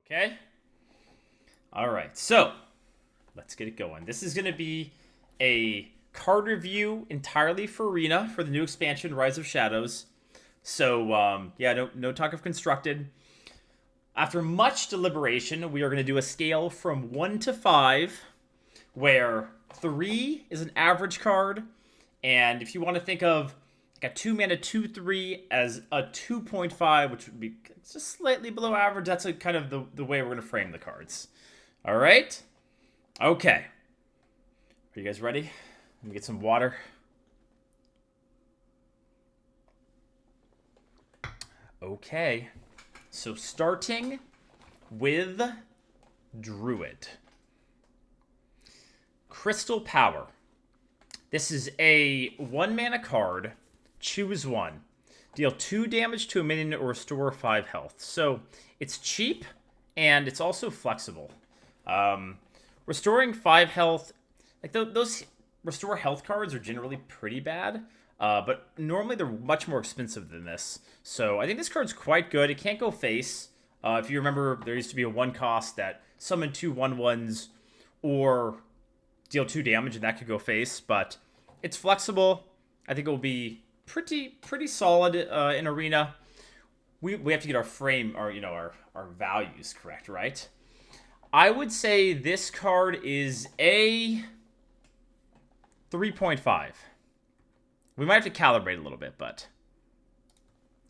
Okay. All right. So let's get it going. This is going to be a card review entirely for Arena for the new expansion, Rise of Shadows. So yeah, no talk of constructed. After much deliberation, we are going to do a scale from 1 to 5, where 3 is an average card, and if you want to think of like a 2-mana 2/3 as a 2.5, which would be just slightly below average, that's kind of the way we're going to frame the cards. All right? Okay. Are you guys ready? Let me get some water. Okay. So starting with Druid. Crystal Power. This is a 1-mana card. Choose one. Deal 2 damage to a minion or restore 5 health. So it's cheap and it's also flexible. Restoring 5 health, like those restore health cards are generally pretty bad. But normally they're much more expensive than this. So I think this card's quite good. It can't go face. If you remember, there used to be a 1 cost that summoned 2 1/1s or deal 2 damage, and that could go face. But it's flexible. I think it will be pretty solid in Arena. We have to get our frame, our values correct, right? I would say this card is a 3.5. We might have to calibrate a little bit, but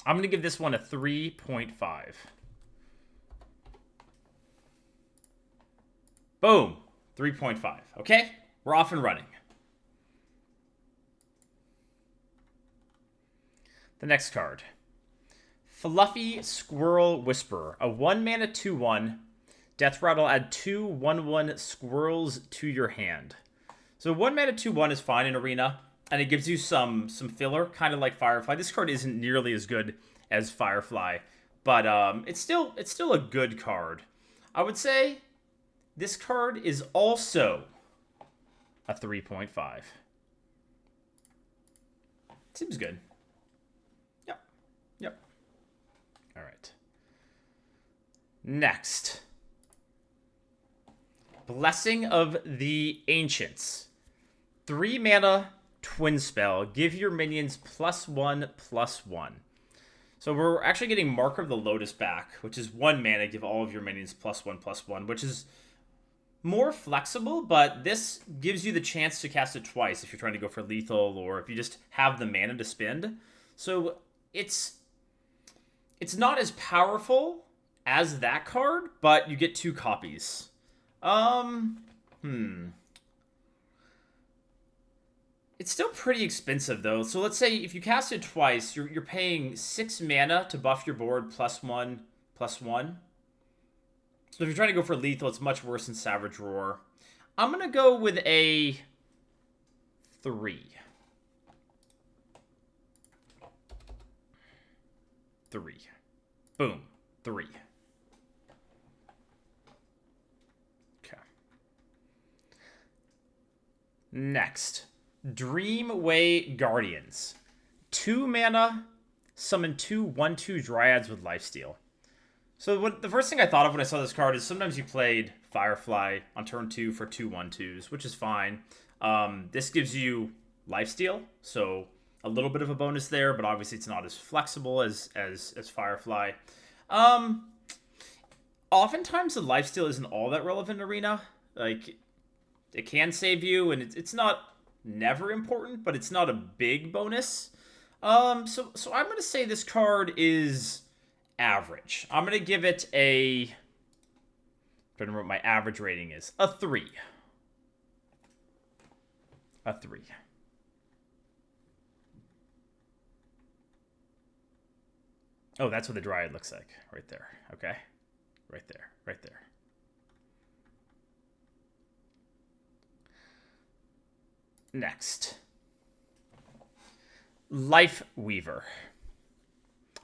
I'm going to give this one a 3.5. Boom. 3.5. Okay? We're off and running. The next card. Fluffy Squirrel Whisperer. A 1-mana 2/1. Death Rattle, add 2 1/1 squirrels to your hand. So 1-mana 2/1 is fine in Arena. And it gives you some filler, kind of like Firefly. This card isn't nearly as good as Firefly, but it's still a good card. I would say this card is also a 3.5. Seems good. Yep. All right. Next. Blessing of the Ancients. 3-mana twin spell. Give your minions +1/+1. So we're actually getting Marker of the Lotus back, which is 1 mana. Give all of your minions +1/+1, which is more flexible, but this gives you the chance to cast it twice if you're trying to go for lethal or if you just have the mana to spend. So it's not as powerful as that card, but you get 2 copies. It's still pretty expensive, though. So let's say if you cast it twice, you're paying 6 mana to buff your board +1/+1. So if you're trying to go for lethal, it's much worse than Savage Roar. I'm going to go with a 3. 3. Boom. 3. Okay. Next. Dreamway Guardians. 2 mana, summon 2 1/2 Dryads with Lifesteal. So the first thing I thought of when I saw this card is sometimes you played Firefly on turn 2 for 2 1/2s, which is fine. This gives you Lifesteal, so a little bit of a bonus there, but obviously it's not as flexible as Firefly. Oftentimes the Lifesteal isn't all that relevant in Arena. Like, it can save you, and it's not never important, but it's not a big bonus. So I'm going to say this card is average. I'm going to give it a... I don't know what my average rating is. A 3. A 3. Oh, that's what the Dryad looks like. Right there. Okay. Right there. Right there. Next. Life Weaver.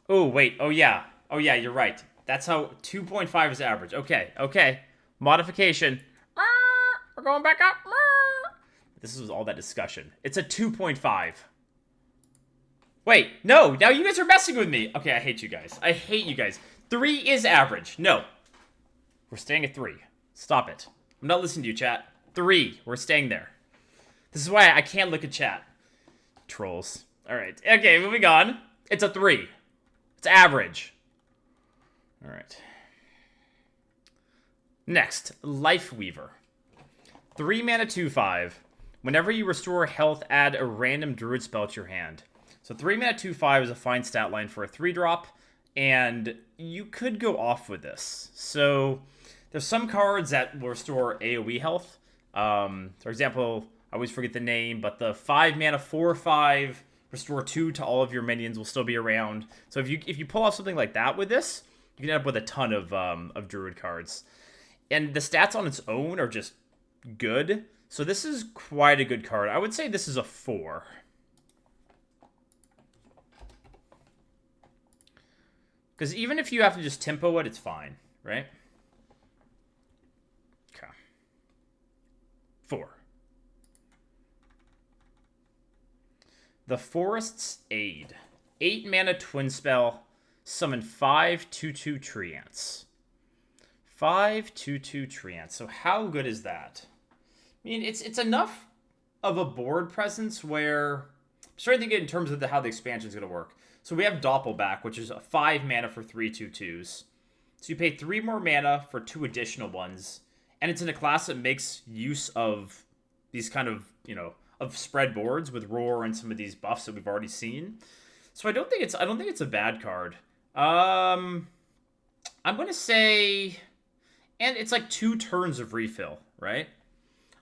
Oh, wait. Oh, yeah. Oh, yeah, you're right. That's how 2.5 is average. Okay. Modification. We're going back up. This was all that discussion. It's a 2.5. Wait, no, now you guys are messing with me. Okay, I hate you guys. I hate you guys. 3 is average. No. We're staying at 3. Stop it. I'm not listening to you, chat. 3. We're staying there. This is why I can't look at chat. Trolls. Alright. Okay, moving on. It's a 3. It's average. Alright. Next, Life Weaver. 3 mana, 2/5. Whenever you restore health, add a random druid spell to your hand. So 3 mana, 2/5 is a fine stat line for a 3-drop, and you could go off with this. So there's some cards that will restore AoE health. For example, I always forget the name, but the 5 mana, 4/5 restore 2 to all of your minions will still be around. So if you pull off something like that with this, you can end up with a ton of Druid cards. And the stats on its own are just good. So this is quite a good card. I would say this is a 4. Because even if you have to just tempo it, it's fine, right? Okay. 4. The Forest's Aid. 8 mana twin spell. Summon 5 2/2 Treants. 5 2/2 Treants. So how good is that? I mean, it's enough of a board presence where I'm starting to think in terms of how the expansion is going to work. So we have Doppelback, which is a 5 mana for 3 2/2s. So you pay 3 more mana for 2 additional ones, and it's in a class that makes use of these kind of, of spread boards with Roar and some of these buffs that we've already seen. So I don't think it's a bad card. I'm gonna say, and it's like 2 turns of refill, right?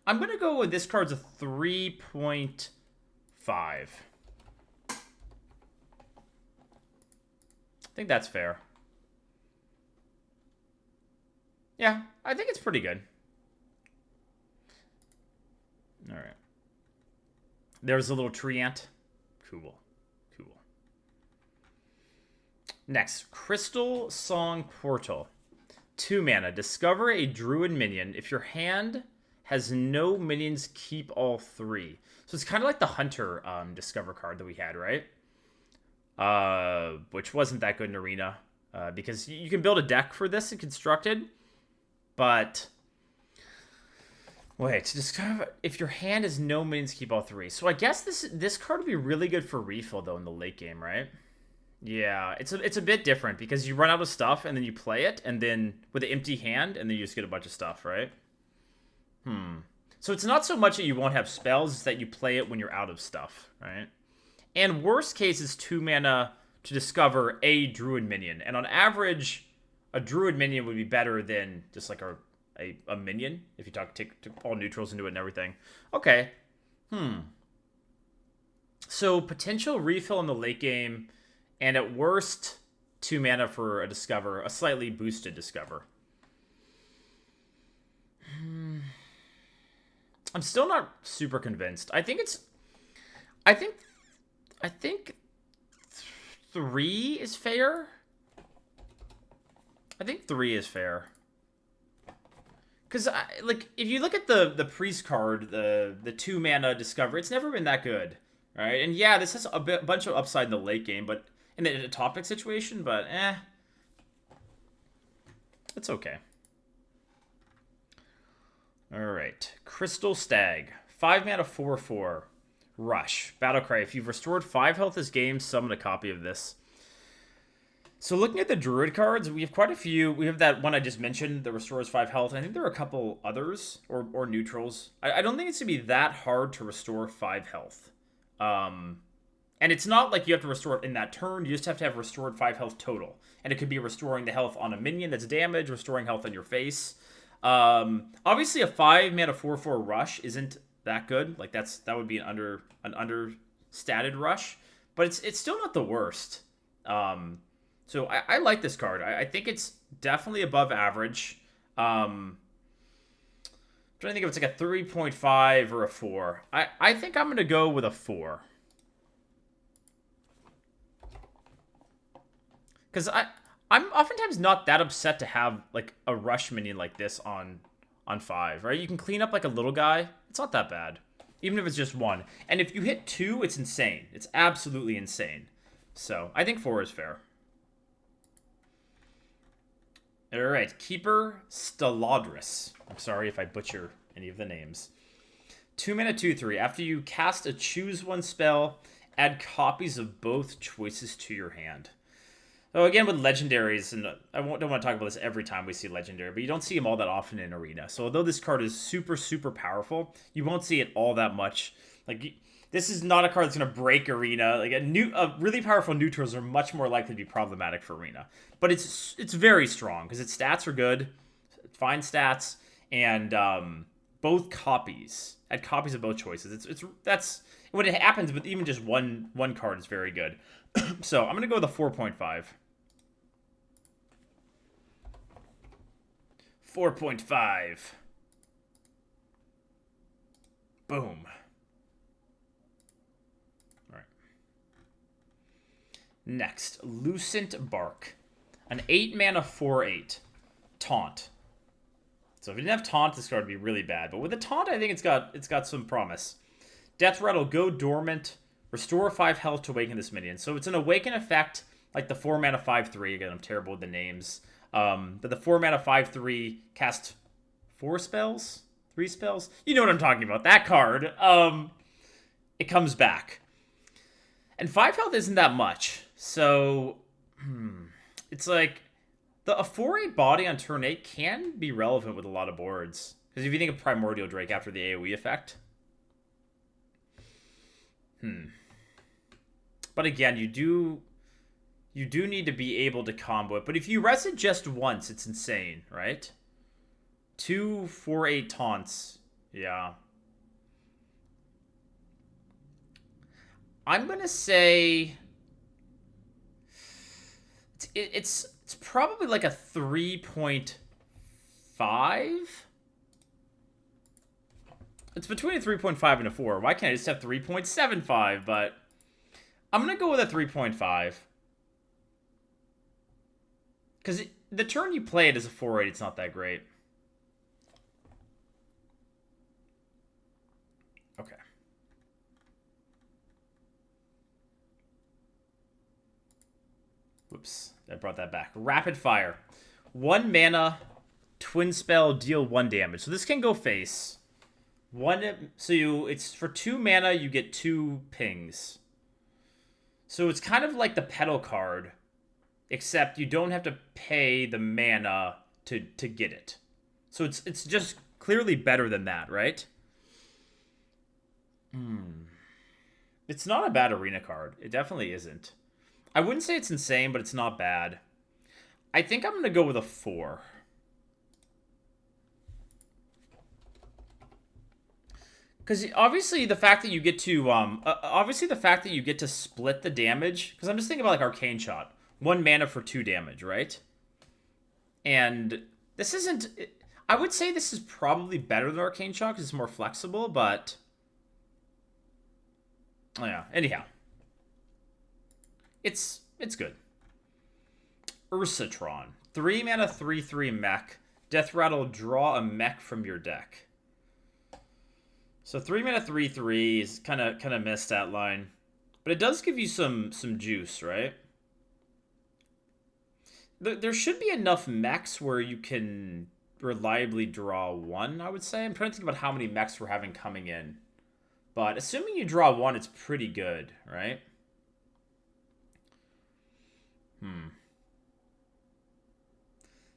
I'm gonna go with this card's a 3.5. I think that's fair. Yeah, I think it's pretty good. All right. There's a little treant. Cool. Next, Crystal Song Portal. 2 mana. Discover a Druid minion. If your hand has no minions, keep all 3. So it's kind of like the Hunter Discover card that we had, right? Which wasn't that good in Arena. Because you can build a deck for this in Constructed. But wait, discover if your hand has no minions, keep all 3. So I guess this card would be really good for refill though in the late game, right? Yeah, it's a bit different because you run out of stuff and then you play it, and then with an empty hand, and then you just get a bunch of stuff, right? So it's not so much that you won't have spells, it's that you play it when you're out of stuff, right? And worst case is 2 mana to discover a Druid minion. And on average, a Druid minion would be better than just like a minion, if you take all neutrals into it and everything. Okay. So potential refill in the late game, and at worst, 2 mana for a Discover, a slightly boosted Discover. I'm still not super convinced. I think 3 is fair. I think 3 is fair. Because, if you look at the Priest card, the 2 mana Discover, it's never been that good, right? And yeah, this has a bunch of upside in the late game, but in a topic situation, but it's okay. All right, Crystal Stag, 5 mana, 4/4, Rush, Battlecry. If you've restored 5 health this game, summon a copy of this. So looking at the Druid cards, we have quite a few. We have that one I just mentioned that restores 5 health. I think there are a couple others, or neutrals. I don't think it's going to be that hard to restore 5 health. And it's not like you have to restore it in that turn. You just have to have restored 5 health total. And it could be restoring the health on a minion that's damaged, restoring health on your face. Obviously, a 5 mana 4/4 Rush isn't that good. Like that would be an understated Rush. But it's still not the worst. So I like this card. I think it's definitely above average. I'm trying to think if it's like a 3.5 or a 4. I think I'm going to go with a 4. Because I'm oftentimes not that upset to have like a Rush minion like this on 5, right? You can clean up like a little guy. It's not that bad. even if it's just 1. And if you hit 2, it's insane. It's absolutely insane. So I think 4 is fair. All right, Keeper Steladris. I'm sorry if I butcher any of the names. 2 mana, 2/3. After you cast a choose 1 spell, add copies of both choices to your hand. So again, with legendaries, and don't want to talk about this every time we see legendary, but you don't see them all that often in Arena. So although this card is super, super powerful, you won't see it all that much. Like, this is not a card that's going to break Arena. Like, a really powerful neutrals are much more likely to be problematic for Arena. But it's very strong, because its stats are good, fine stats, and both copies. Add copies of both choices. That's when it happens, but even just one card is very good. So I'm going to go with a 4.5. 4.5. Boom. All right. Next, Lucent Bark. An 8 mana 4/8. Taunt. So if you didn't have Taunt, this card would be really bad. But with the Taunt, I think it's got some promise. Death Rattle, go dormant. Restore 5 health to awaken this minion. So it's an awaken effect, like the 4 mana 5/3. Again, I'm terrible with the names. But the 4 mana 5/3 cast 4 spells? 3 spells? You know what I'm talking about. That card. It comes back. And 5 health isn't that much. So, it's like, a 4/8 body on turn 8 can be relevant with a lot of boards. Because if you think of Primordial Drake after the AoE effect. But again, you do need to be able to combo it. But if you res it just once, it's insane, right? 2 4/8 taunts. Yeah. I'm going to say it's probably like a 3.5. It's between a 3.5 and a 4. Why can't I just have 3.75? But I'm going to go with a 3.5. Because the turn you play it as a 4/8, it's not that great. Okay. Whoops. I brought that back. Rapid Fire. 1 mana, twin spell, deal 1 damage. So this can go face. It's for 2 mana, you get 2 pings. So it's kind of like the Petal card, except you don't have to pay the mana to get it. So it's just clearly better than that, right? It's not a bad Arena card. It definitely isn't. I wouldn't say it's insane, but it's not bad. I think I'm going to go with a 4. Because obviously the fact that you get to split the damage. Because I'm just thinking about like Arcane Shot, 1 mana for 2 damage, right? And this isn't. I would say this is probably better than Arcane Shot because it's more flexible. But oh yeah. Anyhow, it's good. Ursatron, 3 mana 3/3 mech. Death Rattle, draw a mech from your deck. So 3 mana 3/3 is kind of missed that line, but it does give you some juice, right? There should be enough mechs where you can reliably draw 1. I would say. I'm trying to think about how many mechs we're having coming in, but assuming you draw 1, it's pretty good, right?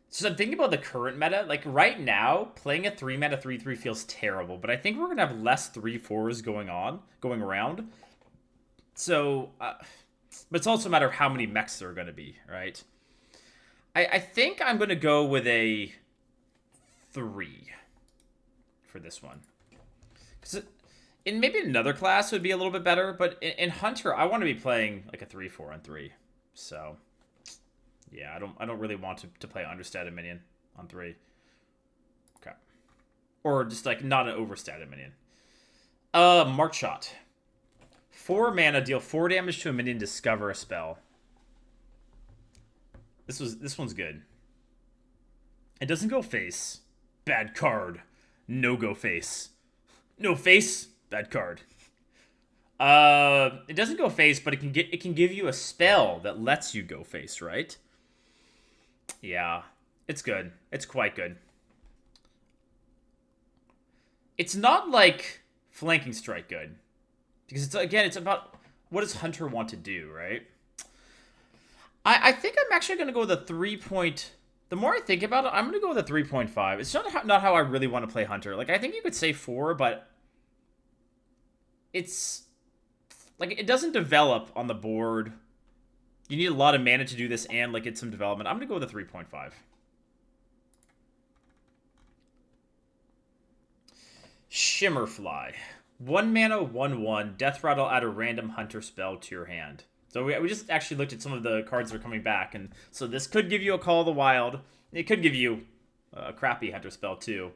So I'm thinking about the current meta. Like right now, playing a 3 mana 3/3 feels terrible, but I think we're gonna have less 3/4s going around. So, but it's also a matter of how many mechs there are gonna be, right? I think I'm gonna go with a 3 for this one. Because in maybe another class would be a little bit better, but in Hunter, I want to be playing like a 3/4 on 3. So. Yeah, I don't really want to play understated minion on 3. Okay. Or just like not an overstated minion. Mark Shot. 4 mana, deal 4 damage to a minion, discover a spell. This one's good. It doesn't go face. Bad card. No go face. No face. Bad card. It doesn't go face, but it can give you a spell that lets you go face, right? Yeah, it's good. It's quite good. It's not like Flanking Strike good. Because it's about what does Hunter want to do, right? I think I'm actually going to go with a 3 point. The more I think about it, I'm going to go with a 3.5. It's not how I really want to play Hunter. Like, I think you could say 4, but it's like it doesn't develop on the board. You need a lot of mana to do this and like get some development. I'm going to go with a 3.5. Shimmerfly. 1 mana, 1/1. Death Rattle, add a random Hunter spell to your hand. So we just actually looked at some of the cards that are coming back. And so this could give you a Call of the Wild. It could give you a crappy Hunter spell too.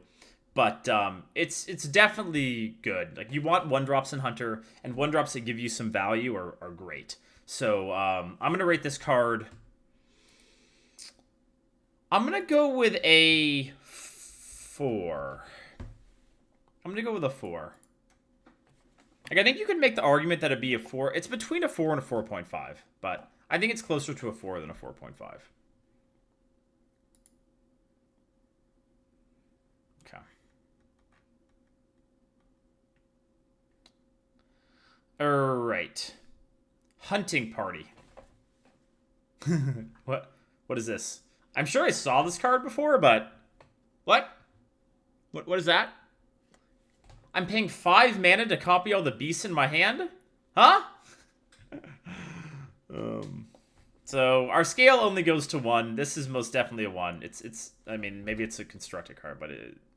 But it's definitely good. Like, you want 1-drops in Hunter, and 1-drops that give you some value are great. So I'm going to rate this card. I'm going to go with a 4. I'm going to go with a 4. Like, I think you could make the argument that it'd be a 4. It's between a 4 and a 4.5, but I think it's closer to a 4 than a 4.5. Okay. All right. Hunting Party. What is this? I'm sure I saw this card before, but what is that? I'm paying 5 mana to copy all the beasts in my hand? Huh? So our scale only goes to 1. This is most definitely a 1. It's I mean, maybe it's a constructed card, but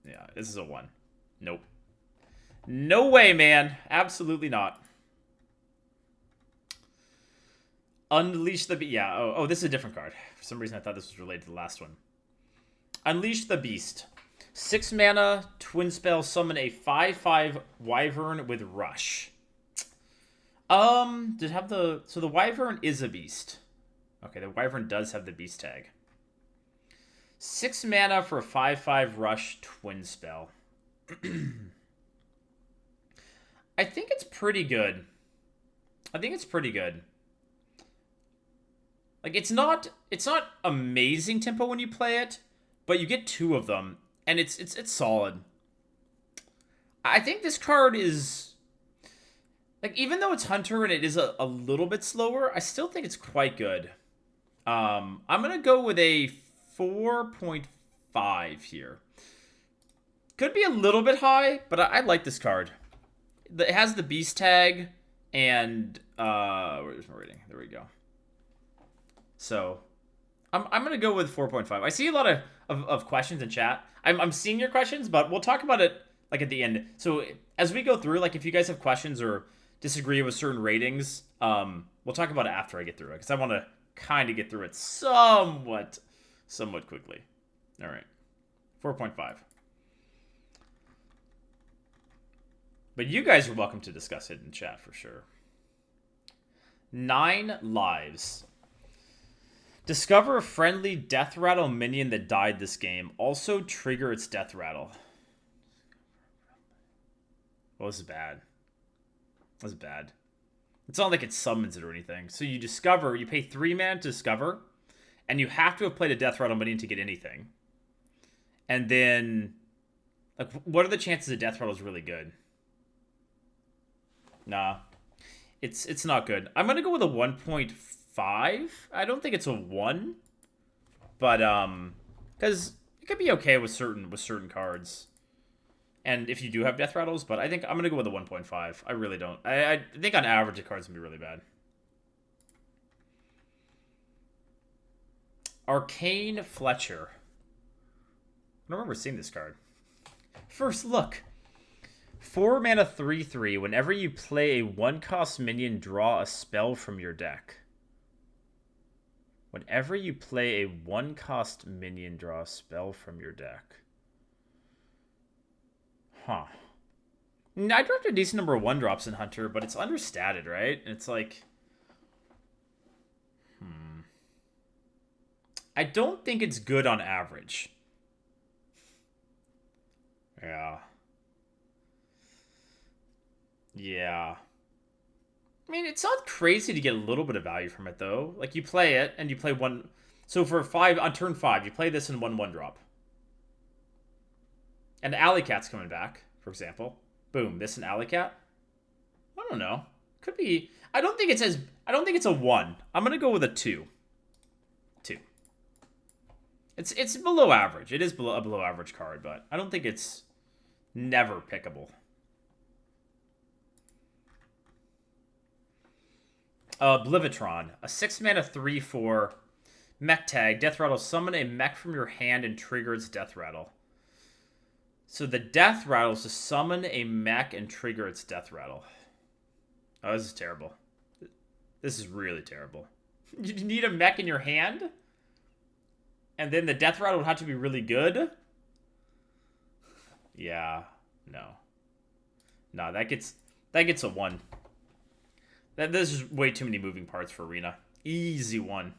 yeah, this is a 1. Nope. No way, man. Absolutely not. Unleash the Beast. Yeah, oh, this is a different card. For some reason I thought this was related to the last one. Unleash the Beast. 6 mana, twin spell, summon a 5/5 Wyvern with Rush. So the Wyvern is a beast. Okay, the Wyvern does have the beast tag. 6 mana for a 5/5 Rush twin spell. I think it's pretty good. Like, it's not amazing tempo when you play it, but you get 2 of them. And it's solid. I think this card is, like, even though it's Hunter and it is a little bit slower, I still think it's quite good. I'm going to go with a 4.5 here. Could be a little bit high, but I like this card. It has the beast tag, and where's my rating? There we go. So I'm going to go with 4.5. I see a lot of questions in chat. I'm seeing your questions, but we'll talk about it like at the end. So as we go through, like, if you guys have questions or disagree with certain ratings, we'll talk about it after I get through it, because I want to kind of get through it somewhat quickly. All right, 4.5. But you guys are welcome to discuss it in chat for sure. 9 lives. Discover a friendly Death Rattle minion that died this game. Also trigger its Death Rattle. Well, this is bad. That's bad. It's not like it summons it or anything. So you pay 3 mana to discover, and you have to have played a Death Rattle minion to get anything. And then, like, what are the chances a Death Rattle is really good? Nah. It's not good. I'm going to go with a 1.5. I don't think it's a 1, but because it could be okay with certain cards, and if you do have Death Rattles. But I think I'm gonna go with a 1.5. I really don't. I think on average the card's gonna be really bad. Arcane Fletcher. I don't remember seeing this card. First look. 4 mana 3/3. Whenever you play a 1-cost minion, draw a spell from your deck. Whenever you play a 1-cost minion, draw a spell from your deck. Huh. I dropped a decent number of 1-drops in Hunter, but it's understated, right? It's like... I don't think it's good on average. Yeah. Yeah. I mean, it's not crazy to get a little bit of value from it, though. Like, you play it, and you play one... So for 5, on turn 5, you play this in 1/1 drop. And the Alley Cat's coming back, for example. Boom, this and Alley Cat. I don't know. Could be... I don't think it's a 1. I'm gonna go with a 2. 2. It's below average. It is a below average card, but I don't think it's never pickable. Oblivitron, a 6-mana 3/4 mech tag. Death Rattle. Summon a mech from your hand and trigger its Death Rattle. So the Death Rattle is to summon a mech and trigger its Death Rattle. Oh, this is terrible. This is really terrible. You need a mech in your hand? And then the Death Rattle would have to be really good? Yeah. No. No, that gets a 1. This is way too many moving parts for Arena. Easy 1.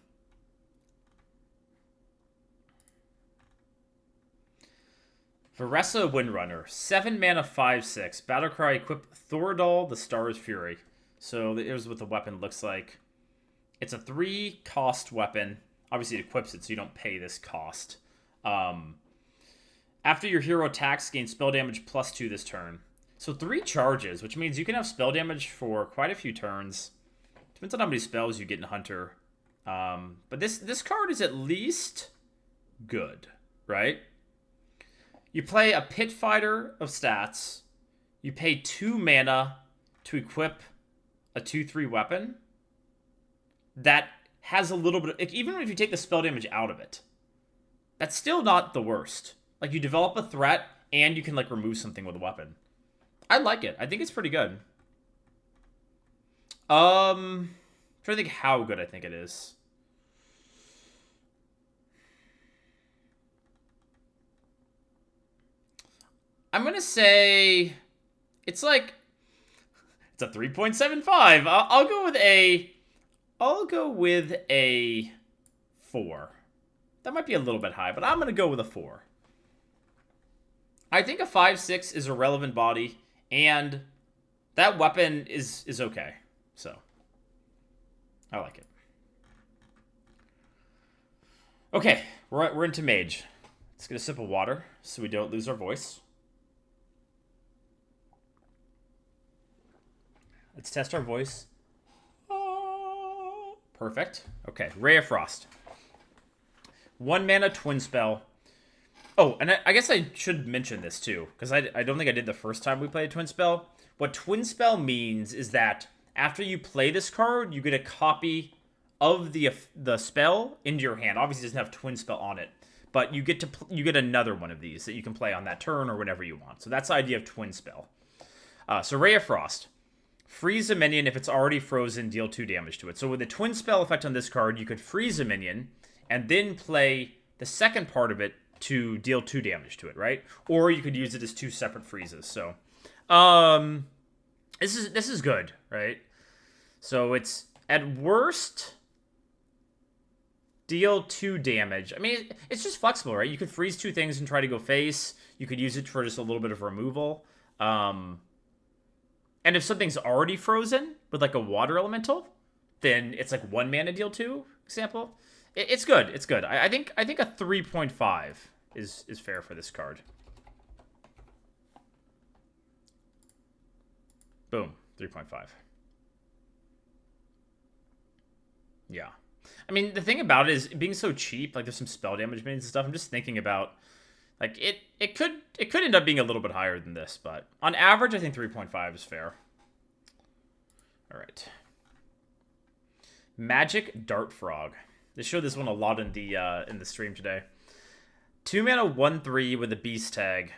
Varessa Windrunner. 7-mana 5/6. Battlecry, equip Thoradal, the Star's Fury. So here's what the weapon looks like. It's a 3-cost weapon. Obviously, it equips it so you don't pay this cost. After your hero attacks, gain spell damage +2 this turn. So 3 charges, which means you can have spell damage for quite a few turns. Depends on how many spells you get in Hunter. But this card is at least good, right? You play a Pit Fighter of stats. You pay 2 mana to equip a 2/3 weapon. That has a little bit of... Even if you take the spell damage out of it, that's still not the worst. Like, you develop a threat, and you can, like, remove something with a weapon. I like it. I think it's pretty good. I'm trying to think how good I think it is. I'm going to say it's like... It's a 3.75. I'll go with a... I'll go with a 4. That might be a little bit high, but I'm going to go with a 4. I think a 5/6 is a relevant body, and that weapon is okay. So, I like it. Okay, we're into Mage. Let's get a sip of water so we don't lose our voice. Let's test our voice. Perfect. Okay, Ray of Frost. 1-mana twin spell. Oh, and I guess I should mention this too, because I don't think I did the first time we played Twin Spell. What Twin Spell means is that after you play this card, you get a copy of the spell into your hand. Obviously, it doesn't have Twin Spell on it, but you get another one of these that you can play on that turn or whenever you want. So that's the idea of Twin Spell. So Ray of Frost. Freeze a minion. If it's already frozen, deal 2 damage to it. So with the Twin Spell effect on this card, you could freeze a minion and then play the second part of it to deal 2 damage to it, right? Or you could use it as 2 separate freezes. So, this is good, right? So it's at worst deal 2 damage. I mean, it's just flexible, right? You could freeze 2 things and try to go face. You could use it for just a little bit of removal. And if something's already frozen with like a water elemental, then it's like 1 mana deal 2 example. It's good. It's good. I think a 3.5 is fair for this card. Boom, 3.5. Yeah. I mean, the thing about it is being so cheap, like there's some spell damage minions and stuff. I'm just thinking about like it could end up being a little bit higher than this, but on average I think 3.5 is fair. All right. Magic Dart Frog. They showed this one a lot in the stream today. 2 mana 1/3 with a beast tag.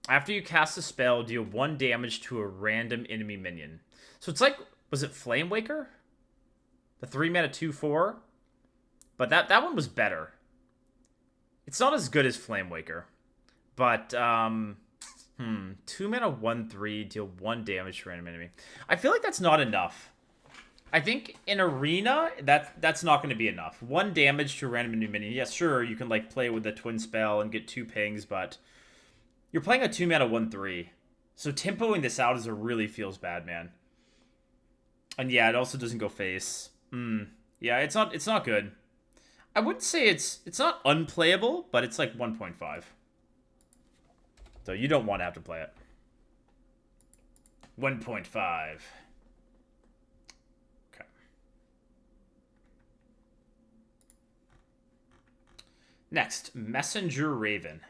After you cast a spell, deal 1 damage to a random enemy minion. So it's like, was it Flame Waker? The 3 mana 2/4? But that one was better. It's not as good as Flame Waker. But 2 mana 1/3, deal 1 damage to a random enemy. I feel like that's not enough. I think in Arena, that's not going to be enough. 1 damage to a random enemy minion. Yes, sure, you can like play with the Twin Spell and get 2 pings, but you're playing a 2 mana 1/3. So tempoing this out really feels bad, man. And yeah, it also doesn't go face. Yeah, it's not good. I wouldn't say it's not unplayable, but it's like 1.5. So you don't want to have to play it. 1.5. Okay. Next, Messenger Raven.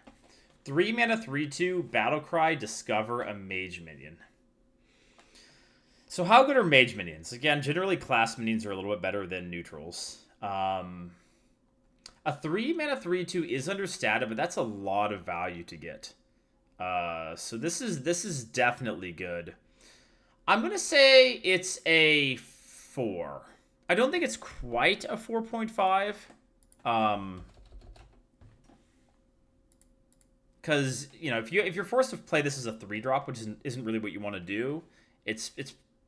3 mana, 3/2, Battlecry, discover a Mage minion. So how good are Mage minions? Again, generally class minions are a little bit better than neutrals. A 3 mana, 3/2 is understated, but that's a lot of value to get. So this is definitely good. I'm gonna say it's a 4. I don't think it's quite a 4.5. Because you know, if you're forced to play this as a 3-drop, which isn't really what you want to do, it's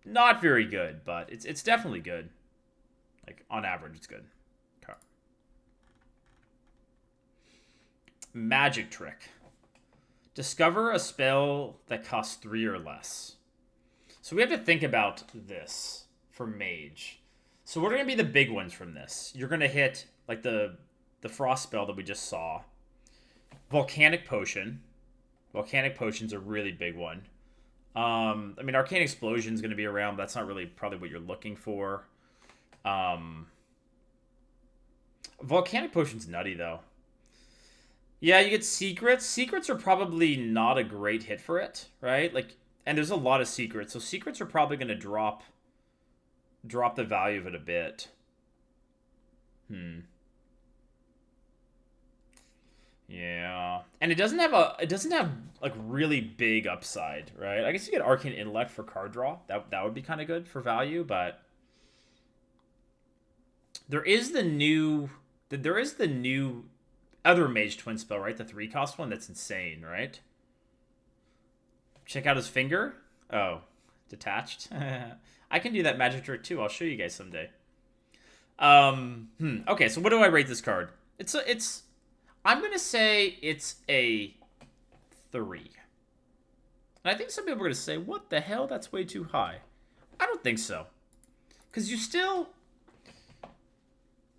not very good, but it's definitely good. Like on average, it's good. Okay. Magic trick. Discover a spell that costs 3 or less. So we have to think about this for Mage. So what are going to be the big ones from this? You're going to hit like the Frost spell that we just saw. Volcanic Potion. Volcanic Potion's a really big one. I mean, Arcane Explosion's going to be around, but that's not really probably what you're looking for. Volcanic Potion's nutty, though. Yeah, you get Secrets. Secrets are probably not a great hit for it, right? Like, and there's a lot of Secrets, so Secrets are probably going to drop the value of it a bit. Yeah, and it doesn't have like really big upside, right? I guess you get Arcane Intellect for card draw. That would be kind of good for value, but there is the new other Mage twin spell, right? The 3-cost one that's insane, right? Check out his finger. Oh, detached. I can do that magic trick too. I'll show you guys someday. Okay, so what do I rate this card? I'm gonna say it's a 3. And I think some people are gonna say, "What the hell? That's way too high." I don't think so, because you still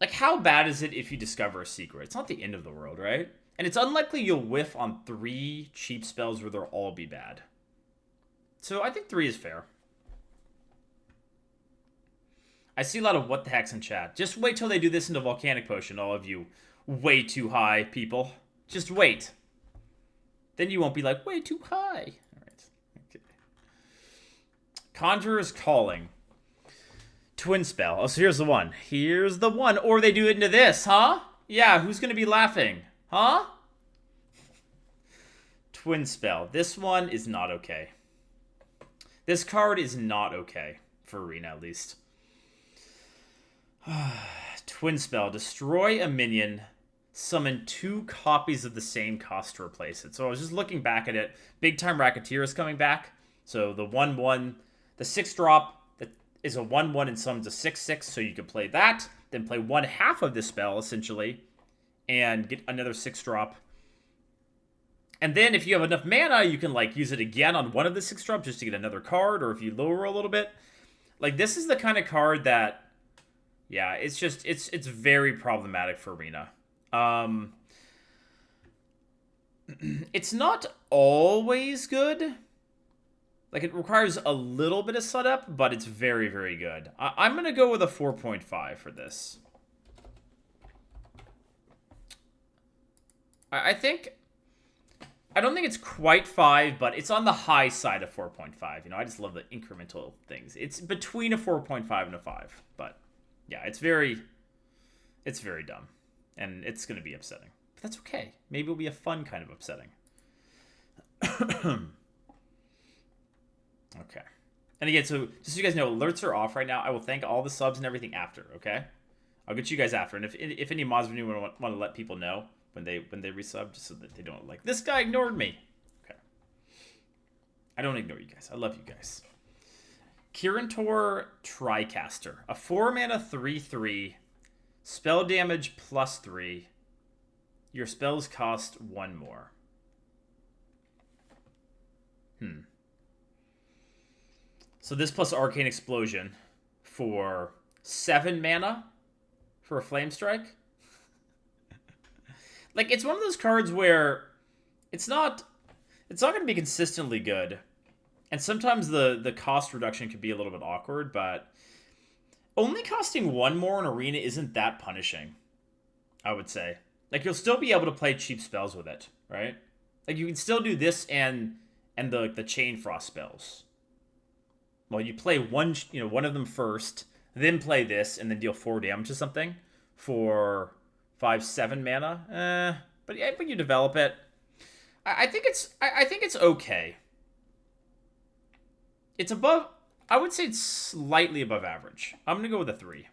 like, how bad is it if you discover a secret? It's not the end of the world, right? And it's unlikely you'll whiff on 3 cheap spells where they'll all be bad. So I think 3 is fair. I see a lot of what the heck's in chat. Just wait till they do this into Volcanic Potion, all of you way too high people. Just wait. Then you won't be like, way too high. All right. Okay. Conjurer's Calling. Twin spell. Oh, so here's the one. Here's the one. Or they do it into this, huh? Yeah, who's going to be laughing? Huh? Twin spell. This one is not okay. This card is not okay. For Arena, at least. Twin spell. Destroy a minion. Summon 2 copies of the same cost to replace it. So I was just looking back at it. Big Time Racketeer is coming back. So the 1/1, the 6-drop that is a 1/1 and summons a 6/6. So you could play that, then play 1/2 of this spell essentially, and get another 6-drop. And then if you have enough mana, you can like use it again on one of the 6-drop just to get another card. Or if you lower a little bit, like this is the kind of card that, yeah, it's just it's very problematic for Arena. It's not always good. Like, it requires a little bit of setup, but it's very, very good. I'm going to go with a 4.5 for this. I don't think it's quite 5, but it's on the high side of 4.5. You know, I just love the incremental things. It's between a 4.5 and a 5. But, yeah, it's very dumb. And it's going to be upsetting. But that's okay. Maybe it'll be a fun kind of upsetting. Okay. And again, so just so you guys know, alerts are off right now. I will thank all the subs and everything after, okay? I'll get you guys after. And if any mods want to let people know when they resub, just so that they don't like, this guy ignored me. Okay. I don't ignore you guys. I love you guys. Kirantor Tricaster. A 4-mana 3/3. Spell damage +3. Your spells cost 1 more. So this plus Arcane Explosion for 7 mana for a Flame Strike. Like, it's one of those cards where it's not going to be consistently good. And sometimes the cost reduction could be a little bit awkward, but only costing 1 more in Arena isn't that punishing, I would say. Like, you'll still be able to play cheap spells with it, right? Like, you can still do this and the Chain Frost spells. Well, you play one of them first, then play this, and then deal 4 damage to something for 5-7 mana. But yeah, when you develop it, I think it's okay. It's above. I would say it's slightly above average. I'm gonna go with a 3.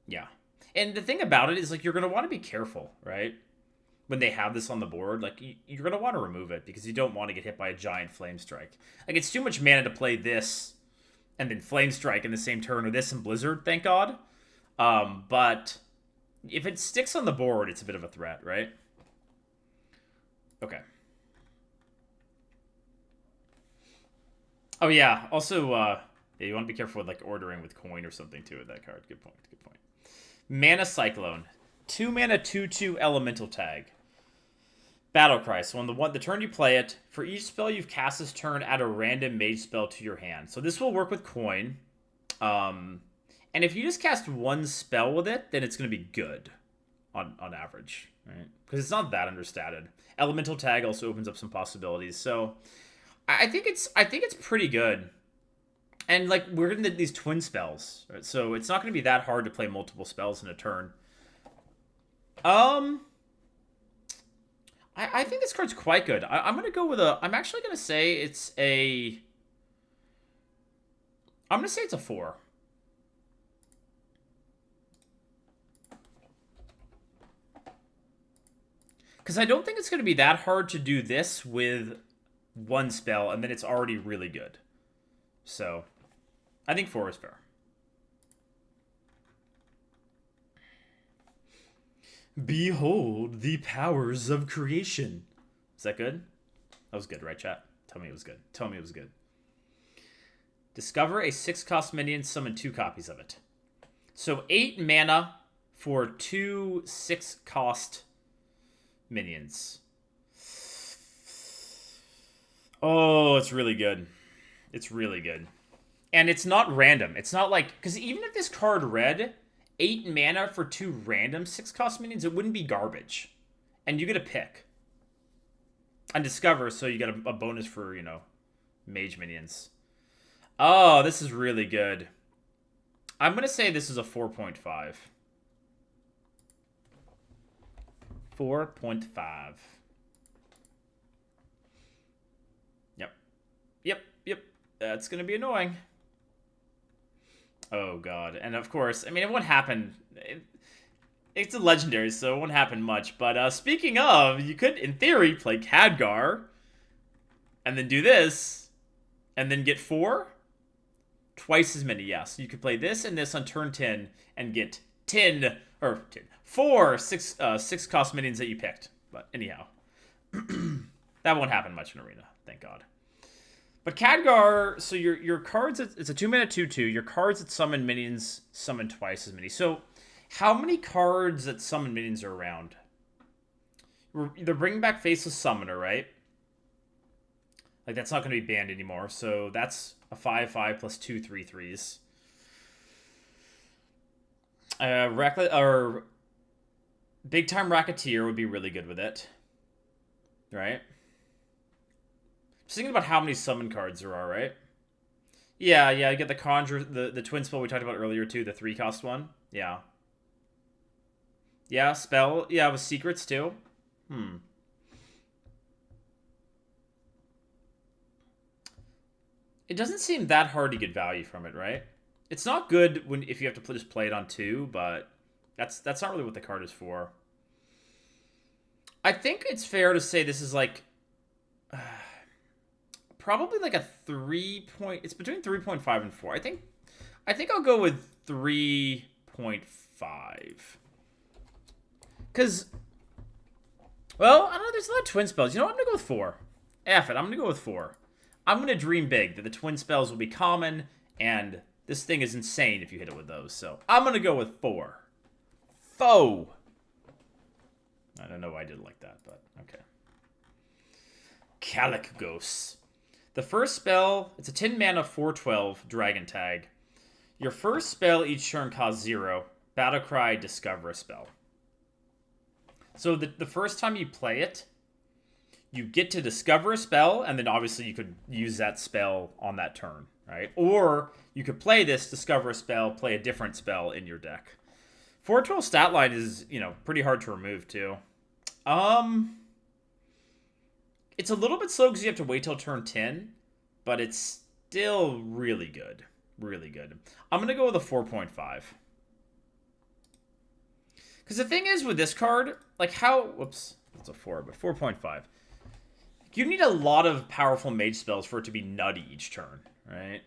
Yeah, and the thing about it is, like, you're gonna want to be careful, right? When they have this on the board, like, you're gonna want to remove it because you don't want to get hit by a giant Flame Strike. Like, it's too much mana to play this and then Flame Strike in the same turn, or this and Blizzard, thank God. But if it sticks on the board, it's a bit of a threat, right? Okay. Oh, yeah. Also, yeah, you want to be careful with, like, ordering with coin or something, too, with that card. Good point, good point. Mana Cyclone. 2 mana, 2/2 elemental tag. Battle Cry. So on the turn you play it, for each spell you've cast this turn, add a random mage spell to your hand. So this will work with coin. And if you just cast 1 spell with it, then it's going to be good on average, right? Because it's not that understated. Elemental tag also opens up some possibilities. So I think it's pretty good. And, like, we're getting these twin spells, right? So it's not going to be that hard to play multiple spells in a turn. I think this card's quite good. I'm going to go with I'm actually going to say it's a... I'm going to say it's a 4. Because I don't think it's going to be that hard to do this with 1 spell, and then it's already really good. So, I think 4 is fair. Behold the powers of creation. Is that good? That was good, right, chat? Tell me it was good. Tell me it was good. Discover a 6-cost minion, summon 2 copies of it. So 8 mana for 2 6-cost minions. Oh, it's really good. It's really good. And it's not random. It's not like... Because even if this card read 8 mana for 2 random 6-cost minions, it wouldn't be garbage. And you get a pick. And Discover, so you get a bonus for, you know, Mage minions. Oh, this is really good. I'm going to say this is a 4.5. 4.5. Yep. That's going to be annoying. Oh, God. And, of course, I mean, it won't happen. It's a legendary, so it won't happen much. But speaking of, you could, in theory, play Khadgar. And then do this. And then get 4. Twice as many, yes. You could play this and this on turn 10 and get 4 6-cost minions that you picked. But anyhow. That won't happen much in Arena, thank God. But Khadgar, so your cards, it's a 2 mana 2/2. Your cards that summon minions summon twice as many. So how many cards that summon minions are around? They're bringing back Faceless Summoner, right? Like, that's not going to be banned anymore. So that's a 5/5 plus 2 3/3s. Or Big Time Racketeer would be really good with it, right? Just thinking about how many summon cards there are, right? Yeah, you get the Conjure, the twin spell we talked about earlier too, the 3-cost one. Yeah. Yeah, spell. Yeah, with secrets too. It doesn't seem that hard to get value from it, right? It's not good if you have to just play it on 2, but that's not really what the card is for. I think it's fair to say this is like... probably like a 3 point... It's between 3.5 and 4. I think I'll go with 3.5. Because Well, I don't know. There's a lot of twin spells. You know what? I'm going to go with 4. F it. I'm going to go with 4. I'm going to dream big that the twin spells will be common, and this thing is insane if you hit it with those. So I'm going to go with 4. Foe. I don't know why I did it like that, but okay. Calicgos. The first spell, it's a 10 mana 4/12 dragon tag. Your first spell each turn costs 0. Battlecry, discover a spell. So the first time you play it, you get to discover a spell, and then obviously you could use that spell on that turn, right? Or you could play this, discover a spell, play a different spell in your deck. 4/12 stat line is, pretty hard to remove too. It's a little bit slow because you have to wait till turn 10, but it's still really good. Really good. I'm going to go with a 4.5. Because the thing is with this card, like whoops, that's a 4, but 4.5. You need a lot of powerful mage spells for it to be nutty each turn, right?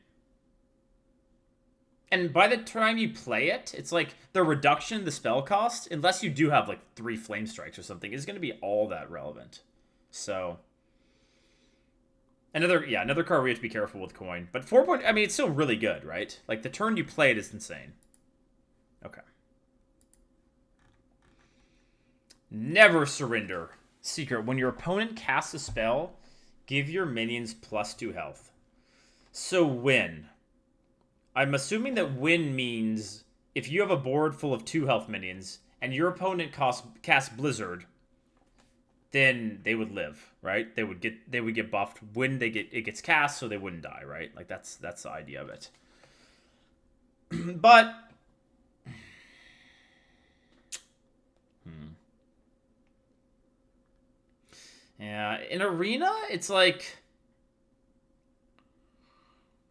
And by the time you play it, it's like the reduction in the spell cost, unless you do have like 3 flame strikes or something, is going to be all that relevant. So another card we have to be careful with coin. But 4. I mean, it's still really good, right? Like the turn you play it is insane. Okay. Never surrender. Secret. When your opponent casts a spell, give your minions +2 health. So win. I'm assuming that win means if you have a board full of 2 health minions and your opponent casts Blizzard, then they would live, right? They would get buffed when it gets cast, so they wouldn't die, right? Like that's the idea of it. But yeah, in Arena, it's like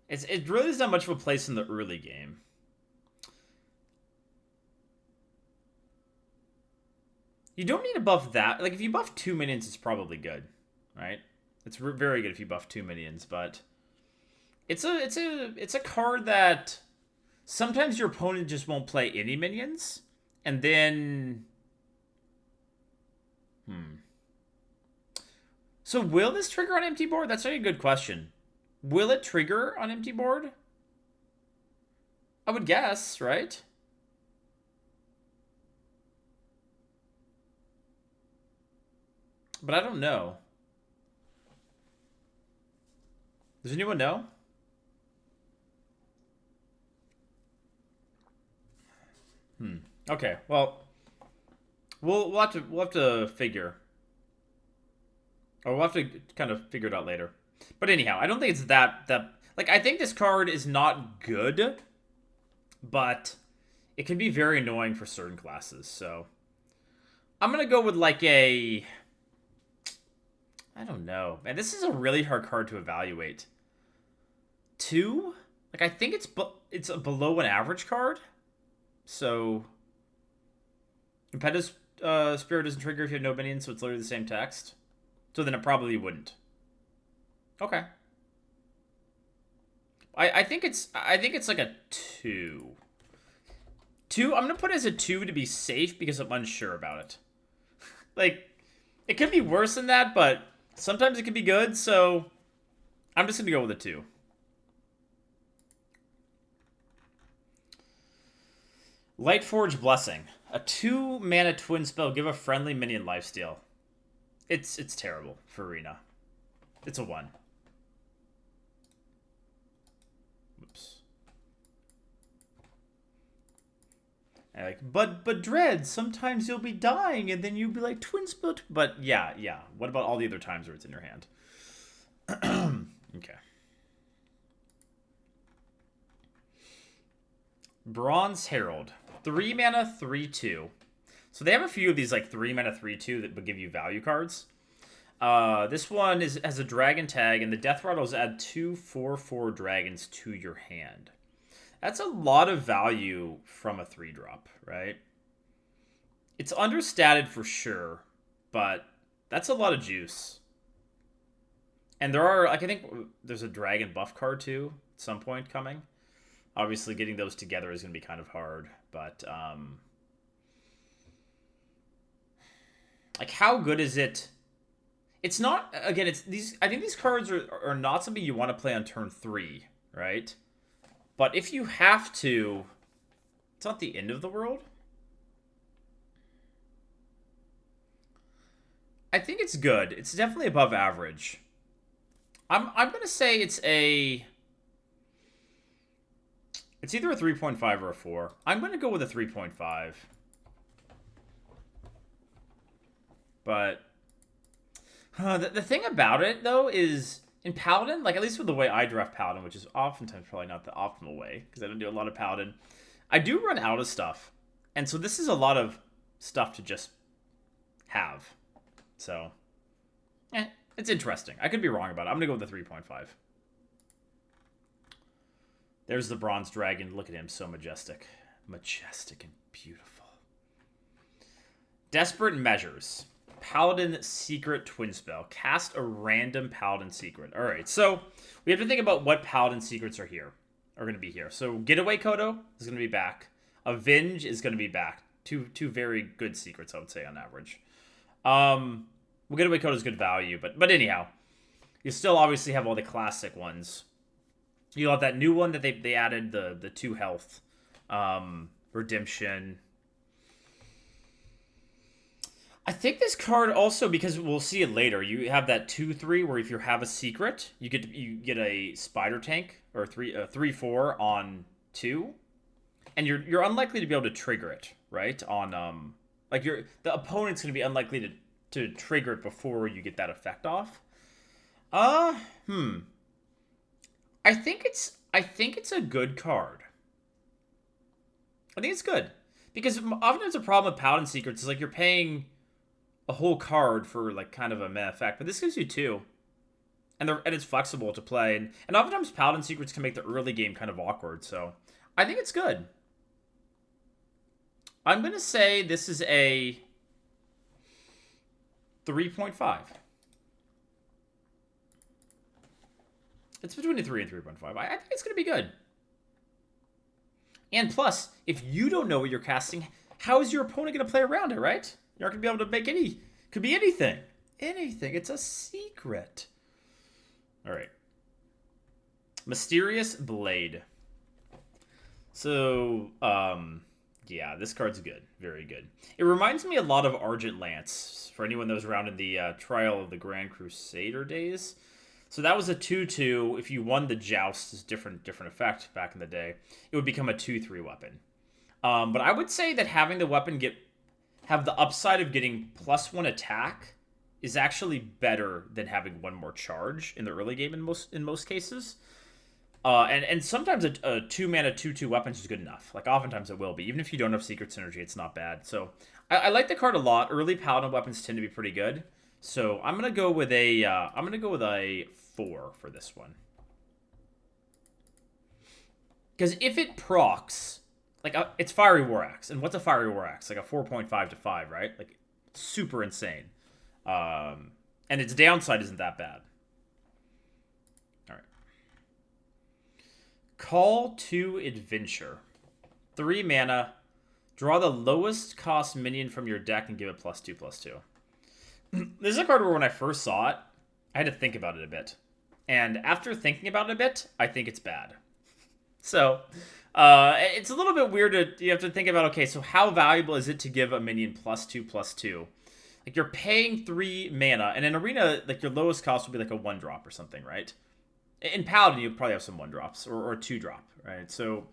it really doesn't have much of a place in the early game. You don't need to buff that. Like if you buff 2 minions, it's probably good, right? It's very good if you buff 2 minions, but it's a card that sometimes your opponent just won't play any minions, and then So will this trigger on empty board? That's a good question. Will it trigger on empty board? I would guess, right? But I don't know. Does anyone know? Okay. Well, we'll have to figure. Or we'll have to kind of figure it out later. But anyhow, I don't think it's that like I think this card is not good, but it can be very annoying for certain classes. So I'm gonna go with like I don't know. Man, this is a really hard card to evaluate. 2? Like I think it's a below an average card. So Impetus Spirit doesn't trigger if you have no minions, so it's literally the same text. So then it probably wouldn't. Okay. I think it's like a 2. 2, I'm gonna put it as a 2 to be safe because I'm unsure about it. Like, it could be worse than that, but sometimes it can be good, so I'm just gonna go with a 2. Lightforge Blessing. A 2 mana twin spell, give a friendly minion lifesteal. It's terrible for Arena. It's a 1. Whoops. And like, but Dread, sometimes you'll be dying and then you'll be like twin spell. But yeah. What about all the other times where it's in your hand? Okay. Bronze Herald. 3 mana, 3/2. So they have a few of these like 3 mana 3/2 that would give you value cards. This one has a dragon tag, and the death rattles add 2 4/4 dragons to your hand. That's a lot of value from a 3-drop, right? It's understated for sure, but that's a lot of juice. And there are, like, I think there's a dragon buff card too at some point coming. Obviously, getting those together is going to be kind of hard, but Like, how good is it? It's not, again, it's these, I think these cards are not something you want to play on turn 3, right? But if you have to, it's not the end of the world. I think it's good. It's definitely above average. I'm gonna say it's either a 3.5 or a 4. I'm gonna go with a 3.5. But the thing about it, though, is in Paladin, like, at least with the way I draft Paladin, which is oftentimes probably not the optimal way, because I don't do a lot of Paladin, I do run out of stuff. And so this is a lot of stuff to just have. So, it's interesting. I could be wrong about it. I'm going to go with the 3.5. There's the bronze dragon. Look at him, so majestic. Majestic and beautiful. Desperate Measures. Paladin Secret Twin Spell. Cast a random Paladin Secret. All right, so we have to think about what Paladin Secrets are going to be here. So Getaway Kodo is going to be back. Avenge is going to be back. Two very good secrets, I would say, on average. Well, Getaway Kodo is good value, but anyhow, you still obviously have all the classic ones. You have that new one that they added, the 2 health, Redemption. I think this card also, because we'll see it later, you have that 2/3 where if you have a secret, you get a spider tank or 3/4 on 2, and you're unlikely to be able to trigger it, right? On like the opponent's going to be unlikely to trigger it before you get that effect off. I think it's a good card. I think it's good because oftentimes the problem with Paladin Secrets is like you're paying a whole card for like kind of a meh effect, but this gives you 2, and it's flexible to play, and oftentimes Paladin Secrets can make the early game kind of awkward. So I think it's good. I'm gonna say this is a 3.5. It's between a 3 and 3.5. I think it's gonna be good. And plus, if you don't know what you're casting, how is your opponent going to play around it, right? You're not going to be able to make any... Could be anything. Anything. It's a secret. All right. Mysterious Blade. So, yeah, this card's good. Very good. It reminds me a lot of Argent Lance, for anyone that was around in the Trial of the Grand Crusader days. So that was a 2/2. If you won the joust, it's different effect back in the day. It would become a 2/3 weapon. But I would say that having the weapon have the upside of getting +1 attack is actually better than having 1 more charge in the early game in most cases. And sometimes a 2-mana 2/2 weapon is good enough. Like oftentimes it will be. Even if you don't have secret synergy, it's not bad. So I like the card a lot. Early Paladin weapons tend to be pretty good. So I'm gonna go with a 4 for this one. Because if it procs, like it's Fiery War Axe, and what's a Fiery War Axe? Like a 4.5 to 5, right? Like super insane. And its downside isn't that bad. All right. Call to Adventure. 3 mana. Draw the lowest cost minion from your deck and give it +2/+2. This is a card where when I first saw it, I had to think about it a bit. And after thinking about it a bit, I think it's bad. So, it's a little bit weird you have to think about, okay, so how valuable is it to give a minion +2/+2? Like, you're paying 3 mana, and in Arena, like, your lowest cost would be like a 1-drop or something, right? In Paladin, you'd probably have some 1-drops, or a 2-drop, right? So,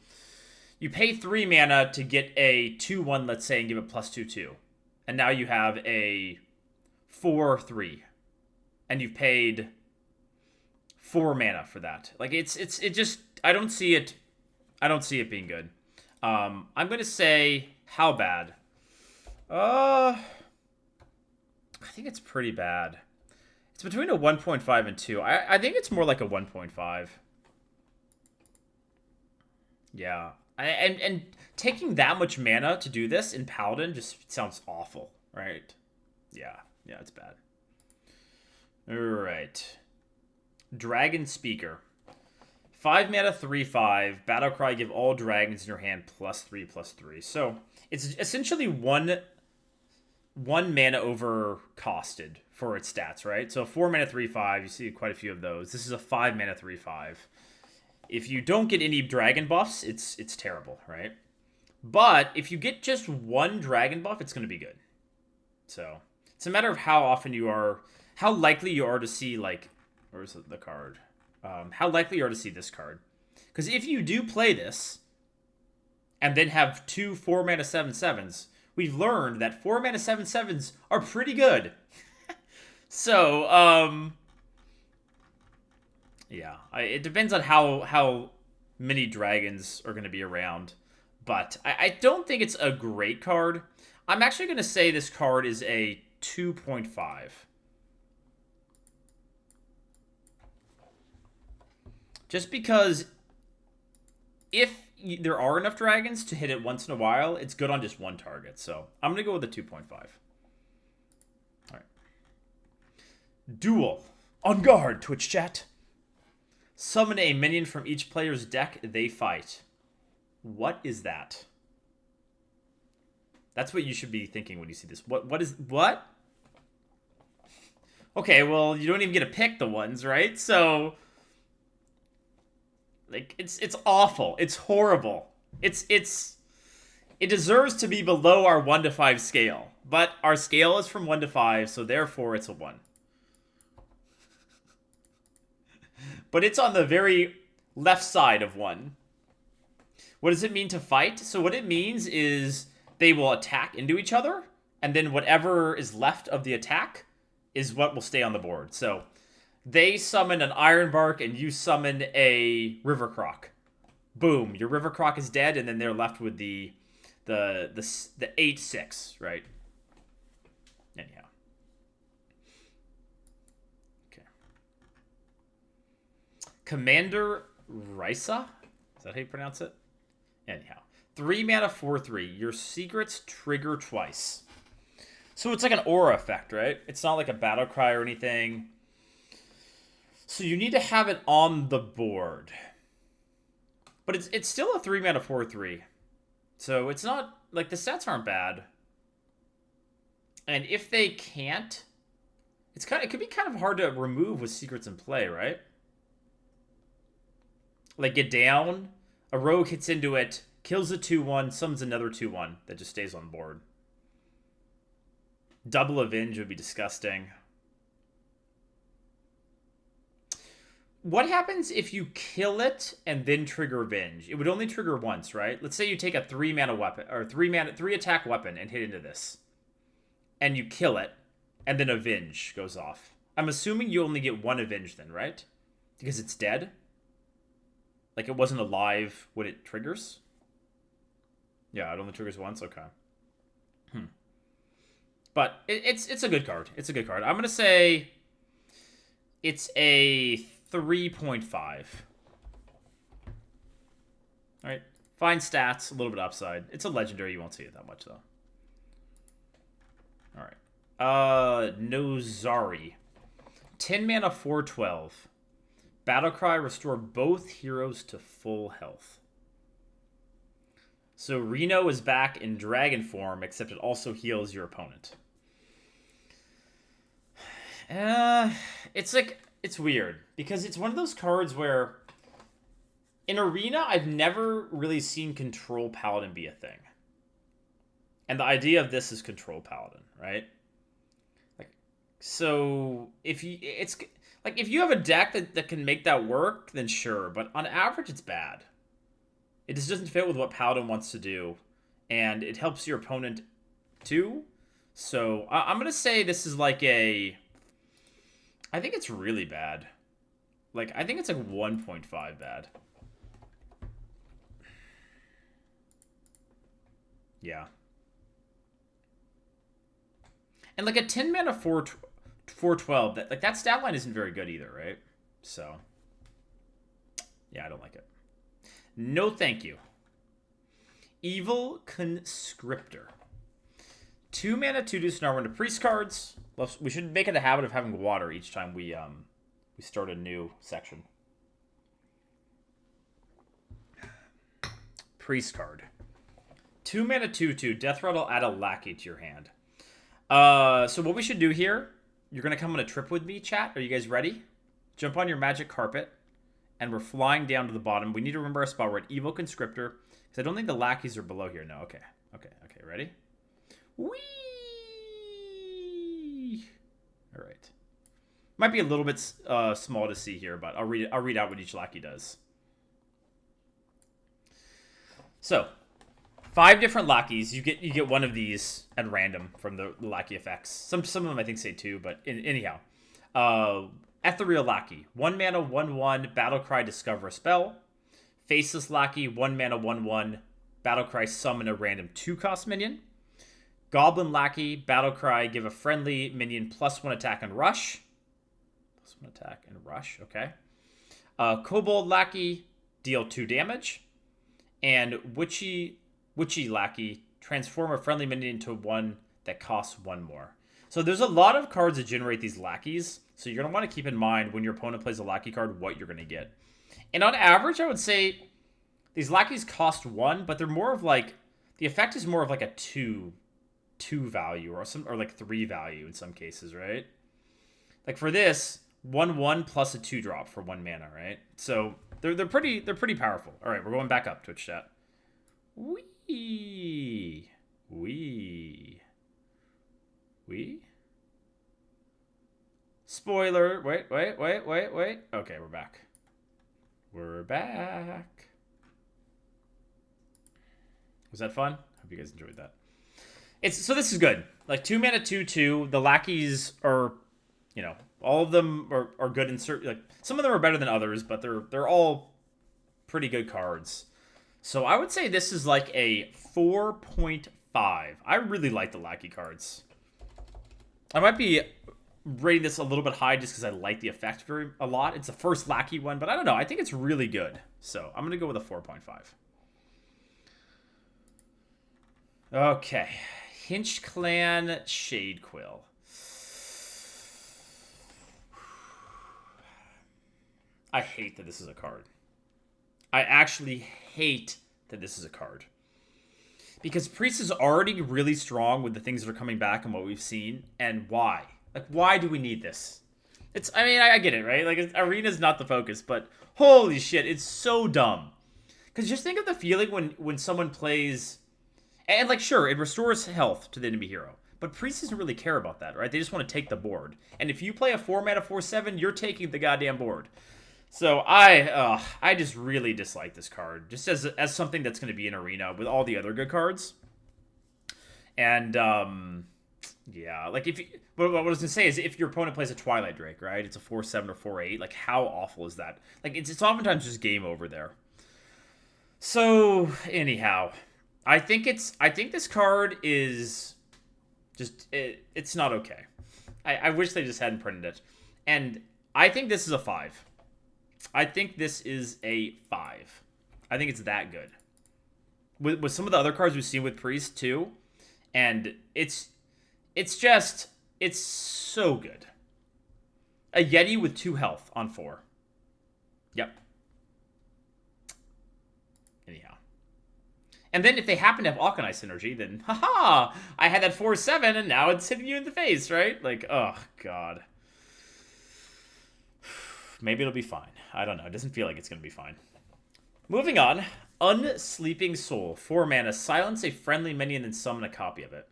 you pay 3 mana to get a 2/1, let's say, and give it +2/2. And now you have a 4/3. And you've paid 4 mana for that. Like it just I don't see it being good. I'm gonna say how bad? I think it's pretty bad. It's between a 1.5 and 2. I think it's more like a 1.5. Yeah. And taking that much mana to do this in Paladin just sounds awful, right? Yeah, it's bad. All right. Dragon Speaker. 5 mana, 3/5. Battlecry, give all dragons in your hand +3/+3. So it's essentially one 1 mana over costed for its stats, right? So 4 mana 3/5, you see quite a few of those. This is a 5 mana 3/5. If you don't get any dragon buffs, it's terrible, right? But if you get just one dragon buff, it's going to be good. So it's a matter of how often you are, how likely you are to see, like, where's the card? How likely you are to see this card. Because if you do play this, and then have 2 4 mana 7/7s, we've learned that 4 mana 7/7s are pretty good. So, yeah, it depends on how many dragons are going to be around. But I don't think it's a great card. I'm actually going to say this card is a 2.5. Just because if there are enough dragons to hit it once in a while, it's good on just one target. So I'm going to go with a 2.5. All right. Duel. On guard, Twitch chat. Summon a minion from each player's deck they fight. What is that? That's what you should be thinking when you see this. What? Okay, well, you don't even get to pick the ones, right? So, like, it's awful. It's horrible. It deserves to be below our 1 to 5 scale. But our scale is from 1 to 5, so therefore it's a 1. But it's on the very left side of 1. What does it mean to fight? So what it means is they will attack into each other, and then whatever is left of the attack is what will stay on the board. So they summon an Ironbark, and you summon a River Croc. Boom, your River Croc is dead, and then they're left with the 8/6, right? Anyhow. Okay. Commander Risa? Is that how you pronounce it? Anyhow. 3 mana 4/3. Your secrets trigger twice. So it's like an aura effect, right? It's not like a battle cry or anything. So you need to have it on the board. But it's still a 3 mana 4/3. So it's not, like, the stats aren't bad. And if they can't, it could be kind of hard to remove with secrets in play, right? Like, get down, a rogue hits into it, kills a 2/1, summons another 2/1 that just stays on board. Double Avenge would be disgusting. What happens if you kill it and then trigger Avenge? It would only trigger once, right? Let's say you take a 3 mana weapon, or 3 attack weapon and hit into this. And you kill it, and then Avenge goes off. I'm assuming you only get 1 Avenge then, right? Because it's dead? Like, it wasn't alive when it triggers? Yeah, it only triggers once? Okay. But it's a good card. It's a good card. I'm going to say it's a 3.5. All right. Fine stats, a little bit upside. It's a legendary. You won't see it that much, though. All right. Nozari. 10 mana 4/12. Battlecry, restore both heroes to full health. So Reno is back in dragon form, except it also heals your opponent. It's weird, because it's one of those cards where in Arena, I've never really seen Control Paladin be a thing. And the idea of this is Control Paladin, right? Like, so if you have a deck that can make that work, then sure. But on average, it's bad. It just doesn't fit with what Paladin wants to do. And it helps your opponent too. So I'm going to say this is like a... I think it's really bad. Like, I think it's like 1.5 bad. Yeah. And like a 10 mana 4/12, that stat line isn't very good either, right? So, yeah, I don't like it. No thank you. Evil Conscriptor. 2 mana 2/2 Snarl into priest cards. We should make it a habit of having water each time we start a new section. Priest card. 2 mana 2/2. Death Rattle, add a lackey to your hand. So what we should do here, you're going to come on a trip with me, chat. Are you guys ready? Jump on your magic carpet, and we're flying down to the bottom. We need to remember our spot. We're at Evil Conscriptor, because I don't think the lackeys are below here. No, okay. Ready? Whee! All right. Might be a little bit small to see here, but I'll read out what each lackey does. So, 5 different lackeys. You get one of these at random from the lackey effects. Some of them I think say 2, but anyhow. Ethereal lackey. 1 mana, 1/1, Battlecry, discover a spell. Faceless lackey. 1 mana, 1/1, Battlecry, summon a random 2-cost minion. Goblin lackey. Battlecry, give a friendly minion +1 attack and rush. +1 attack and rush, okay. Kobold lackey, deal 2 damage. And Witchy lackey, transform a friendly minion into one that costs 1 more. So there's a lot of cards that generate these lackeys. So you're going to want to keep in mind when your opponent plays a lackey card what you're going to get. And on average, I would say these lackeys cost 1, but they're more of like, the effect is more of like a 2 value or like 3 value in some cases, right? Like for this, 1/1 plus a 2-drop for 1 mana, right? So they're pretty powerful. All right, we're going back up, Twitch chat. Wee. Spoiler. Wait. Okay, we're back. Was that fun? Hope you guys enjoyed that. So this is good. Like 2 mana, 2/2. The lackeys are, all of them are good in certain. Like some of them are better than others, but they're all pretty good cards. So I would say this is like a 4.5. I really like the lackey cards. I might be rating this a little bit high just because I like the effect a lot. It's the first lackey one, but I don't know. I think it's really good. So I'm going to go with a 4.5. Okay. Hinch Clan Shadequill. I hate that this is a card. I actually hate that this is a card. Because Priest is already really strong with the things that are coming back and what we've seen. And why? Like, why do we need this? I get it, right? Like, Arena's not the focus, but holy shit, it's so dumb. Because just think of the feeling when someone plays... And, like, sure, it restores health to the enemy hero. But Priest doesn't really care about that, right? They just want to take the board. And if you play a 4-mana 4/7, you're taking the goddamn board. So I just really dislike this card, just as something that's going to be in Arena with all the other good cards. And yeah, like what I was going to say is if your opponent plays a Twilight Drake, right? It's a 4/7 or 4/8. Like how awful is that? Like it's oftentimes just game over there. So anyhow, I think this card is just it's not okay. I wish they just hadn't printed it, and I think this is a 5. I think this is a 5. I think it's that good. With some of the other cards we've seen with Priest too, and it's so good. A Yeti with 2 health on 4. Yep. Anyhow. And then if they happen to have Auchenai synergy, then haha, I had that 4/7 and now it's hitting you in the face, right? Like, oh god. Maybe it'll be fine. I don't know. It doesn't feel like it's going to be fine. Moving on. Unsleeping Soul. 4 mana. Silence a friendly minion and summon a copy of it.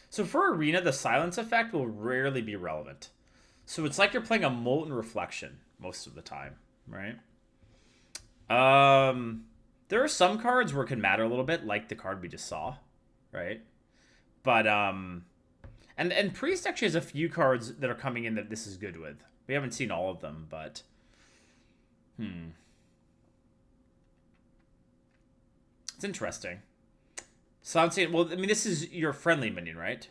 So for Arena, the silence effect will rarely be relevant. So it's like you're playing a Molten Reflection most of the time, right? There are some cards where it can matter a little bit, like the card we just saw, right? But, And Priest actually has a few cards that are coming in that this is good with. We haven't seen all of them, but... It's interesting. Silencing... Well, I mean, this is your friendly minion, right?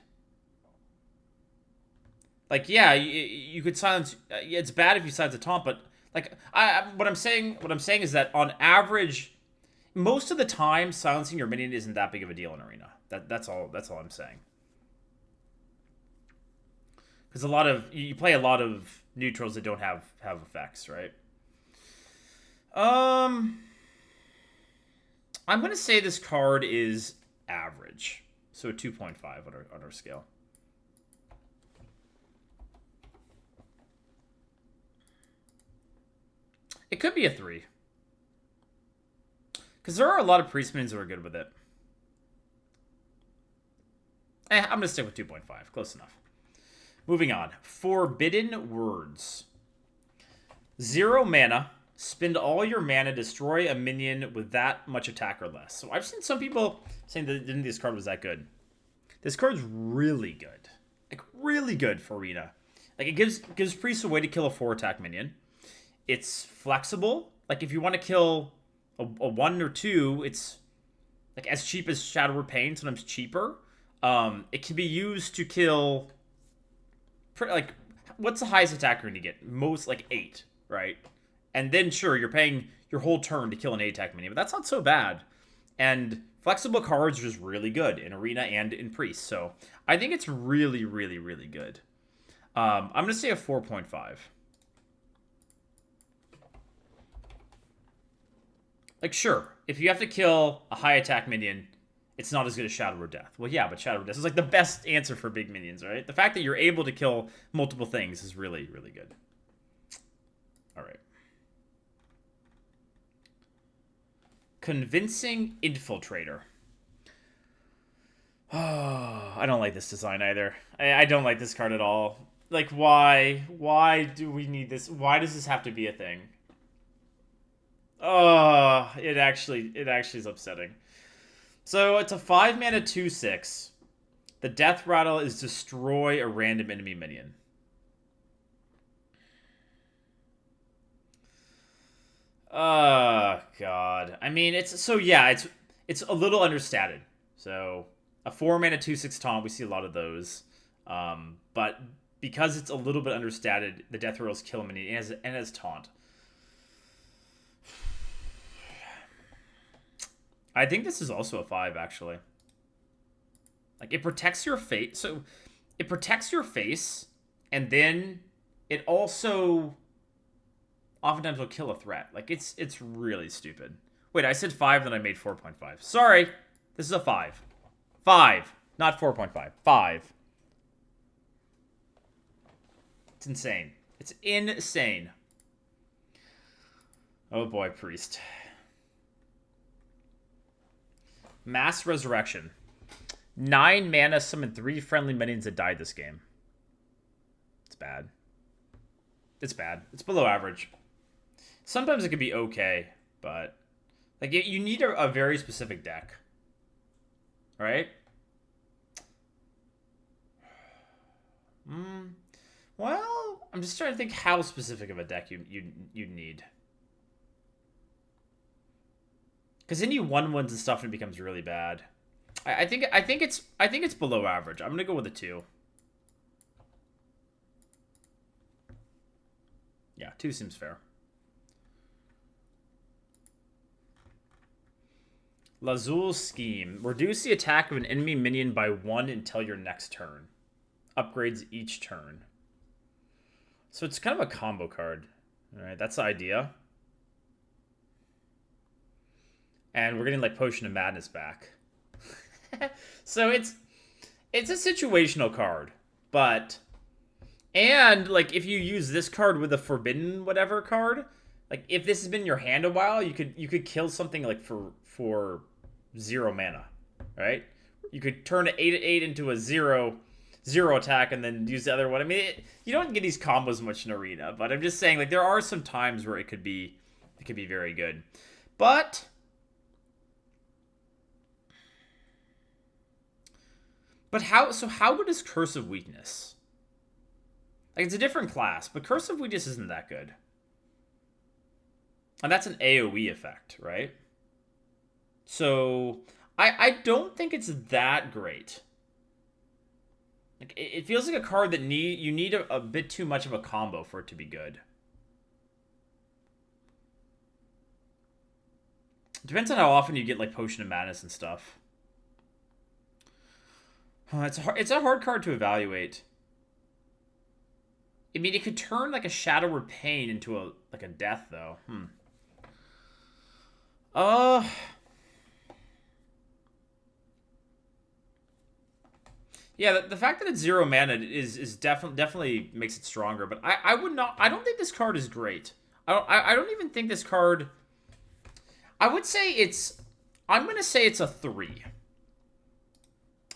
Like, yeah, you could silence... it's bad if you silence a taunt, but... Like, what I'm saying is that on average, most of the time, silencing your minion isn't that big of a deal in Arena. That's all I'm saying. Because you play a lot of neutrals that don't have effects, right? I'm gonna say this card is average. So a 2.5 on our scale. It could be a 3. Because there are a lot of priest minions who are good with it. I'm going to stick with 2.5. Close enough. Moving on. Forbidden Words. 0 mana. Spend all your mana, destroy a minion with that much attack or less. So I've seen some people saying that this card was that good. This card's really good. Like, really good for Arena. Like, it gives priests a way to kill a 4-attack minion. It's flexible. Like, if you want to kill a 1 or 2, it's like as cheap as Shadow Repain, sometimes cheaper. It can be used to kill... like, what's the highest attack you're going to get? Most, like, 8, right? And then, sure, you're paying your whole turn to kill an 8-attack minion, but that's not so bad. And flexible cards are just really good in Arena and in Priest. So I think it's really, really, really good. I'm going to say a 4.5. Like, sure, if you have to kill a high-attack minion, it's not as good as Shadow of Death. Well, yeah, but Shadow of Death is like the best answer for big minions, right? The fact that you're able to kill multiple things is really, really good. All right. Convincing Infiltrator. Oh, I don't like this design either. I don't like this card at all. Like, why? Why do we need this? Why does this have to be a thing? Oh, it actually is upsetting. So it's a 5-mana 2/6. The death rattle is destroy a random enemy minion. Oh god. I mean, it's a little understated. So a 4-mana 2/6 taunt, we see a lot of those. But because it's a little bit understated, the death rolls kill a minion and has taunt. I think this is also a 5, actually. Like, it protects your face. So it protects your face, and then it also oftentimes will kill a threat. Like, it's really stupid. Wait, I said 5, then I made 4.5. Sorry. This is a 5. 5. Not 4.5. 5. It's insane. It's insane. Oh boy, Priest. Mass Resurrection. 9 mana, summon 3 friendly minions that died this game. It's bad. It's bad. It's below average. Sometimes it could be okay, but like you need a very specific deck, right? Well, I'm just trying to think how specific of a deck you'd need. Because then you 1/1s and stuff and it becomes really bad. I think it's below average. I'm gonna go with a 2. Yeah, 2 seems fair. Lazul's Scheme. Reduce the attack of an enemy minion by 1 until your next turn. Upgrades each turn. So it's kind of a combo card. Alright, that's the idea. And we're getting like Potion of Madness back. So it's a situational card. But and like if you use this card with a Forbidden whatever card, like if this has been in your hand a while, you could kill something like for 0 mana, right? You could turn an 8/8 into a 0 attack and then use the other one. I mean, you don't get these combos much in Arena, but I'm just saying like there are some times where it could be very good. But how good is Curse of Weakness? Like, it's a different class, but Curse of Weakness isn't that good. And that's an AoE effect, right? So I don't think it's that great. Like, it feels like a card that you need a bit too much of a combo for it to be good. It depends on how often you get like Potion of Madness and stuff. It's a hard card to evaluate. I mean, it could turn like a Shadow Repain into a death though. Yeah, the fact that it's 0 mana is definitely makes it stronger. But I would not. I don't think this card is great. I don't even think this card. I would say it's. I'm gonna say it's a 3.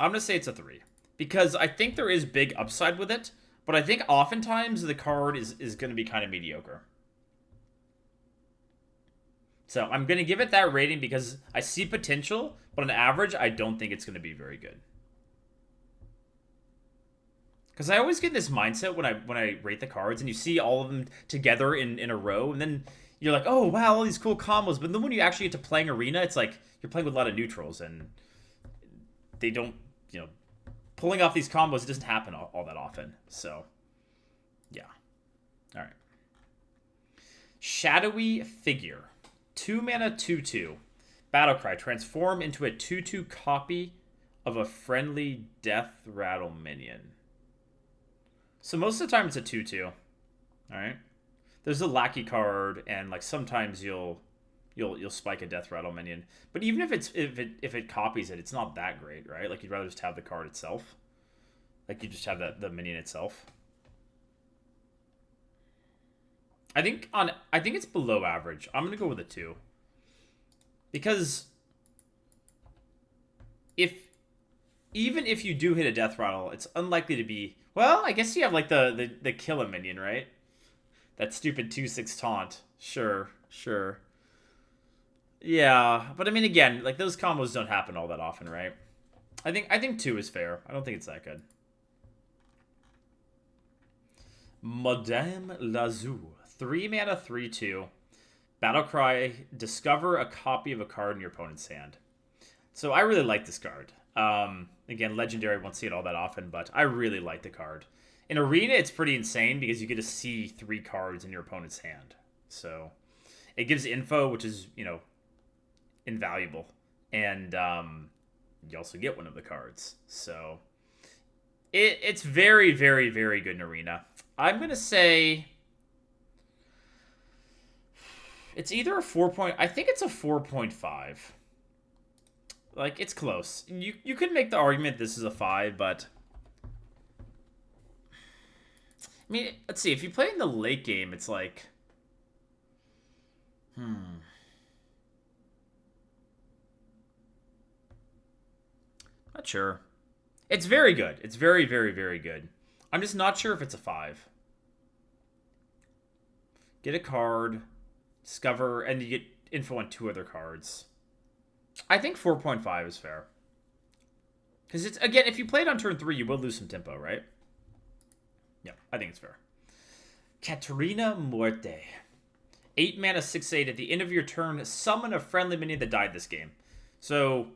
I'm gonna say it's a 3 because I think there is big upside with it. But I think oftentimes the card is going to be kind of mediocre. So I'm going to give it that rating because I see potential, but on average, I don't think it's going to be very good. Because I always get this mindset when I rate the cards, and you see all of them together in a row, and then you're like, oh, wow, all these cool combos. But then when you actually get to playing Arena, it's like you're playing with a lot of neutrals, and they don't, pulling off these combos, it doesn't happen all that often. So, yeah. All right. Shadowy Figure. 2 mana, 2/2. Battlecry. Transform into a 2/2 copy of a friendly Death Rattle minion. So most of the time it's a 2/2. All right. There's a Lackey card, and like sometimes you'll spike a Death Rattle minion. But even if it copies it, it's not that great, right? Like you'd rather just have the card itself. Like you just have the minion itself. I think it's below average. I'm gonna go with a 2. Because even if you do hit a Death Rattle, it's unlikely to be, well, I guess you have like the kill a minion, right? That stupid 2/6 taunt. Sure. Yeah, but I mean, again, like those combos don't happen all that often, right? I think 2 is fair. I don't think it's that good. Madame Lazou. 3 mana, 3/2. Battlecry. Discover a copy of a card in your opponent's hand. So I really like this card. Again, Legendary won't see it all that often, but I really like the card. In Arena, it's pretty insane because you get to see 3 cards in your opponent's hand. So it gives info, which is, invaluable. And you also get one of the cards. So it's very, very, very good in Arena. I'm going to say it's either a 4 I think it's a 4.5. Like, it's close. You could make the argument this is a 5, but I mean, let's see. If you play in the late game, it's like, not sure. It's very good. It's very, very, very good. I'm just not sure if it's a 5. Get a card, discover, and you get info on 2 other cards. I think 4.5 is fair. Because it's, again, if you play it on turn 3, you will lose some tempo, right? Yeah, I think it's fair. Katarina Muerte. 8 mana, 6/8. At the end of your turn, summon a friendly minion that died this game. So,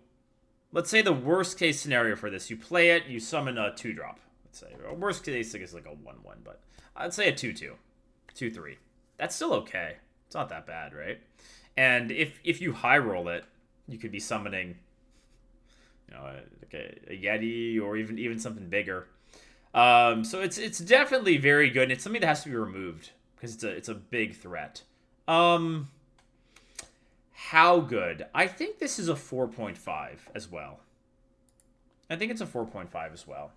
let's say the worst case scenario for this. You play it, you summon a 2-drop. Let's say. Worst case, I guess like a 1/1, but I'd say a 2/2. 2/3. That's still okay. It's not that bad, right? And if you high roll it, you could be summoning, like a Yeti or even something bigger. So it's definitely very good, and it's something that has to be removed because it's a big threat. How good? I think this is a 4.5 as well. I think it's a 4.5 as well.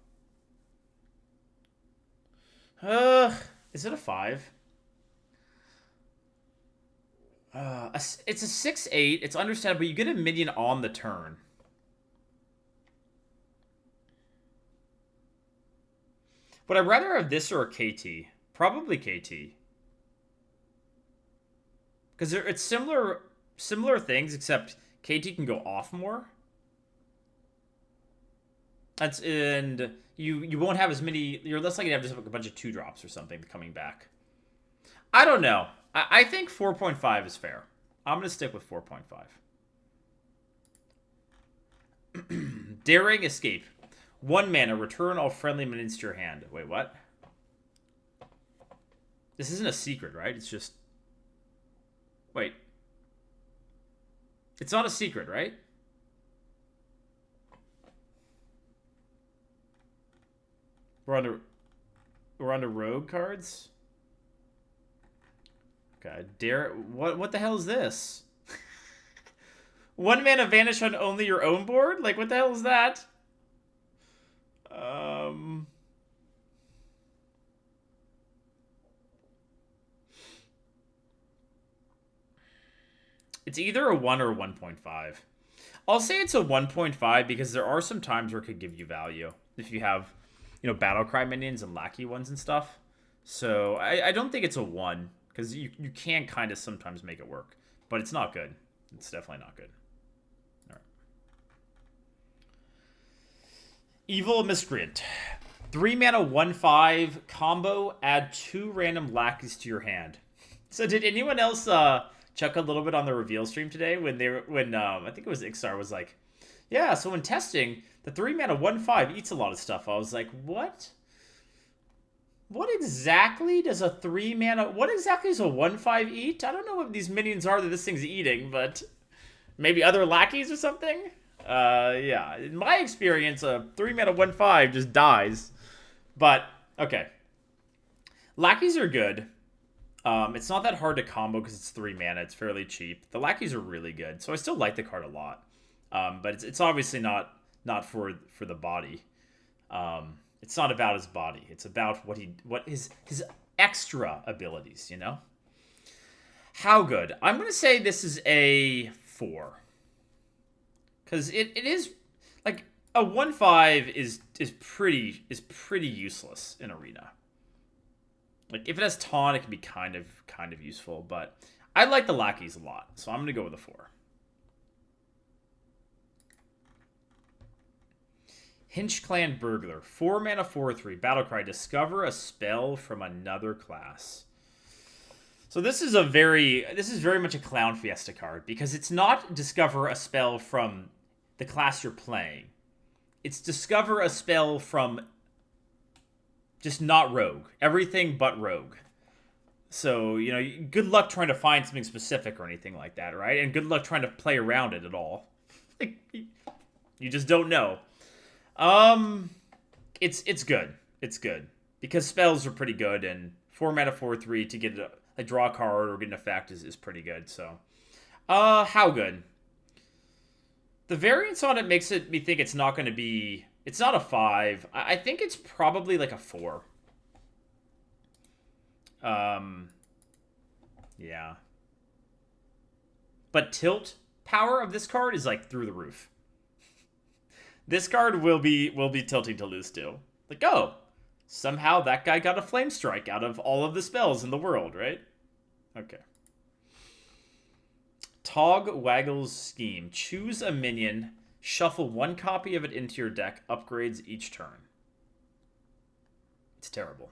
Is it a 5? It's a 6/8. It's understandable. You get a minion on the turn. Would I rather have this or a KT? Probably KT. Because it's similar things, except KT can go off more. And you won't have as many. You're less likely to have just like a bunch of 2-drops or something coming back. I don't know. I think 4.5 is fair. I'm going to stick with 4.5. Daring Escape. 1 mana, return all friendly minions to your hand. Wait, what? This isn't a secret, right? It's just... Wait. It's not a secret, right? We're on the rogue cards? Okay, what the hell is this? 1 mana vanish on only your own board? Like, what the hell is that? Um, it's either a 1 or a 1.5. I'll say it's a 1.5 because there are some times where it could give you value if you have, Battlecry minions and lackey ones and stuff. So I don't think it's a 1 because you can kind of sometimes make it work, but it's not good. It's definitely not good. All right. Evil Miscreant. 3 mana 1/5 combo, add 2 random lackeys to your hand. So did anyone else chuck a little bit on the reveal stream today when I think it was Ixar was like, yeah, so when testing, the 3 mana 1/5 eats a lot of stuff. I was like, what? What exactly does a 3 mana, what exactly does a 1/5 eat? I don't know what these minions are that this thing's eating, but maybe other lackeys or something? Yeah, in my experience, a 3 mana 1/5 just dies. But, okay. Lackeys are good. It's not that hard to combo because it's 3 mana. It's fairly cheap. The lackeys are really good, so I still like the card a lot. But it's obviously not for the body. It's not about his body. It's about what his extra abilities. How good? I'm gonna say this is a 4. Because it is like a 1/5 is pretty useless in Arena. Like if it has taunt, it can be kind of useful, but I like the lackeys a lot, so I'm gonna go with a 4. Hinch Clan Burglar. 4 mana 4/3. Battlecry. Discover a spell from another class. So this is very much a Clown Fiesta card because it's not discover a spell from the class you're playing. It's discover a spell from just not rogue. Everything but rogue. So, good luck trying to find something specific or anything like that, right? And good luck trying to play around it at all. You just don't know. It's good. It's good. Because spells are pretty good, and 4 mana 4/3 to get a draw card or get an effect is pretty good, so. How good? The variance on it makes me think it's not going to be... It's not a 5. I think it's probably like a 4. Yeah. But tilt power of this card is like through the roof. This card will be tilting to lose to. Like, oh, somehow that guy got a flame strike out of all of the spells in the world, right? Okay. Tog Waggle's Scheme. Choose a minion, shuffle 1 copy of it into your deck, upgrades each turn. It's terrible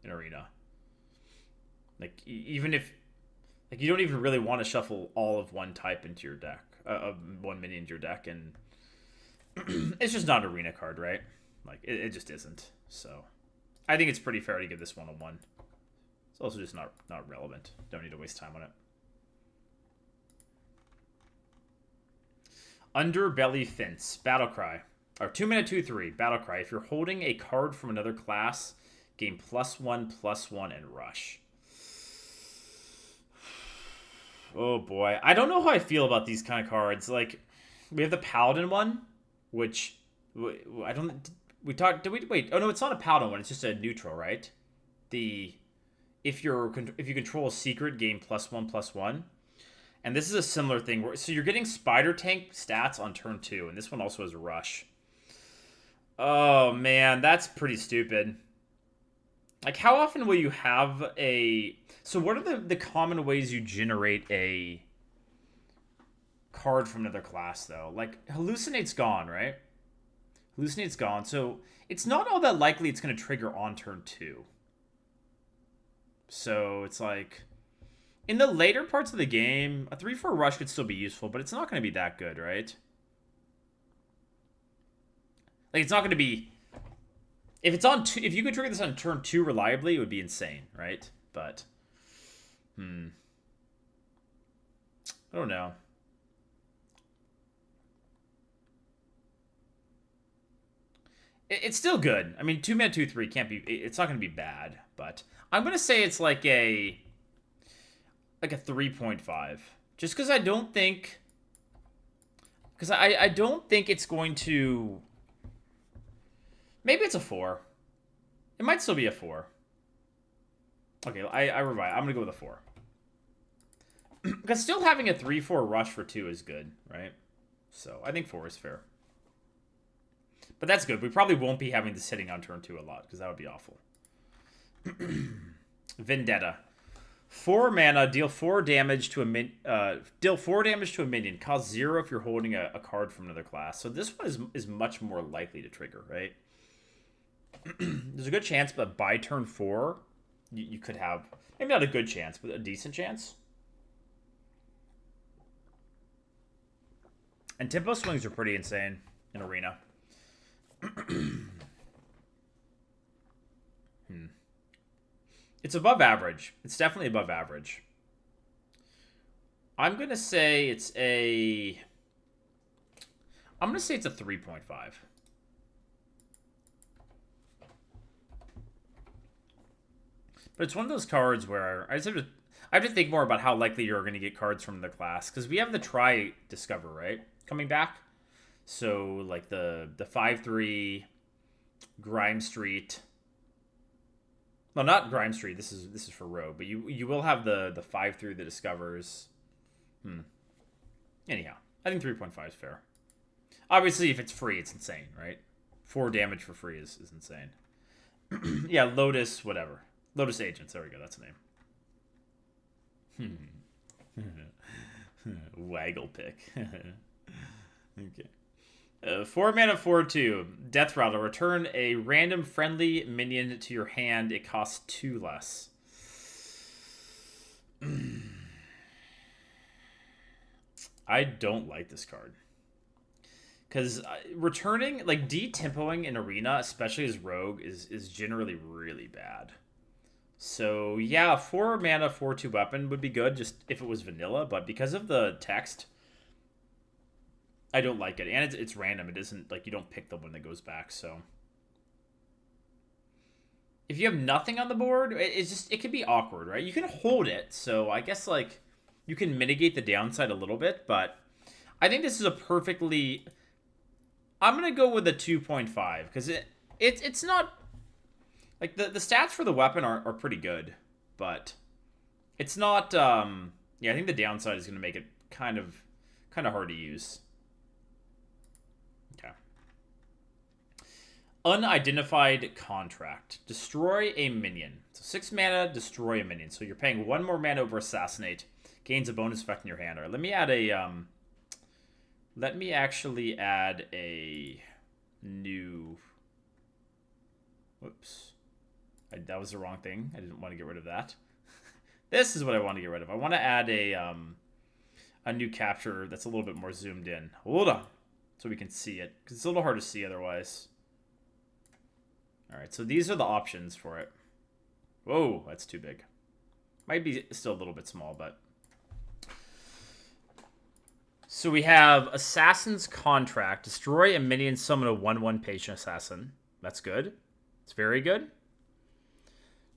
in Arena. Like, even if... Like, you don't even really want to shuffle all of one type into your deck. One minion into your deck, and... it's just not an Arena card, right? Like, it just isn't. So, I think it's pretty fair to give this one a 1. It's also just not relevant. Don't need to waste time on it. Underbelly Fence. Battlecry. Or 2 mana 2/3. Battlecry. If you're holding a card from another class, gain +1/+1 and rush. Oh boy. I don't know how I feel about these kind of cards. Like, we have the Paladin one, which I don't... We talked... Did we... Wait. Oh, no, it's not a Paladin one. It's just a neutral, right? If you control a secret, gain +1/+1. And this is a similar thing. So you're getting Spider Tank stats on turn 2, and this one also has Rush. Oh, man, that's pretty stupid. Like, how often will you have a... So what are the common ways you generate a card from another class, though? Like, Hallucinate's gone, right? Hallucinate's gone, so it's not all that likely it's going to trigger on turn 2. So it's like... In the later parts of the game, a 3/4 rush could still be useful, but it's not going to be that good, right? Like, it's not going to be... If it's on if you could trigger this on turn 2 reliably, it would be insane, right? But... I don't know. It's still good. I mean, 2 mana 2/3 can't be... It's not going to be bad, but... I'm going to say it's like a 3.5. Just because I don't think... Because I don't think it's going to... Maybe it's a 4. It might still be a 4. Okay, I revive. I'm going to go with a 4. Because still having a 3-4 rush for 2 is good, right? So I think 4 is fair. But that's good. We probably won't be having this hitting on turn 2 a lot, because that would be awful. Vendetta. 4 mana, deal 4 damage to a minion. Cost 0 if you're holding a card from another class. So this one is much more likely to trigger, right? There's a good chance, but by turn 4, you could have, maybe not a good chance, but a decent chance. And tempo swings are pretty insane in Arena. It's above average. It's definitely above average. I'm going to say it's a 3.5. But it's one of those cards where I have to think more about how likely you're going to get cards from the class, because we have the Try Discover, right? Coming back. So like the 5/3 Grime Street. Well, not Grime Street. This is for Rogue, but you will have the 5/3 that discovers. Anyhow, I think 3.5 is fair. Obviously, if it's free, it's insane, right? 4 damage for free is insane. Yeah, Lotus, whatever. Lotus Agents. There we go. That's the name. Waggle pick. Okay. 4 mana, 4/2. Death Rattle. Return a random friendly minion to your hand. It costs 2 less. I don't like this card. Because returning, like, de-tempoing in Arena, especially as Rogue, is generally really bad. So, yeah, 4 mana, 4/2 weapon would be good just if it was vanilla, but because of the text, I don't like it. And it's random. It isn't, like, you don't pick the one that goes back, so. If you have nothing on the board, it can be awkward, right? You can hold it, so I guess, like, you can mitigate the downside a little bit, but I think this is a perfectly... I'm going to go with a 2.5, because it's not... Like, the stats for the weapon are pretty good, but it's not... yeah, I think the downside is going to make it kind of hard to use. Okay. Unidentified Contract. Destroy a minion. So 6 mana, destroy a minion. So you're paying 1 more mana over Assassinate. Gains a bonus effect in your hand. All right, let me add a... let me actually add a new... Whoops. That was the wrong thing. I didn't want to get rid of that. This is what I want to get rid of. I want to add a new capture that's a little bit more zoomed in. Hold on. So we can see it. Because it's a little hard to see otherwise. Alright, so these are the options for it. Whoa, that's too big. Might be still a little bit small, but... So we have Assassin's Contract. Destroy a minion, summon a 1/1 patient assassin. That's good. It's very good.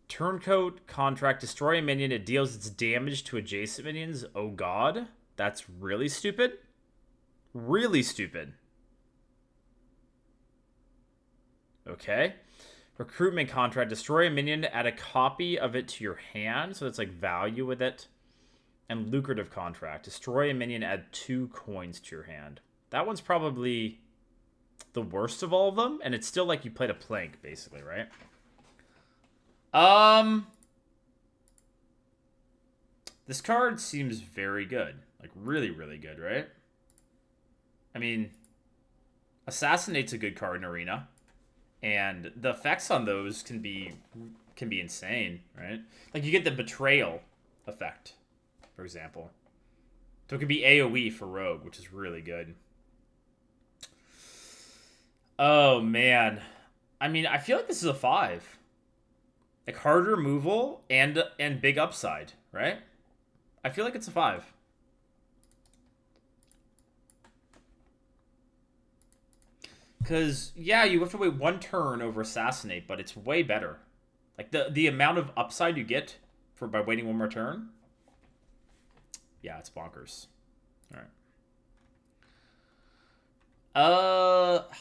Turncoat Contract. Destroy a minion. It deals its damage to adjacent minions. Oh god. That's really stupid. Really stupid. Okay. Recruitment Contract. Destroy a minion. Add a copy of it to your hand. So it's like value with it. And Lucrative Contract. Destroy a minion. Add 2 coins to your hand. That one's probably the worst of all of them. And it's still like you played a plank, basically, right? This card seems very good. Like, really, really good, right? I mean, Assassinate's a good card in Arena. And the effects on those can be insane, right? Like, you get the Betrayal effect, for example. So it could be AoE for Rogue, which is really good. Oh, man. I mean, I feel like this is a 5. Like, hard removal and big upside, right? I feel like it's a 5. Because, yeah, you have to wait 1 turn over Assassinate, but it's way better. Like, the amount of upside you get by waiting 1 more turn, yeah, it's bonkers. All right.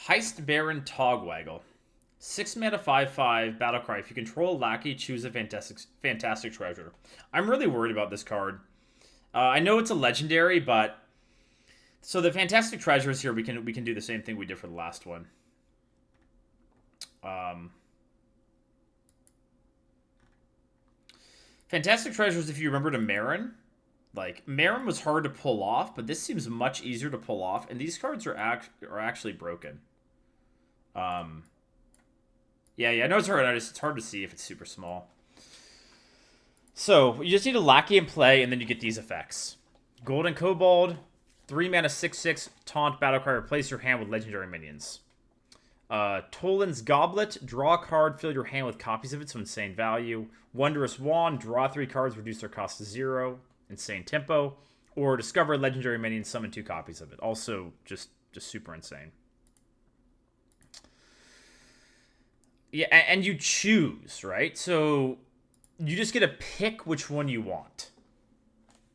Heist Baron Togwaggle. 6 mana, 5/5 battlecry. If you control a lackey, choose a fantastic treasure. I'm really worried about this card. I know it's a legendary, but so the fantastic treasures here, we can do the same thing we did for the last one. Fantastic treasures. If you remember to Marin, like Marin was hard to pull off, but this seems much easier to pull off, and these cards are actually broken. Yeah, I know it's hard. It's hard to see if it's super small. So you just need a lackey in play, and then you get these effects. Golden Kobold, 3 mana, 6/6 taunt battlecry. Replace your hand with legendary minions. Tolan's Goblet, draw a card, fill your hand with copies of it, so insane value. Wondrous Wand, draw 3 cards, reduce their cost to 0, insane tempo. Or discover a legendary minion, summon 2 copies of it. Also, just super insane. Yeah, and you choose, right? So you just get to pick which one you want,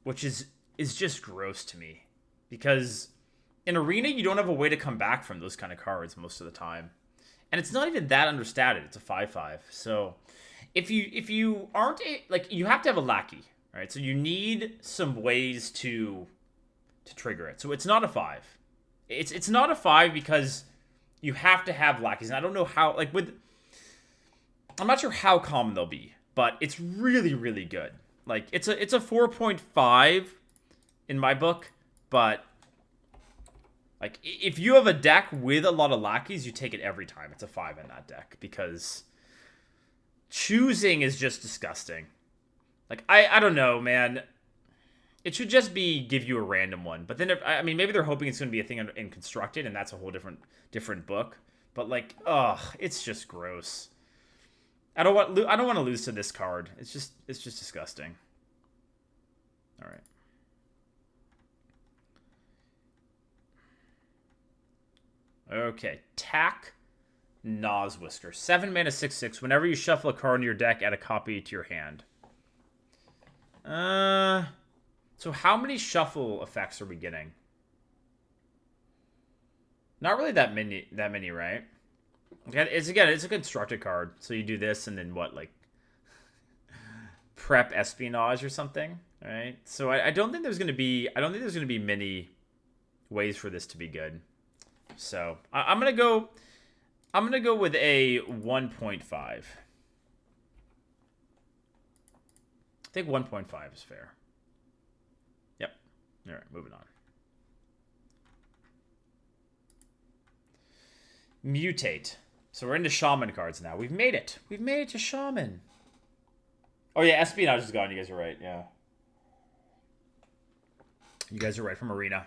which is just gross to me, because in Arena you don't have a way to come back from those kind of cards most of the time, and it's not even that understated. It's a 5/5, so if you aren't like, you have to have a lackey, right? So you need some ways to trigger it. So it's not a 5. It's not a 5 because you have to have lackeys, and I don't know how, like, I'm not sure how common they'll be, but it's really, really good. Like, it's a 4.5 in my book, but like, if you have a deck with a lot of lackeys, you take it every time. It's a 5 in that deck, because choosing is just disgusting. Like, I don't know, man. It should just be give you a random one. But then, I mean, maybe they're hoping it's going to be a thing in Constructed, and that's a whole different book. But like, ugh, it's just gross. I don't want to lose to this card. It's just disgusting. All right. Okay, Tack Noswhisker. 7 mana, 6/6. Whenever you shuffle a card into your deck, add a copy to your hand. So how many shuffle effects are we getting? Not really that many, right? Okay, it's a constructed card. So you do this, and then what, like prep espionage or something, right? So I don't think there's gonna be many ways for this to be good. So I'm gonna go with a 1.5. I think 1.5 is fair. Yep. All right, moving on. Mutate. So we're into Shaman cards now. We've made it. We've made it to Shaman. Oh yeah, espionage is gone. You guys are right. Yeah. You guys are right from Arena.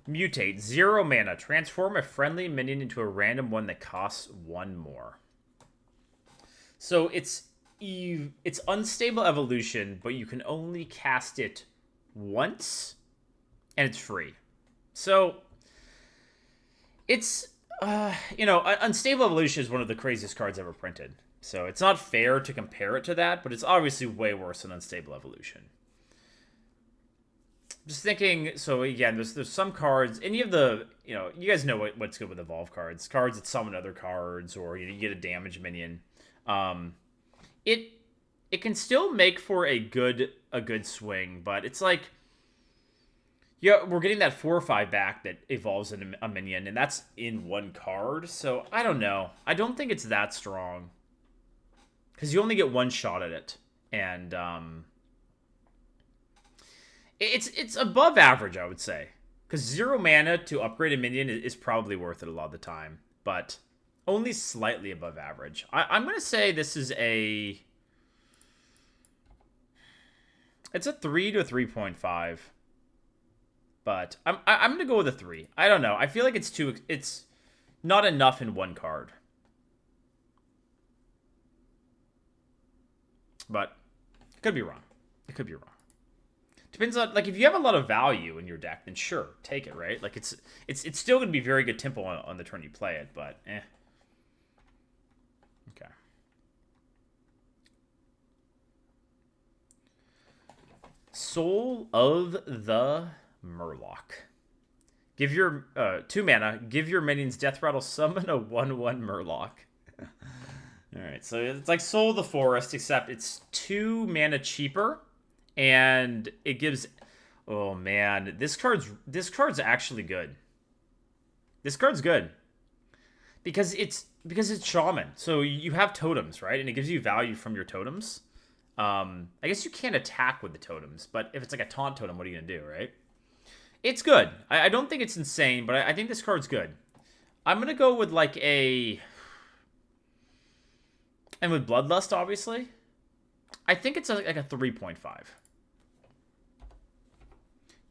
Mutate. 0 mana. Transform a friendly minion into a random one that costs 1 more. So it's unstable evolution, but you can only cast it once, and it's free. So it's unstable evolution is one of the craziest cards ever printed. So it's not fair to compare it to that, but it's obviously way worse than unstable evolution. Just thinking, so again, there's some cards, any of the, you guys know what's good with evolve cards that summon other cards, or you get a damage minion. It can still make for a good swing, but it's like, yeah, we're getting that 4 or 5 back that evolves into a minion, and that's in 1 card. So I don't know. I don't think it's that strong, because you only get 1 shot at it, and it's above average, I would say, because 0 mana to upgrade a minion is probably worth it a lot of the time, but only slightly above average. I'm gonna say this is it's a 3 to 3.5. But I'm gonna go with a 3. I don't know. I feel like it's not enough in 1 card. But it could be wrong. It could be wrong. Depends on, like, if you have a lot of value in your deck, then sure, take it, right? Like, it's still gonna be very good tempo on the turn you play it, but Okay. Soul of the Murloc. Give your 2 mana. Give your minions Death Rattle. Summon a 1/1 Murloc. All right, so it's like Soul of the Forest, except it's 2 mana cheaper, and it gives. Oh man, this card's actually good. This card's good because it's Shaman. So you have totems, right? And it gives you value from your totems. I guess you can't attack with the totems, but if it's like a taunt totem, what are you gonna do, right? It's good. I don't think it's insane, but I think this card's good. I'm gonna go with like a, and with Bloodlust, obviously, I think it's like a 3.5.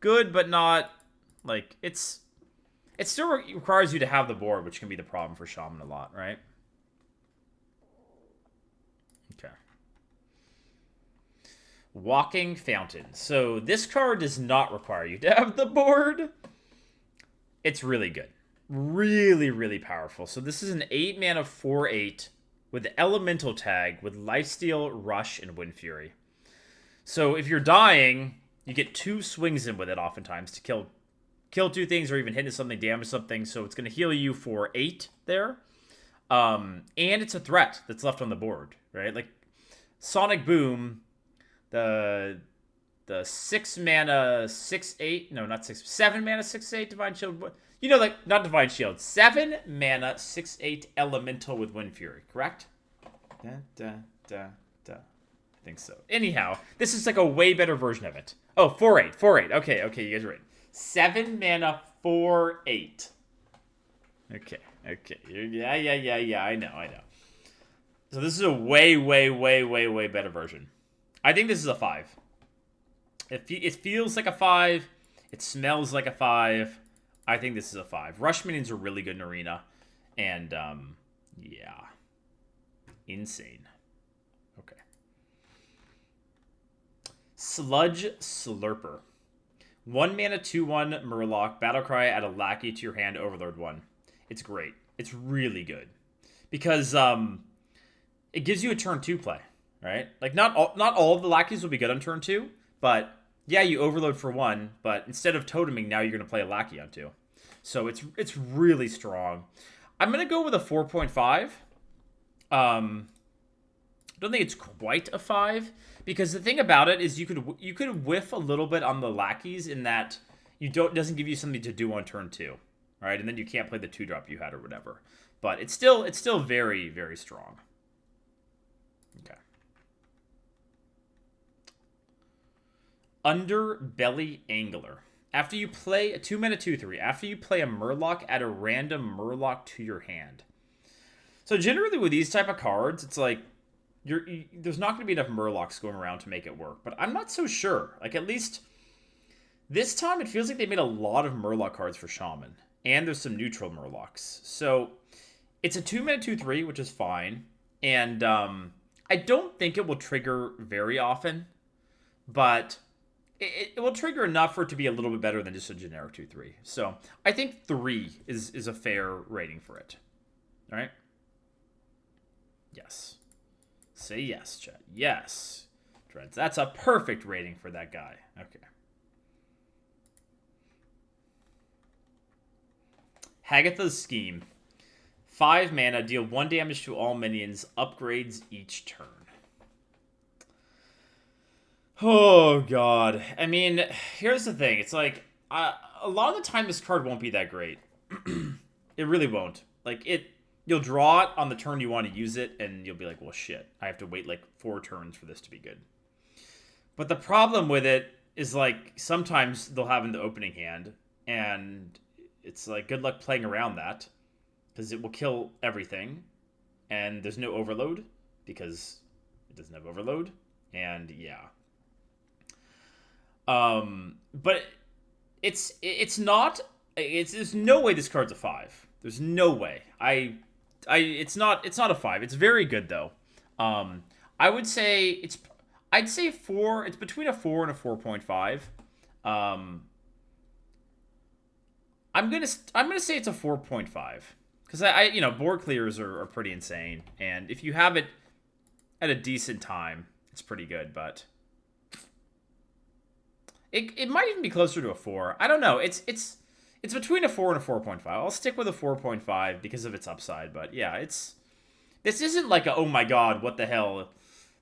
Good, but not like it still requires you to have the board, which can be the problem for Shaman a lot, right? Okay. Walking Fountain. So this card does not require you to have the board. It's really good. Really, really powerful. So this is an 8 mana 4/8 with Elemental tag with Lifesteal, Rush, and Wind Fury. So if you're dying, you get 2 swings in with it oftentimes to kill 2 things or even hit into something, damage something. So it's going to heal you for 8 there. And it's a threat that's left on the board, right? Like Sonic Boom, the 6 mana 6/8, no, not 6, 7 mana 6/8 Divine Shield. You know, like, not Divine Shield. 7 mana 6/8 Elemental with Wind Fury, correct? I think so. Anyhow, this is like a way better version of it. Oh, 4/8, 4/8. Okay, you guys are right. 7 mana 4/8. Okay. Yeah, I know. So this is a way better version. I think this is a 5. It feels like a 5. It smells like a 5. I think this is a 5. Rush minions are really good in Arena. And, yeah. Insane. Okay. Sludge Slurper. 1 mana 2/1 Murloc. Battlecry, add a lackey to your hand, Overlord 1. It's great. It's really good. Because, it gives you a turn 2 play, right? Like, not all of the lackeys will be good on turn 2, but yeah, you overload for 1, but instead of toteming, now you're going to play a lackey on 2. So it's really strong. I'm going to go with a 4.5. I don't think it's quite a 5, because the thing about it is you could whiff a little bit on the lackeys in that doesn't give you something to do on turn 2, right? And then you can't play the 2-drop you had or whatever. But it's still very, very strong. Okay. Underbelly Angler. After you play a 2 mana 2/3, after you play a Murloc, add a random Murloc to your hand. So generally with these type of cards, it's like there's not going to be enough Murlocs going around to make it work. But I'm not so sure. Like, at least this time, it feels like they made a lot of Murloc cards for Shaman. And there's some neutral Murlocs. So it's a 2 mana 2/3, which is fine. And I don't think it will trigger very often. But it will trigger enough for it to be a little bit better than just a generic 2/3. So I think 3 is a fair rating for it. All right? Yes. Say yes, chat. Yes. Dreads. That's a perfect rating for that guy. Okay. Hagatha's Scheme. 5 mana, deal 1 damage to all minions, upgrades each turn. Oh, God. I mean, here's the thing. It's like, a lot of the time this card won't be that great. It really won't. Like, you'll draw it on the turn you want to use it, and you'll be like, well, shit. I have to wait, like, 4 turns for this to be good. But the problem with it is, like, sometimes they'll have in the opening hand, and it's like, good luck playing around that, because it will kill everything, and there's no overload, because it doesn't have overload, and yeah. But it's not, there's no way this card's a 5. There's no way. It's not a 5. It's very good though. I would say I'd say 4. It's between a 4 and a 4.5. I'm gonna say it's a 4.5 because board clears are pretty insane, and if you have it at a decent time, it's pretty good. But it might even be closer to a 4. I don't know. It's It's between a 4 and a 4.5. I'll stick with a 4.5 because of its upside. But yeah, this isn't like a, oh my god, what the hell.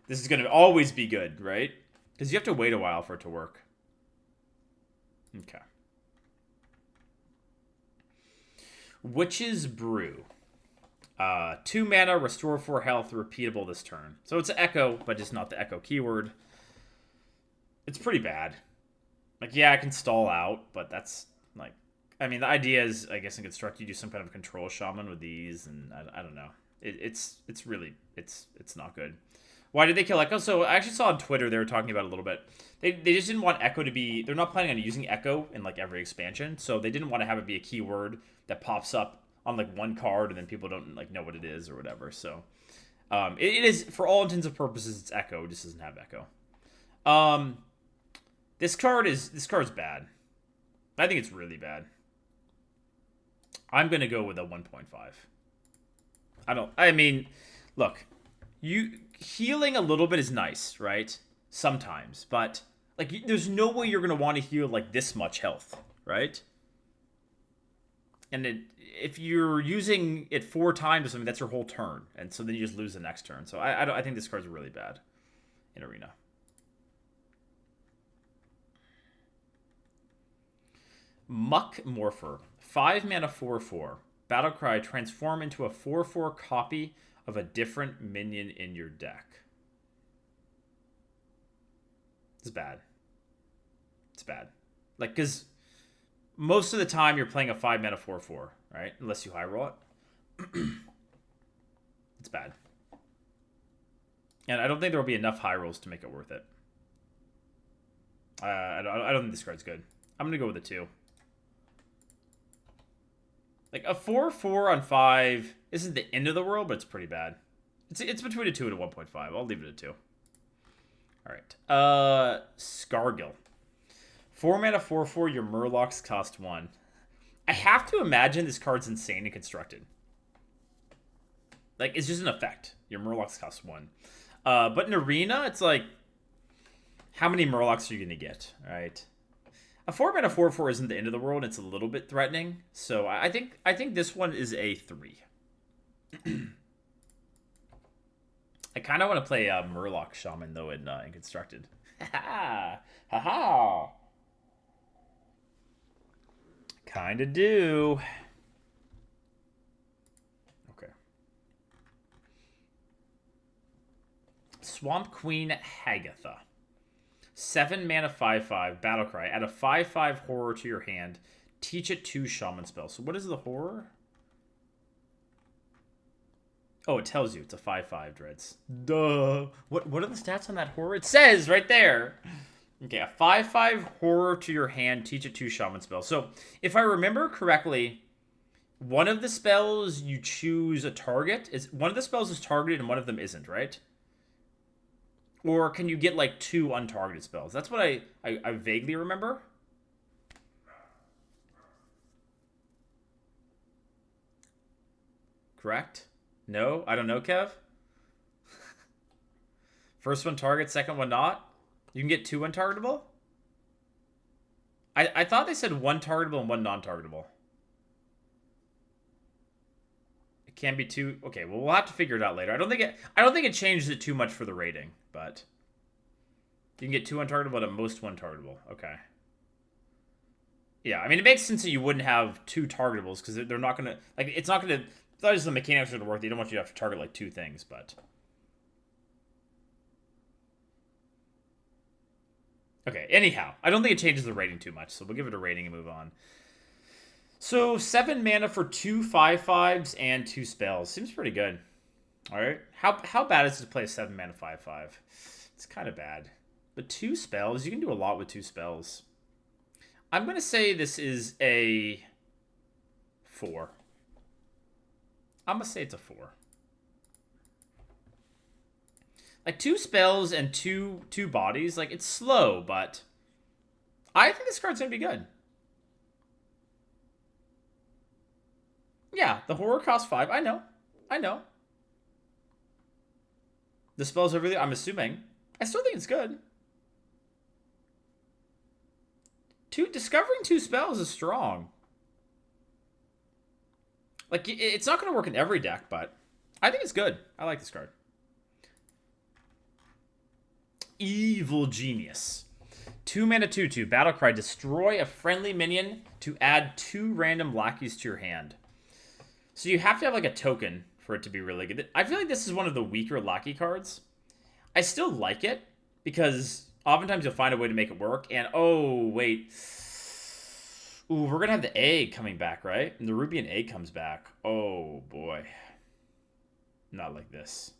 This is going to always be good, right? Because you have to wait a while for it to work. Okay. Witch's Brew. 2 mana, restore 4 health, repeatable this turn. So it's an echo, but just not the echo keyword. It's pretty bad. Like, yeah, I can stall out, but that's, like... I mean, the idea is, I guess, in Construct, you do some kind of control shaman with these, and I don't know. It's really... It's not good. Why did they kill Echo? So I actually saw on Twitter they were talking about it a little bit. They just didn't want Echo to be... They're not planning on using Echo in, like, every expansion, so they didn't want to have it be a keyword that pops up on, like, one card, and then people don't, like, know what it is or whatever, so... it is, for all intents and purposes, it's Echo. It just doesn't have Echo. This card's bad. I think it's really bad. I'm going to go with a 1.5. I mean, look, healing a little bit is nice, right? Sometimes, but like there's no way you're going to want to heal like this much health, right? And if you're using it 4 times or something, that's your whole turn, and so then you just lose the next turn. So I think this card's really bad in Arena. Muck Morpher. 5 mana 4/4. Battlecry, transform into a 4/4 copy of a different minion in your deck. It's bad. It's bad. Like, because most of the time you're playing a 5 mana 4/4, right? Unless you high roll it. It's bad. And I don't think there will be enough high rolls to make it worth it. I don't think this card's good. I'm going to go with a 2. Like, a 4/4 on 5 isn't the end of the world, but it's pretty bad. It's between a 2 and a 1.5. I'll leave it at 2. Alright. Scargill. 4 mana 4/4, your Murlocs cost 1. I have to imagine this card's insane and constructed. Like, it's just an effect. Your Murlocs cost 1. But in Arena, it's like, how many Murlocs are you going to get, right? A 4 mana 4/4 isn't the end of the world. It's a little bit threatening. So I think this one is a 3. I kind of want to play Murloc Shaman, though, in Constructed. Ha ha! Kind of do. Okay. Swamp Queen Hagatha. 7 mana 5/5 Battlecry. Add a 5/5 horror to your hand. Teach it 2 shaman spells. So what is the horror? Oh, it tells you it's a 5/5 dreads. Duh. What are the stats on that horror? It says right there. Okay, a 5/5 horror to your hand. Teach it 2 shaman spells. So if I remember correctly, one of the spells you choose a target. One of the spells is targeted and one of them isn't, right? Or can you get, like, 2 untargeted spells? That's what I vaguely remember. Correct? No? I don't know, Kev? First one target, second one not? You can get 2 untargetable? I thought they said 1 targetable and 1 non-targetable. It can be 2. Okay, well, we'll have to figure it out later. I don't think it changes it too much for the rating, but you can get 2 untargetable, but at most 1 targetable. Okay. Yeah, I mean, it makes sense that you wouldn't have 2 targetables because they're not gonna it's not gonna. That is the mechanics of the work. They don't want you to have to target like 2 things, but okay. Anyhow, I don't think it changes the rating too much, so we'll give it a rating and move on. So 7 mana for 2 5/5s and 2 spells seems pretty good. All right, how bad is it to play a 7 mana 5/5? It's kind of bad, but 2 spells, you can do a lot with 2 spells. I'm gonna say this is a 4. I'm gonna say it's a 4. Like 2 spells and two bodies, like it's slow, but I think this card's gonna be good. Yeah, the horror costs 5. I know. The spells are really, I'm assuming. I still think it's good. Discovering 2 spells is strong. Like, it's not going to work in every deck, but I think it's good. I like this card. Evil Genius. 2 mana 2/2. Battlecry. Destroy a friendly minion to add 2 random lackeys to your hand. So you have to have like a token for it to be really good. I feel like this is one of the weaker lackey cards. I still like it because oftentimes you'll find a way to make it work. And oh, wait. Ooh, we're going to have the egg coming back, right? And the Rubian egg comes back. Oh, boy. Not like this.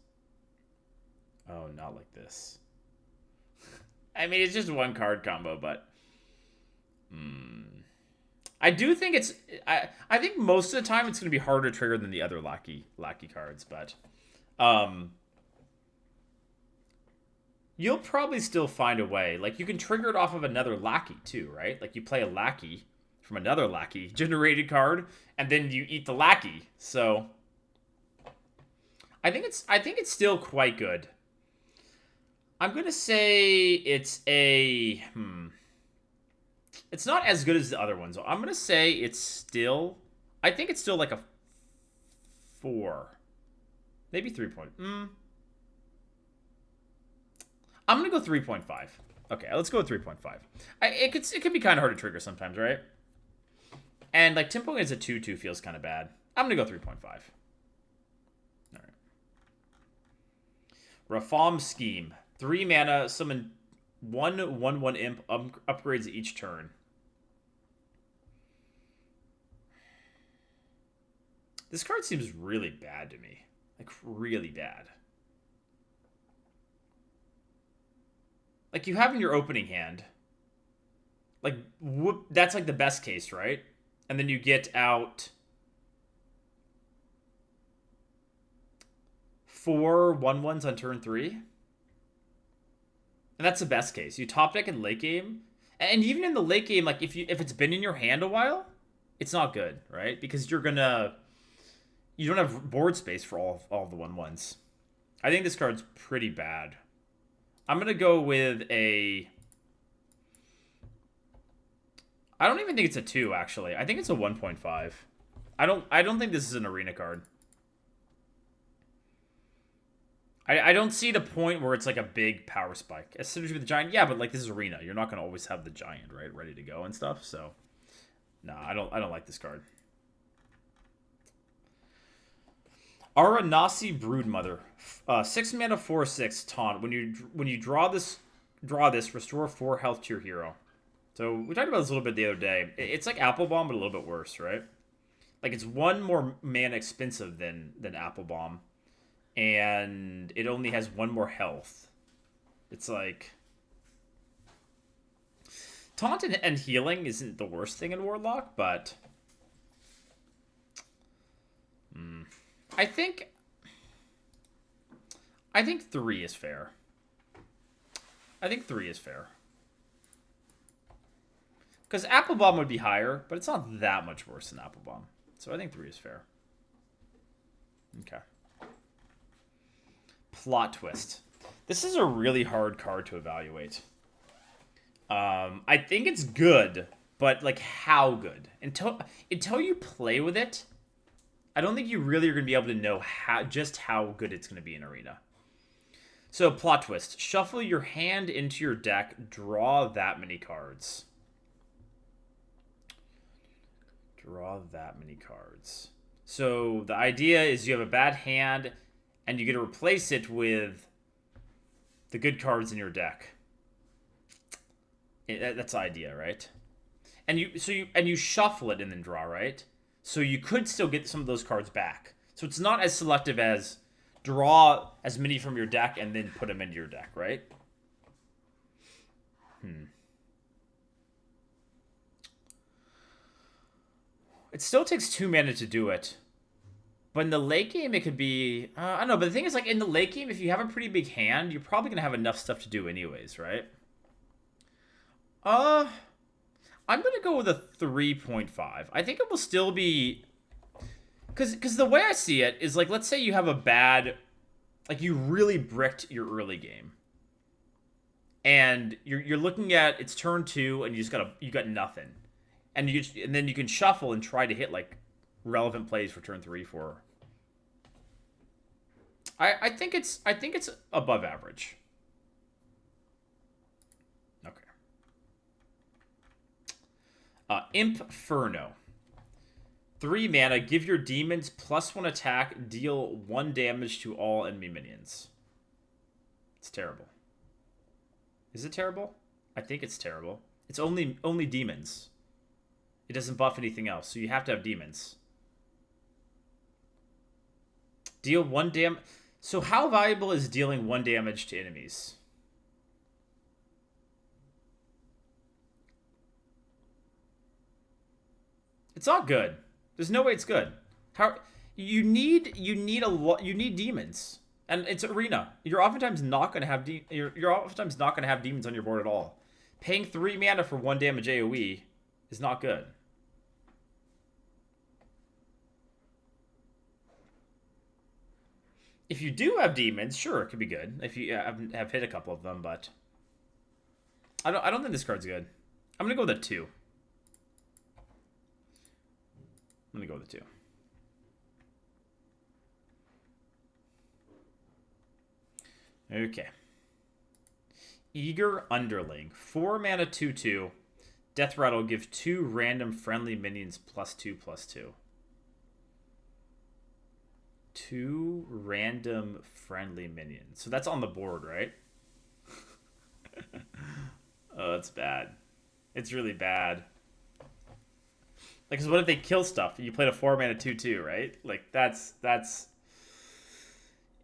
Oh, not like this. I mean, it's just one card combo, but... I do think it's... I think most of the time it's going to be harder to trigger than the other lackey cards, but... you'll probably still find a way. Like, you can trigger it off of another lackey, too, right? Like, you play a lackey from another lackey generated card, and then you eat the lackey. So I think it's still quite good. I'm gonna say it's a it's not as good as the other ones. I'm gonna say it's still, I think it's still like a 4, maybe 3 point. I'm gonna go 3.5. Okay, let's go with 3.5. It could be kind of hard to trigger sometimes, right? And like tempo as a 2/2 feels kind of bad. I'm gonna go 3.5. All right. Reform Scheme. 3 mana, summon 1/1/1 imp, upgrades each turn. This card seems really bad to me. Like, really bad. Like, you have in your opening hand, like, whoop, that's like the best case, right? And then you get out 4 1/1s on turn 3. And that's the best case. You top deck in late game. And even in the late game, like, if it's been in your hand a while, it's not good, right? Because you don't have board space for all the 1/1s. I think this card's pretty bad. I'm going to go with a... I don't even think it's a 2, actually. I think it's a 1.5. I don't think this is an arena card. I don't see the point where it's like a big power spike. As soon as with the giant, yeah, but like this is arena. You're not going to always have the giant, right, ready to go and stuff. So, no, I don't like this card. Aranasi Broodmother. 6 mana 4/6 taunt. When you draw this, restore 4 health to your hero. So we talked about this a little bit the other day. It's like Apple Bomb, but a little bit worse, right? Like, it's 1 more mana expensive than Apple Bomb, and it only has 1 more health. It's like, taunt and healing isn't the worst thing in Warlock, but I think 3 is fair. I think 3 is fair. Because Apple Bomb would be higher, but it's not that much worse than Apple Bomb. So I think 3 is fair. Okay. Plot Twist. This is a really hard card to evaluate. I think it's good, but like, how good? Until you play with it, I don't think you really are going to be able to know just how good it's going to be in Arena. So, Plot Twist. Shuffle your hand into your deck. Draw that many cards. Draw that many cards. So, the idea is you have a bad hand, and you get to replace it with the good cards in your deck. That's the idea, right? And you shuffle it and then draw, right? So you could still get some of those cards back. So it's not as selective as draw as many from your deck and then put them into your deck, right? It still takes 2 mana to do it. But in the late game, it could be... I don't know, but the thing is, like, in the late game, if you have a pretty big hand, you're probably going to have enough stuff to do anyways, right? I'm going to go with a 3.5. I think it will still be... Because the way I see it is, like, let's say you have a bad... Like, you really bricked your early game. And you're looking at, it's turn 2, and you got nothing. And then you can shuffle and try to hit, like, relevant plays for turn 3 for. I think it's above average. Okay. Inferno. 3 mana, give your demons +1 attack, deal 1 damage to all enemy minions. It's terrible. Is it terrible? I think it's terrible. It's only demons. It doesn't buff anything else, so you have to have demons. Deal 1 damage. So how valuable is dealing 1 damage to enemies? It's not good. There's no way it's good. How you need a lot. You need demons, and it's arena. You're oftentimes not going to have you're oftentimes not going to have demons on your board at all. Paying 3 mana for 1 damage AOE is not good. If you do have demons, sure, it could be good. If you have hit a couple of them, but I don't think this card's good. I'm gonna go with a 2. I'm gonna go with a 2. Okay. Eager Underling. 4 mana 2/2. Death Rattle, give 2 random friendly minions +2/+2. 2 random friendly minions. So that's on the board, right? Oh, that's bad. It's really bad. Like, cause what if they kill stuff? You played a 4 mana 2/2, right? Like, that's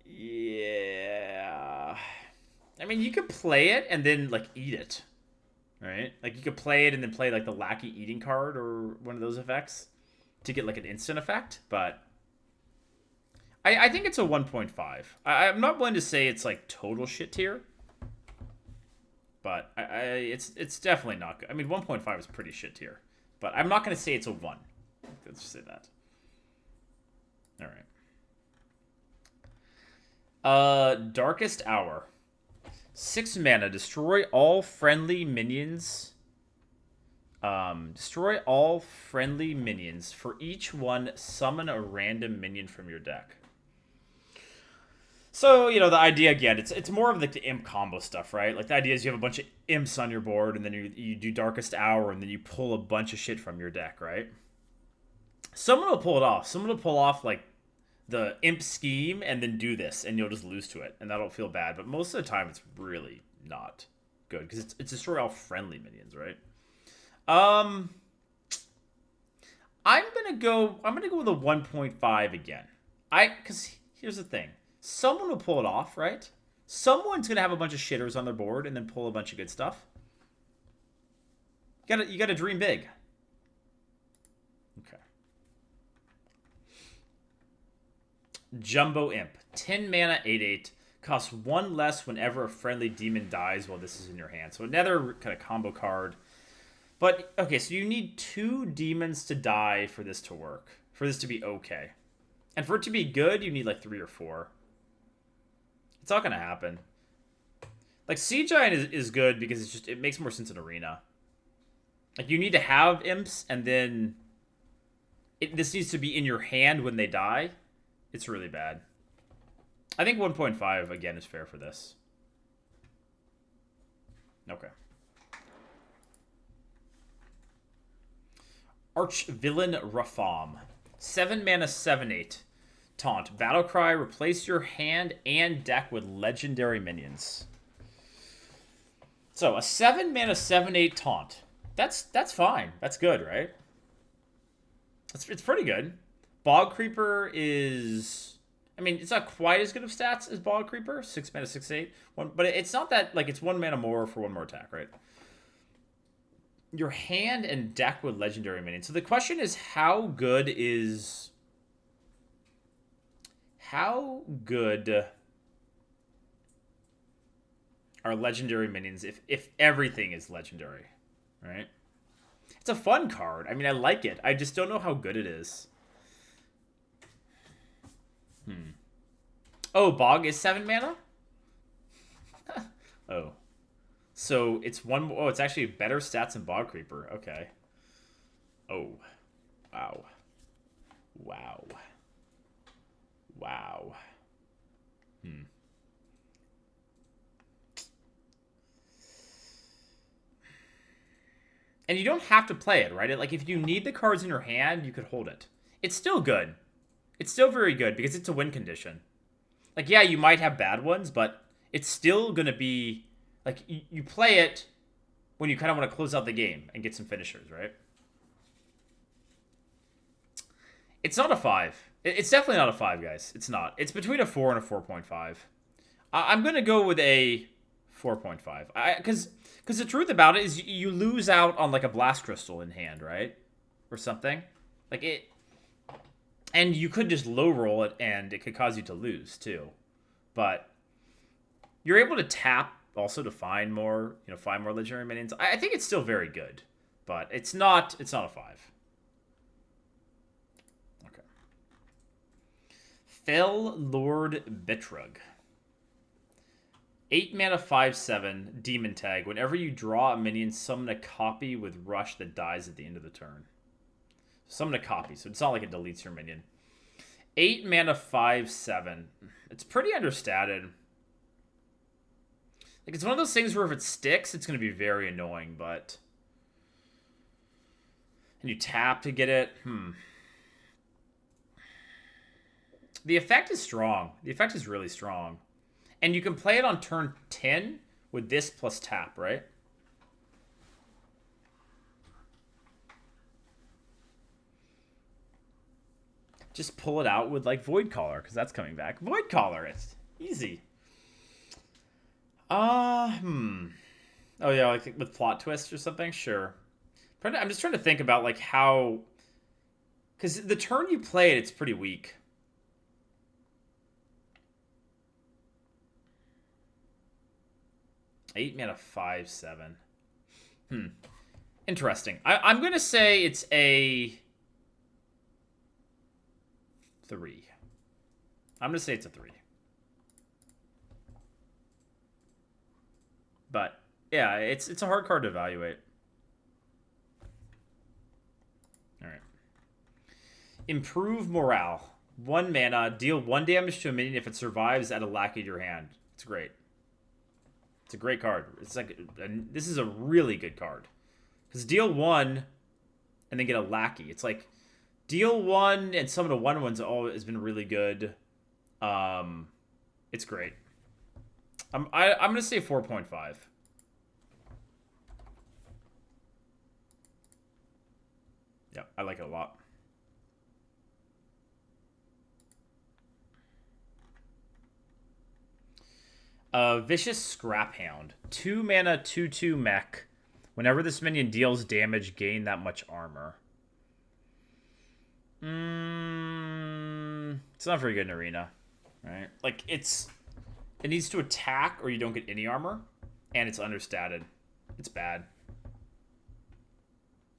yeah. I mean, you could play it and then like eat it, right? Like, you could play it and then play like the Lackey Eating card or one of those effects to get like an instant effect. But I think it's a 1.5. I'm not willing to say it's like total shit tier, but it's definitely not good. I mean, 1.5 is pretty shit tier. But I'm not going to say it's a 1. Let's just say that. All right. Darkest Hour. 6 mana. Destroy all friendly minions. Destroy all friendly minions. For each one, summon a random minion from your deck. So, you know, the idea, again, it's more of like the imp combo stuff, right? Like, the idea is you have a bunch of imps on your board, and then you do Darkest Hour, and then you pull a bunch of shit from your deck, right? Someone will pull it off. Someone will pull off, like, the imp scheme, and then do this, and you'll just lose to it, and that'll feel bad. But most of the time, it's really not good, because it's destroy all friendly minions, right? I'm gonna go with a 1.5 again. Because here's the thing. Someone will pull it off, right? Someone's gonna have a bunch of shitters on their board and then pull a bunch of good stuff. You gotta dream big. Okay. Jumbo Imp. 10 mana, 8/8. Costs 1 less whenever a friendly demon dies while this is in your hand. So another kind of combo card. But, okay, so you need 2 demons to die for this to work. For this to be okay. And for it to be good, you need like 3 or 4. It's not gonna happen. Like, Sea Giant is good because it makes more sense in arena. Like, you need to have imps, and then this needs to be in your hand when they die. It's really bad. I think 1.5 again is fair for this. Okay. Archvillain Rafam. 7 mana 7/8. Taunt. Battlecry. Replace your hand and deck with legendary minions. So a 7 mana 7/8 taunt. That's fine. That's good, right? It's pretty good. Bog Creeper is, I mean, it's not quite as good of stats as Bog Creeper. 6 mana 6/8. But it's not that, like, it's 1 mana more for 1 more attack, right? Your hand and deck with legendary minions. So the question is, how good are legendary minions if everything is legendary, right? It's a fun card. I mean, I like it. I just don't know how good it is. Oh, Bog is 7 mana? Oh. So it's it's actually better stats than Bog Creeper. Okay. Oh. Wow. Wow. Wow. And you don't have to play it, right? Like, if you need the cards in your hand, you could hold it. It's still good. It's still very good because it's a win condition. Like, yeah, you might have bad ones, but it's still going to be... Like, you play it when you kind of want to close out the game and get some finishers, right? It's not a 5. It's definitely not a 5, guys. It's not. It's between a 4 and a 4.5. I'm going to go with a 4.5. Because the truth about it is you lose out on, like, a blast crystal in hand, right? Or something. Like, it... And you could just low roll it, and it could cause you to lose, too. But you're able to tap also to find more, find more legendary minions. I think it's still very good, but it's not a 5. Okay. Fel Lord Bitrug. 8 mana 5/7 demon tag. Whenever you draw a minion, summon a copy with rush that dies at the end of the turn. Summon a copy, so it's not like it deletes your minion. 8 mana 5/7. It's pretty understated. Like, it's one of those things where if it sticks, it's going to be very annoying, but... And you tap to get it. The effect is strong. The effect is really strong. And you can play it on turn 10 with this plus tap, right? Just pull it out with, like, Void Caller, because that's coming back. Void Caller, it's easy. Oh, yeah, like with plot twist or something? Sure. I'm just trying to think about, like, how... Because the turn you play it, it's pretty weak. Eight mana 5/7. Interesting. I'm going to say it's a... 3. I'm going to say it's a 3. But, yeah, it's a hard card to evaluate. Alright. Improve Morale. 1 mana. Deal 1 damage to a minion if it survives at a lackey to your hand. It's great. It's a great card. It's like... This is a really good card. Because deal 1 and then get a lackey. It's like... Deal 1 and some of the 1/1s has been really good. It's great. I'm going to say 4.5. Yeah, I like it a lot. Vicious Scrap Hound. 2 mana, 2/2 mech. Whenever this minion deals damage, gain that much armor. It's not very good in Arena, right? Like, it needs to attack or you don't get any armor, and it's understated. It's bad.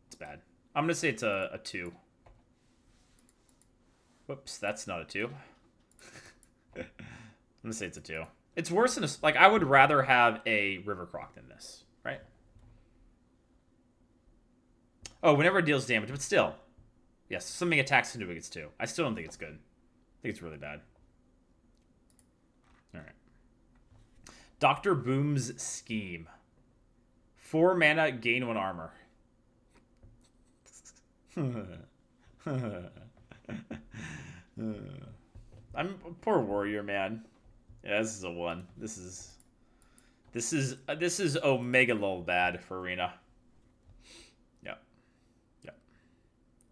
It's bad. I'm going to say it's a 2. Whoops, that's not a 2. I'm going to say it's a 2. It's worse than like, I would rather have a River Croc than this, right? Oh, whenever it deals damage, but still. Yes, something attacks into it gets 2. I still don't think it's good. I think it's really bad. Alright. Dr. Boom's Scheme. 4 mana, gain 1 armor. I'm a poor warrior, man. Yeah, this is a 1. This is Omega Lol bad for Arena.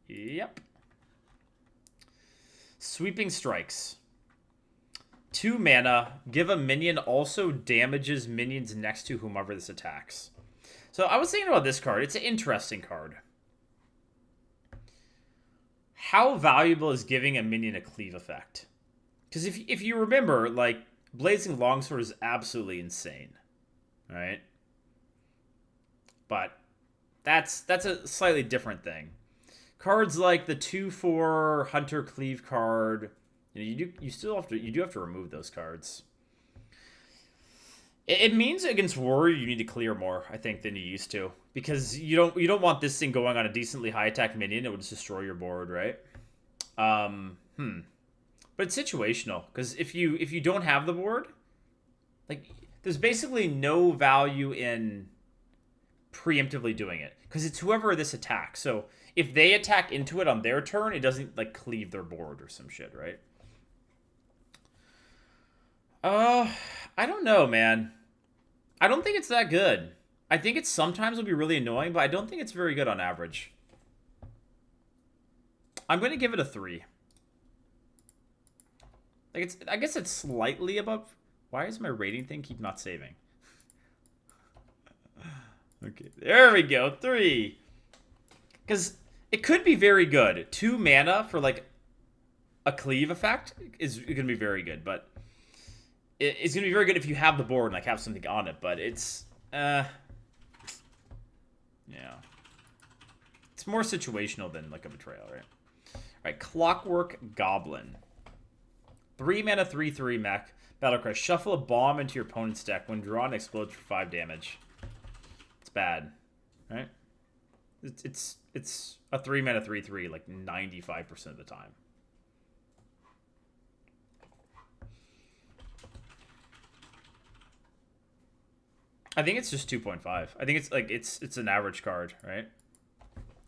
Yep. Sweeping Strikes. 2 mana. Give a minion also damages minions next to whomever this attacks. So I was thinking about this card. It's an interesting card. How valuable is giving a minion a cleave effect? Because if you remember, like, Blazing Longsword is absolutely insane. Right? But that's a slightly different thing. Cards like the 2/4 Hunter Cleave card, you do have to remove those cards. It means against warrior you need to clear more, I think, than you used to, because you don't want this thing going on a decently high attack minion. It would just destroy your board, right? But it's situational, because if you don't have the board, like, there's basically no value in preemptively doing it, because it's whoever this attacks. So if they attack into it on their turn, it doesn't like cleave their board or some shit, right? I don't know, man. I don't think it's that good. I think it sometimes will be really annoying, but I don't think it's very good on average. I'm going to give it a 3. Like, I guess it's slightly above. Why is my rating thing keep not saving? Okay, there we go. 3. Because it could be very good. 2 mana for like a cleave effect is going to be very good, but it's going to be very good if you have the board and like have something on it, but it's yeah. It's more situational than like a betrayal, right? All right, Clockwork Goblin. 3 mana, 3/3 mech. Battlecry. Shuffle a bomb into your opponent's deck. When drawn, explodes for 5 damage. It's bad, right? It's a 3 mana, 3/3 like 95% of the time. I think it's just 2.5. I think it's like it's an average card, right?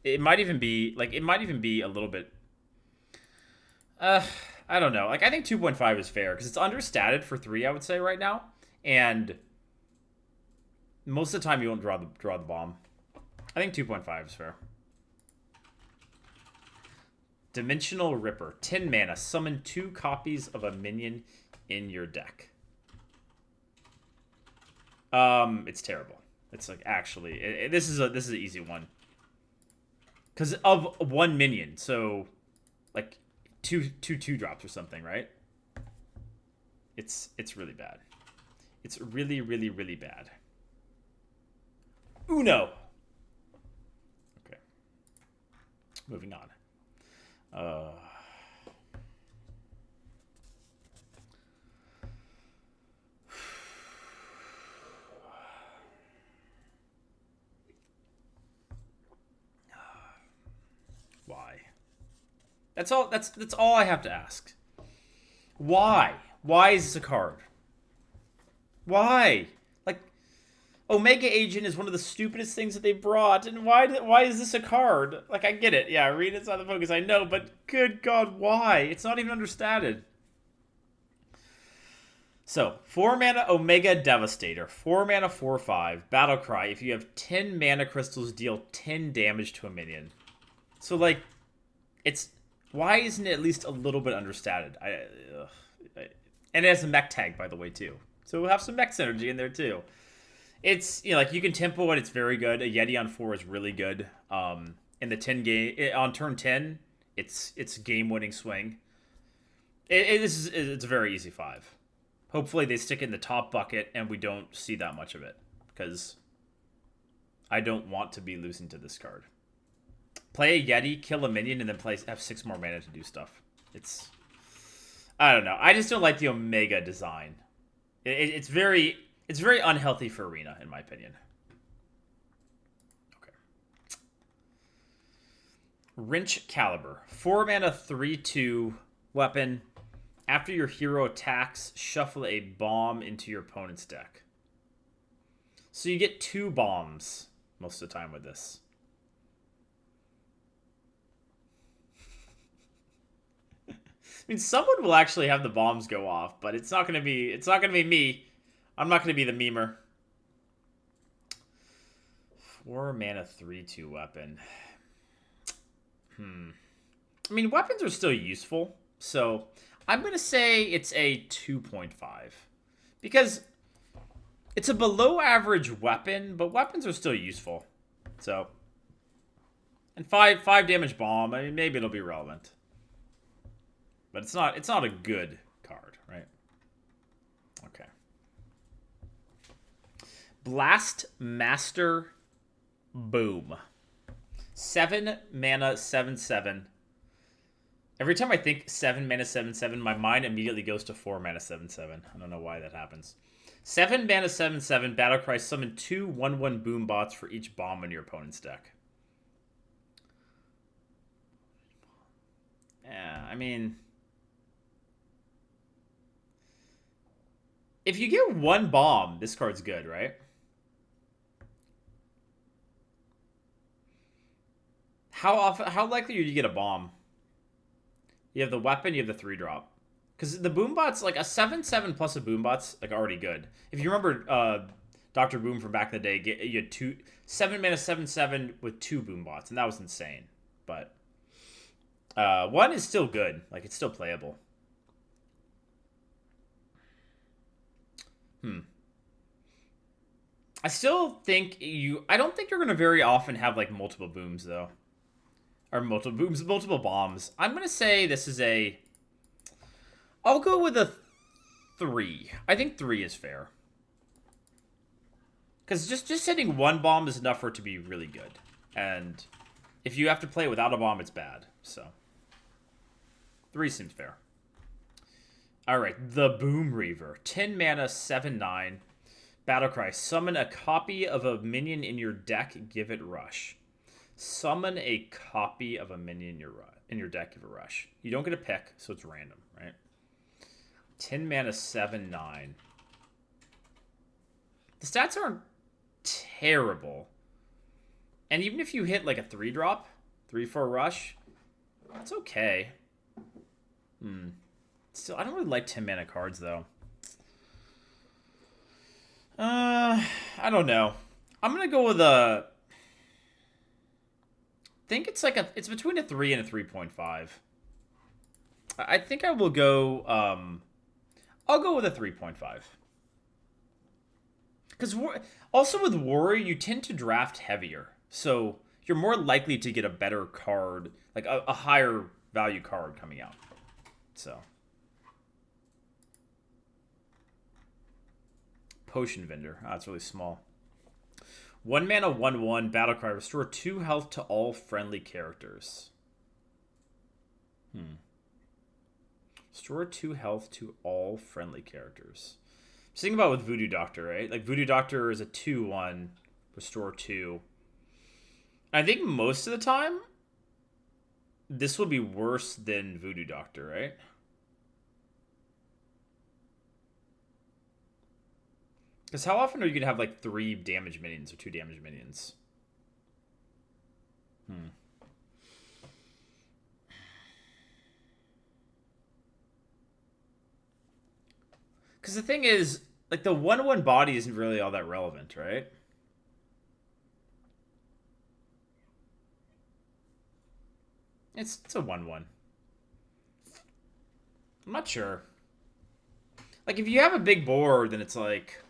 It might even be a little bit. I don't know. Like, I think 2.5 is fair because it's understated for 3. I would say right now, and most of the time you won't draw the bomb. I think 2.5 is fair. Dimensional Ripper. 10 mana. Summon 2 copies of a minion in your deck. It's terrible. It's like, actually, this is an easy one because of 1 minion. So, like, two 2-drops or something, right? It's really bad. It's really, really, really bad. Uno. Okay. Moving on. Why? That's all. That's all I have to ask. Why? Why is this a card? Why? Like, Omega Agent is one of the stupidest things that they brought, and why is this a card? Like, I get it. Yeah, Arena's not the focus, I know, but good God, why? It's not even understated. So, 4 mana Omega Devastator, 4 mana 4/5, Battlecry. If you have 10 mana crystals, deal 10 damage to a minion. So, like, why isn't it at least a little bit understated? And it has a mech tag, by the way, too. So we'll have some mech synergy in there, too. It's, like, you can tempo it. It's very good. A Yeti on 4 is really good. In the 10 game, on turn 10, it's game-winning swing. It's a very easy 5. Hopefully they stick it in the top bucket and we don't see that much of it, because I don't want to be losing to this card. Play a Yeti, kill a minion, and then have 6 more mana to do stuff. I don't know. I just don't like the Omega design. It's very unhealthy for Arena, in my opinion. Okay. Wrench Caliber. 4 mana, 3/2 weapon. After your hero attacks, shuffle a bomb into your opponent's deck. So you get 2 bombs most of the time with this. I mean, someone will actually have the bombs go off, but it's not gonna be me. I'm not gonna be the memer. 4 mana, 3/2 weapon. I mean, weapons are still useful, so I'm gonna say it's a 2.5 because it's a below average weapon, but weapons are still useful. So, and 5 damage bomb. I mean, maybe it'll be relevant. But it's not a good card, right? Okay. Blast Master Boom. 7 mana, 7/7. Every time I think 7 mana, 7/7, my mind immediately goes to 4 mana, 7/7. I don't know why that happens. 7 mana, 7/7. Battlecry. Summon 2 1/1 boom bots for each bomb in your opponent's deck. Yeah, I mean, if you get one bomb, this card's good, right? How likely are you to get a bomb? You have the weapon, you have the 3-drop. Because the Boombot's like a 7/7 plus a Boombot's like already good. If you remember Dr. Boom from back in the day, you had 7 mana 7/7 with 2 Boombots, and that was insane. But one is still good. Like, it's still playable. I still think I don't think you're gonna very often have like multiple booms though. Or multiple booms, multiple bombs. I'm gonna say this is a I'll go with a 3. I think 3 is fair. Because just hitting one bomb is enough for it to be really good. And if you have to play it without a bomb, it's bad. So 3 seems fair. Alright, the Boom Reaver. 10 mana, 7/9. Battlecry. Summon a copy of a minion in your deck, give it rush. Summon a copy of a minion in your deck, give it rush. You don't get a pick, so it's random, right? 10 mana, 7/9. The stats aren't terrible. And even if you hit like a 3-drop, 3/4 rush, that's okay. Still, I don't really like 10 mana cards though. I don't know. I'm gonna go with a. I think it's like it's between a 3 and a 3.5. I think I will go. I'll go with a 3.5. Because also with Warrior, you tend to draft heavier, so you're more likely to get a better card, like a higher value card coming out. So. Potion Vendor. Oh, it's really small. 1 mana, 1/1, Battlecry. Restore 2 health to all friendly characters. Restore 2 health to all friendly characters. Just think about with Voodoo Doctor, right? Like, Voodoo Doctor is a 2/1. Restore 2. I think most of the time, this will be worse than Voodoo Doctor, right? Because how often are you going to have, like, 3 damage minions or 2 damage minions? Because the thing is, like, the 1/1 body isn't really all that relevant, right? It's a 1/1. I'm not sure. Like, if you have a big board, then it's like...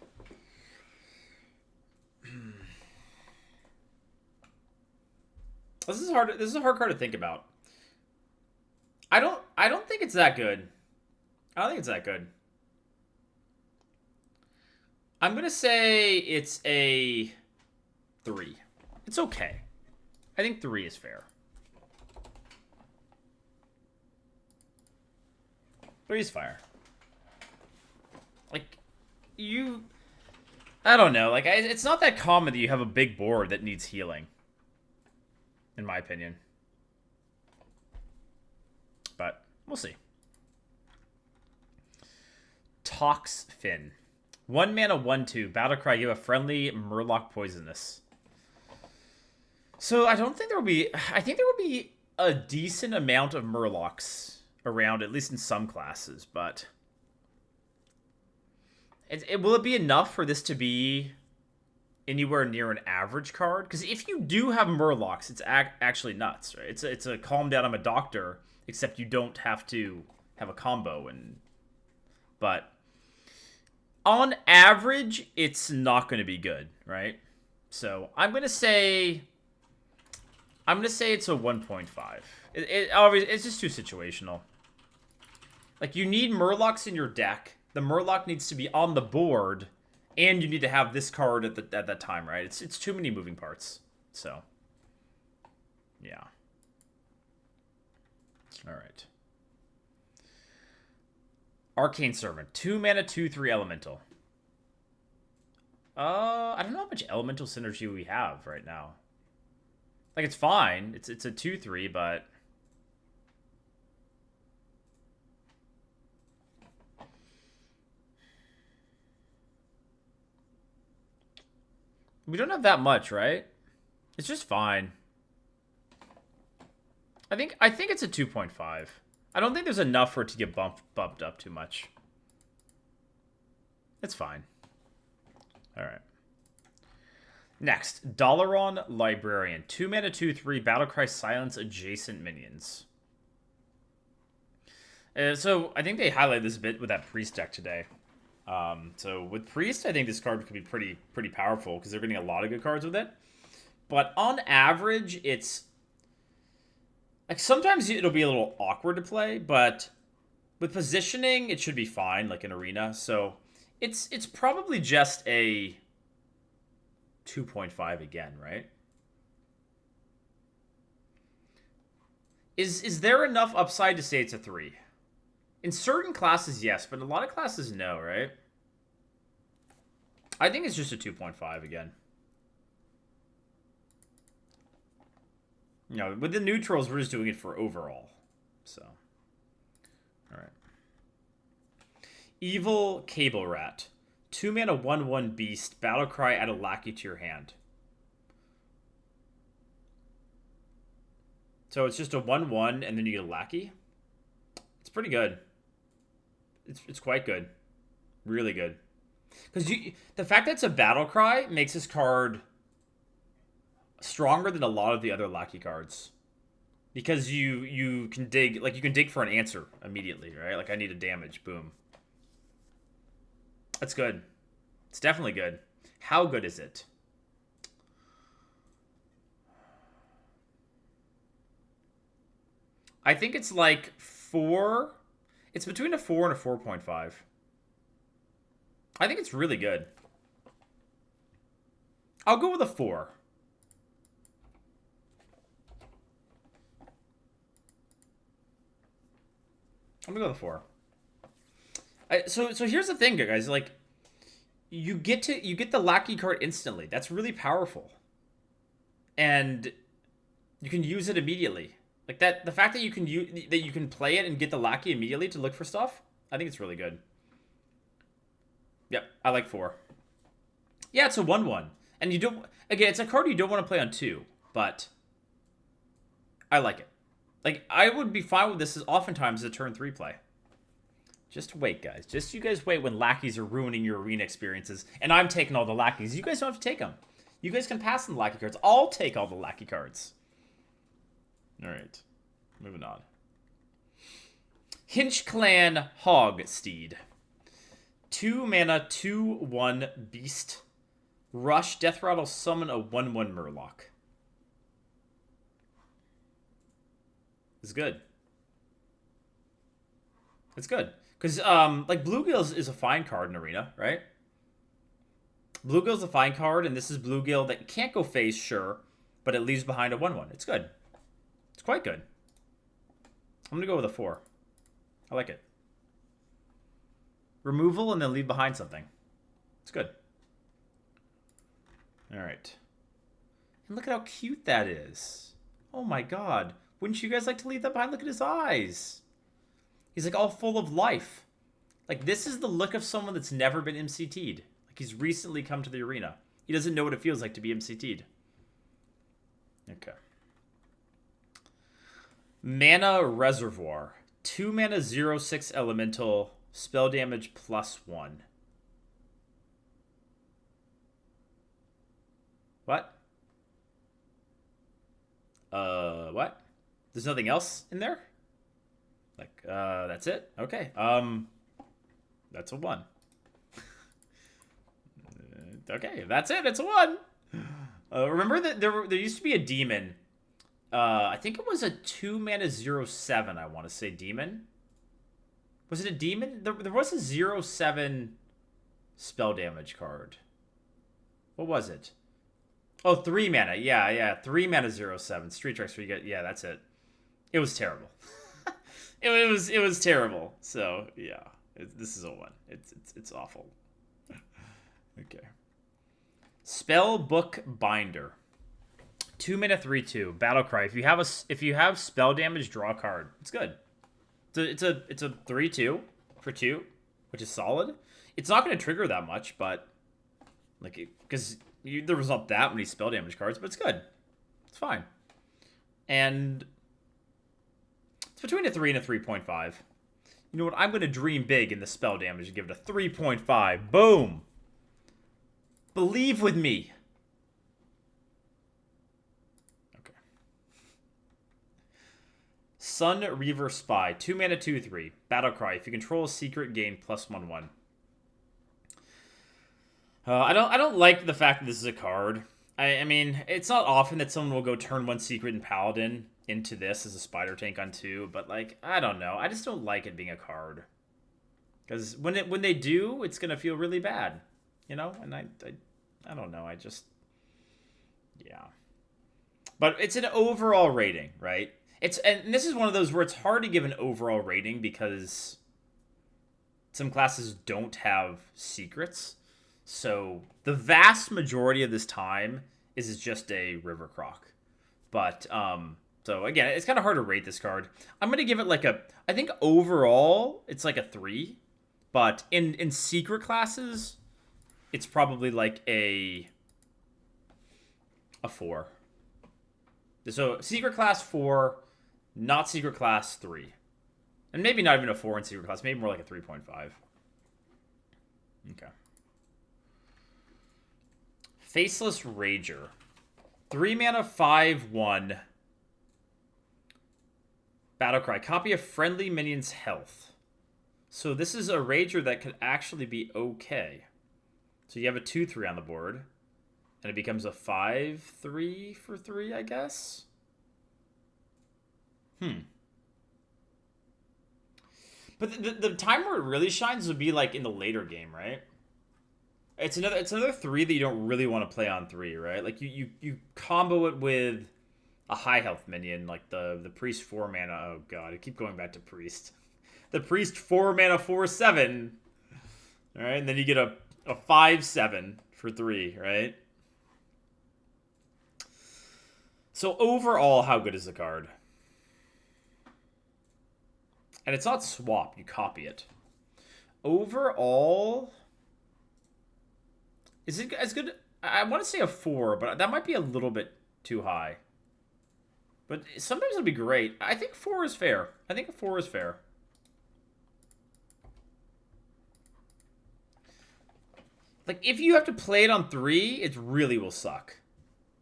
This is hard. This is a hard card to think about. I don't think it's that good. I don't think it's that good. I'm gonna say it's a 3. It's okay. I think 3 is fair. 3 is fire. Like, I don't know. Like, it's not that common that you have a big board that needs healing. In my opinion. But we'll see. Tox Fin. 1 mana, 1/2. Battlecry. You have a friendly Murloc Poisonous. So I don't think there will be... I think there will be a decent amount of Murlocs around, at least in some classes, but... will it be enough for this to be anywhere near an average card? Because if you do have Murlocs, it's actually nuts, right? It's a calm down, I'm a doctor, except you don't have to have a combo. But on average, it's not going to be good, right? So I'm gonna say it's a 1.5. It's just too situational. Like, you need Murlocs in your deck. The Murloc needs to be on the board, and you need to have this card at that time, right? It's too many moving parts. So, yeah. All right. Arcane Servant. 2 mana, 2/3 elemental. I don't know how much elemental synergy we have right now. Like, it's fine. It's a 2/3, but We don't have that much, right? It's just fine. I think it's a 2.5. I don't think there's enough for it to get bumped up too much. It's fine. All right. Next, Dalaran Librarian. 2 mana, 2/3, Battlecry, silence adjacent minions. So I think they highlighted this a bit with that Priest deck today. So with Priest, I think this card could be pretty powerful because they're getting a lot of good cards with it. But on average, it's like sometimes it'll be a little awkward to play, but with positioning, it should be fine, like in Arena. So it's probably just a 2.5 again, right? Is there enough upside to say it's a 3? In certain classes, yes, but in a lot of classes, no, right? I think it's just a 2.5 again. You know, with the neutrals, we're just doing it for overall. So, all right. Evil Cable Rat. 2 mana, 1/1 beast. Battlecry, add a lackey to your hand. So it's just a 1/1, and then you get a lackey. It's pretty good. It's quite good. Really good. Because the fact that it's a Battlecry makes this card stronger than a lot of the other lackey cards. Because you can dig, like you can dig for an answer immediately, right? Like I need a damage, boom. That's good. It's definitely good. How good is it? I think it's like 4. It's between a 4 and a 4.5. I think it's really good. I'll go with a 4. I'm gonna go with a 4. So here's the thing, guys. Like, you get the lackey card instantly. That's really powerful, and you can use it immediately. Like that, the fact that you can play it and get the lackey immediately to look for stuff. I think it's really good. Yep, I like 4. Yeah, it's a 1/1, and you don't. Again, it's a card you don't want to play on 2, but I like it. Like I would be fine with this as oftentimes as a turn 3 play. Just wait, guys. Just you guys wait when lackeys are ruining your arena experiences, and I'm taking all the lackeys. You guys don't have to take them. You guys can pass on the lackey cards. I'll take all the lackey cards. All right, moving on. Hinch Clan Hogsteed. 2 mana, 2/1 beast. Rush, Death Rattle, summon a 1/1 Murloc. It's good. It's good. Because, like, Bluegill is a fine card in Arena, right? Bluegill's a fine card, and this is Bluegill that can't go face, sure, but it leaves behind a 1/1. It's good. It's quite good. I'm going to go with a 4. I like it. Removal and then leave behind something. It's good. All right. And look at how cute that is. Oh my god. Wouldn't you guys like to leave that behind? Look at his eyes. He's like all full of life. Like this is the look of someone that's never been MCT'd. Like he's recently come to the arena. He doesn't know what it feels like to be MCT'd. Okay. Mana Reservoir. 2 mana, 0/6 elemental. Spell damage +1. What? What? There's nothing else in there? Like, that's it? Okay. That's a 1. Okay, that's it. It's a 1. Remember that there used to be a demon. I think it was a 2 mana 0/7, I want to say demon. Was it a demon? There was a 0/7 spell damage card. What was it? Oh, 3 mana. Yeah. 3 mana 0/7. Street Tracks where you get... Yeah, that's it. It was terrible. it was terrible. So, yeah. This is a 1. It's awful. Okay. Spellbook Binder. 2 mana 3/2. Battlecry. If you have spell damage, draw a card. It's good. It's a 3/2 for 2, which is solid. It's not going to trigger that much, but like because there was not that many spell damage cards, but it's good. It's fine. And it's between a 3 and a 3.5. You know what? I'm going to dream big in the spell damage and give it a 3.5. Boom! Believe with me. Okay. Sun Reaver Spy. 2 mana, 2/3. Battlecry. If you control a secret, gain +1/1. I don't like the fact that this is a card. I mean, it's not often that someone will go turn 1 secret and Paladin into this as a spider tank on 2, but like, I don't know. I just don't like it being a card. Because when they do, it's gonna feel really bad. You know? And I don't know, yeah. But it's an overall rating, right? And this is one of those where it's hard to give an overall rating because some classes don't have secrets. So the vast majority of this time is just a River Croc. But, so again, it's kind of hard to rate this card. I'm going to give it like I think overall, it's like a 3. But in secret classes, it's probably like a 4. So secret class 4, not secret class 3. And maybe not even a 4 in secret class, maybe more like a 3.5. Okay. Faceless Rager. 3 mana, 5/1. Battlecry. Copy a friendly minion's health. So this is a Rager that could actually be okay. So you have a 2/3 on the board. And it becomes a 5/3 for 3, I guess? But the time where it really shines would be like in the later game, right? It's another 3 that you don't really want to play on 3, right? Like you combo it with a high health minion, like the priest 4 mana. Oh god, I keep going back to priest. The priest 4 mana 4/7. Alright, and then you get a 5/7 for 3, right? So overall, how good is the card? And it's not swap, you copy it. Overall, is it as good? I want to say a 4, but that might be a little bit too high. But sometimes it'll be great. I think 4 is fair. I think a 4 is fair. Like, if you have to play it on 3, it really will suck.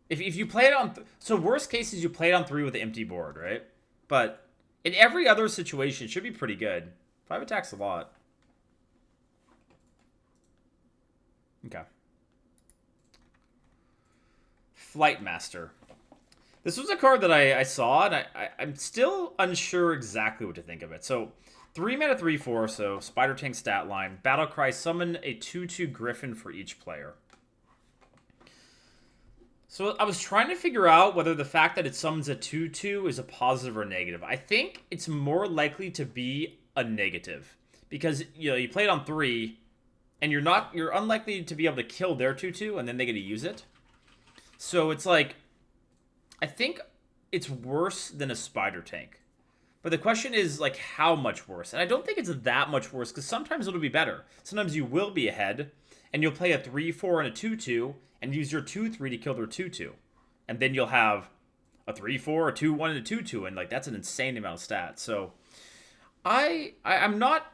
If you play it on... So worst case is you play it on 3 with an empty board, right? But in every other situation, it should be pretty good. 5 attacks a lot. Okay. Flightmaster. This was a card that I saw, and I'm still unsure exactly what to think of it. So, 3 mana, 3/4, so Spider Tank stat line. Battlecry, summon a 2/2 Griffin for each player. So I was trying to figure out whether the fact that it summons a 2/2 is a positive or negative. I think it's more likely to be a negative. Because, you know, you play it on 3, and you're unlikely to be able to kill their 2/2, and then they get to use it. So it's like, I think it's worse than a Spider Tank. But the question is, like, how much worse? And I don't think it's that much worse, because sometimes it'll be better. Sometimes you will be ahead, and you'll play a 3/4 and a 2/2, and use your 2/3 to kill their 2/2. And then you'll have a 3/4, a 2/1, and a 2/2, and, like, that's an insane amount of stats. So, I'm not...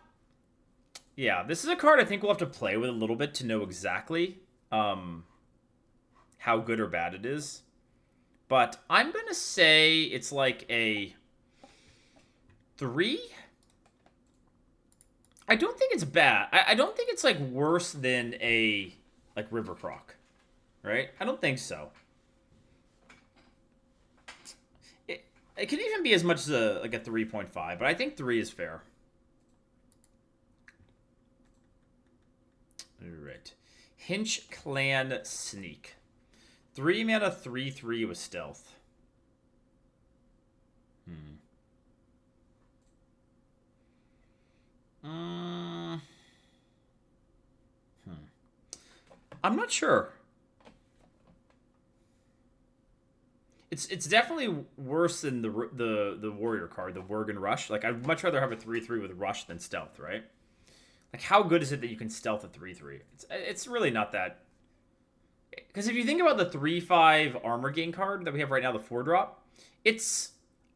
Yeah, this is a card I think we'll have to play with a little bit to know exactly how good or bad it is. But I'm going to say it's like a 3? I don't think it's bad. I don't think it's, like, worse than a, like, River Croc. Right? I don't think so. It could even be as much as a 3.5, but I think 3 is fair. Alright. Hinch Clan Sneak. 3 mana, 3/3 with stealth. I'm not sure. It's definitely worse than the warrior card, the Worgen Rush. Like, I'd much rather have a 3/3 with rush than stealth, right? Like, how good is it that you can stealth a 3/3? It's really not that Because if you think about the 3/5 armor gain card that we have right now, the 4-drop, it's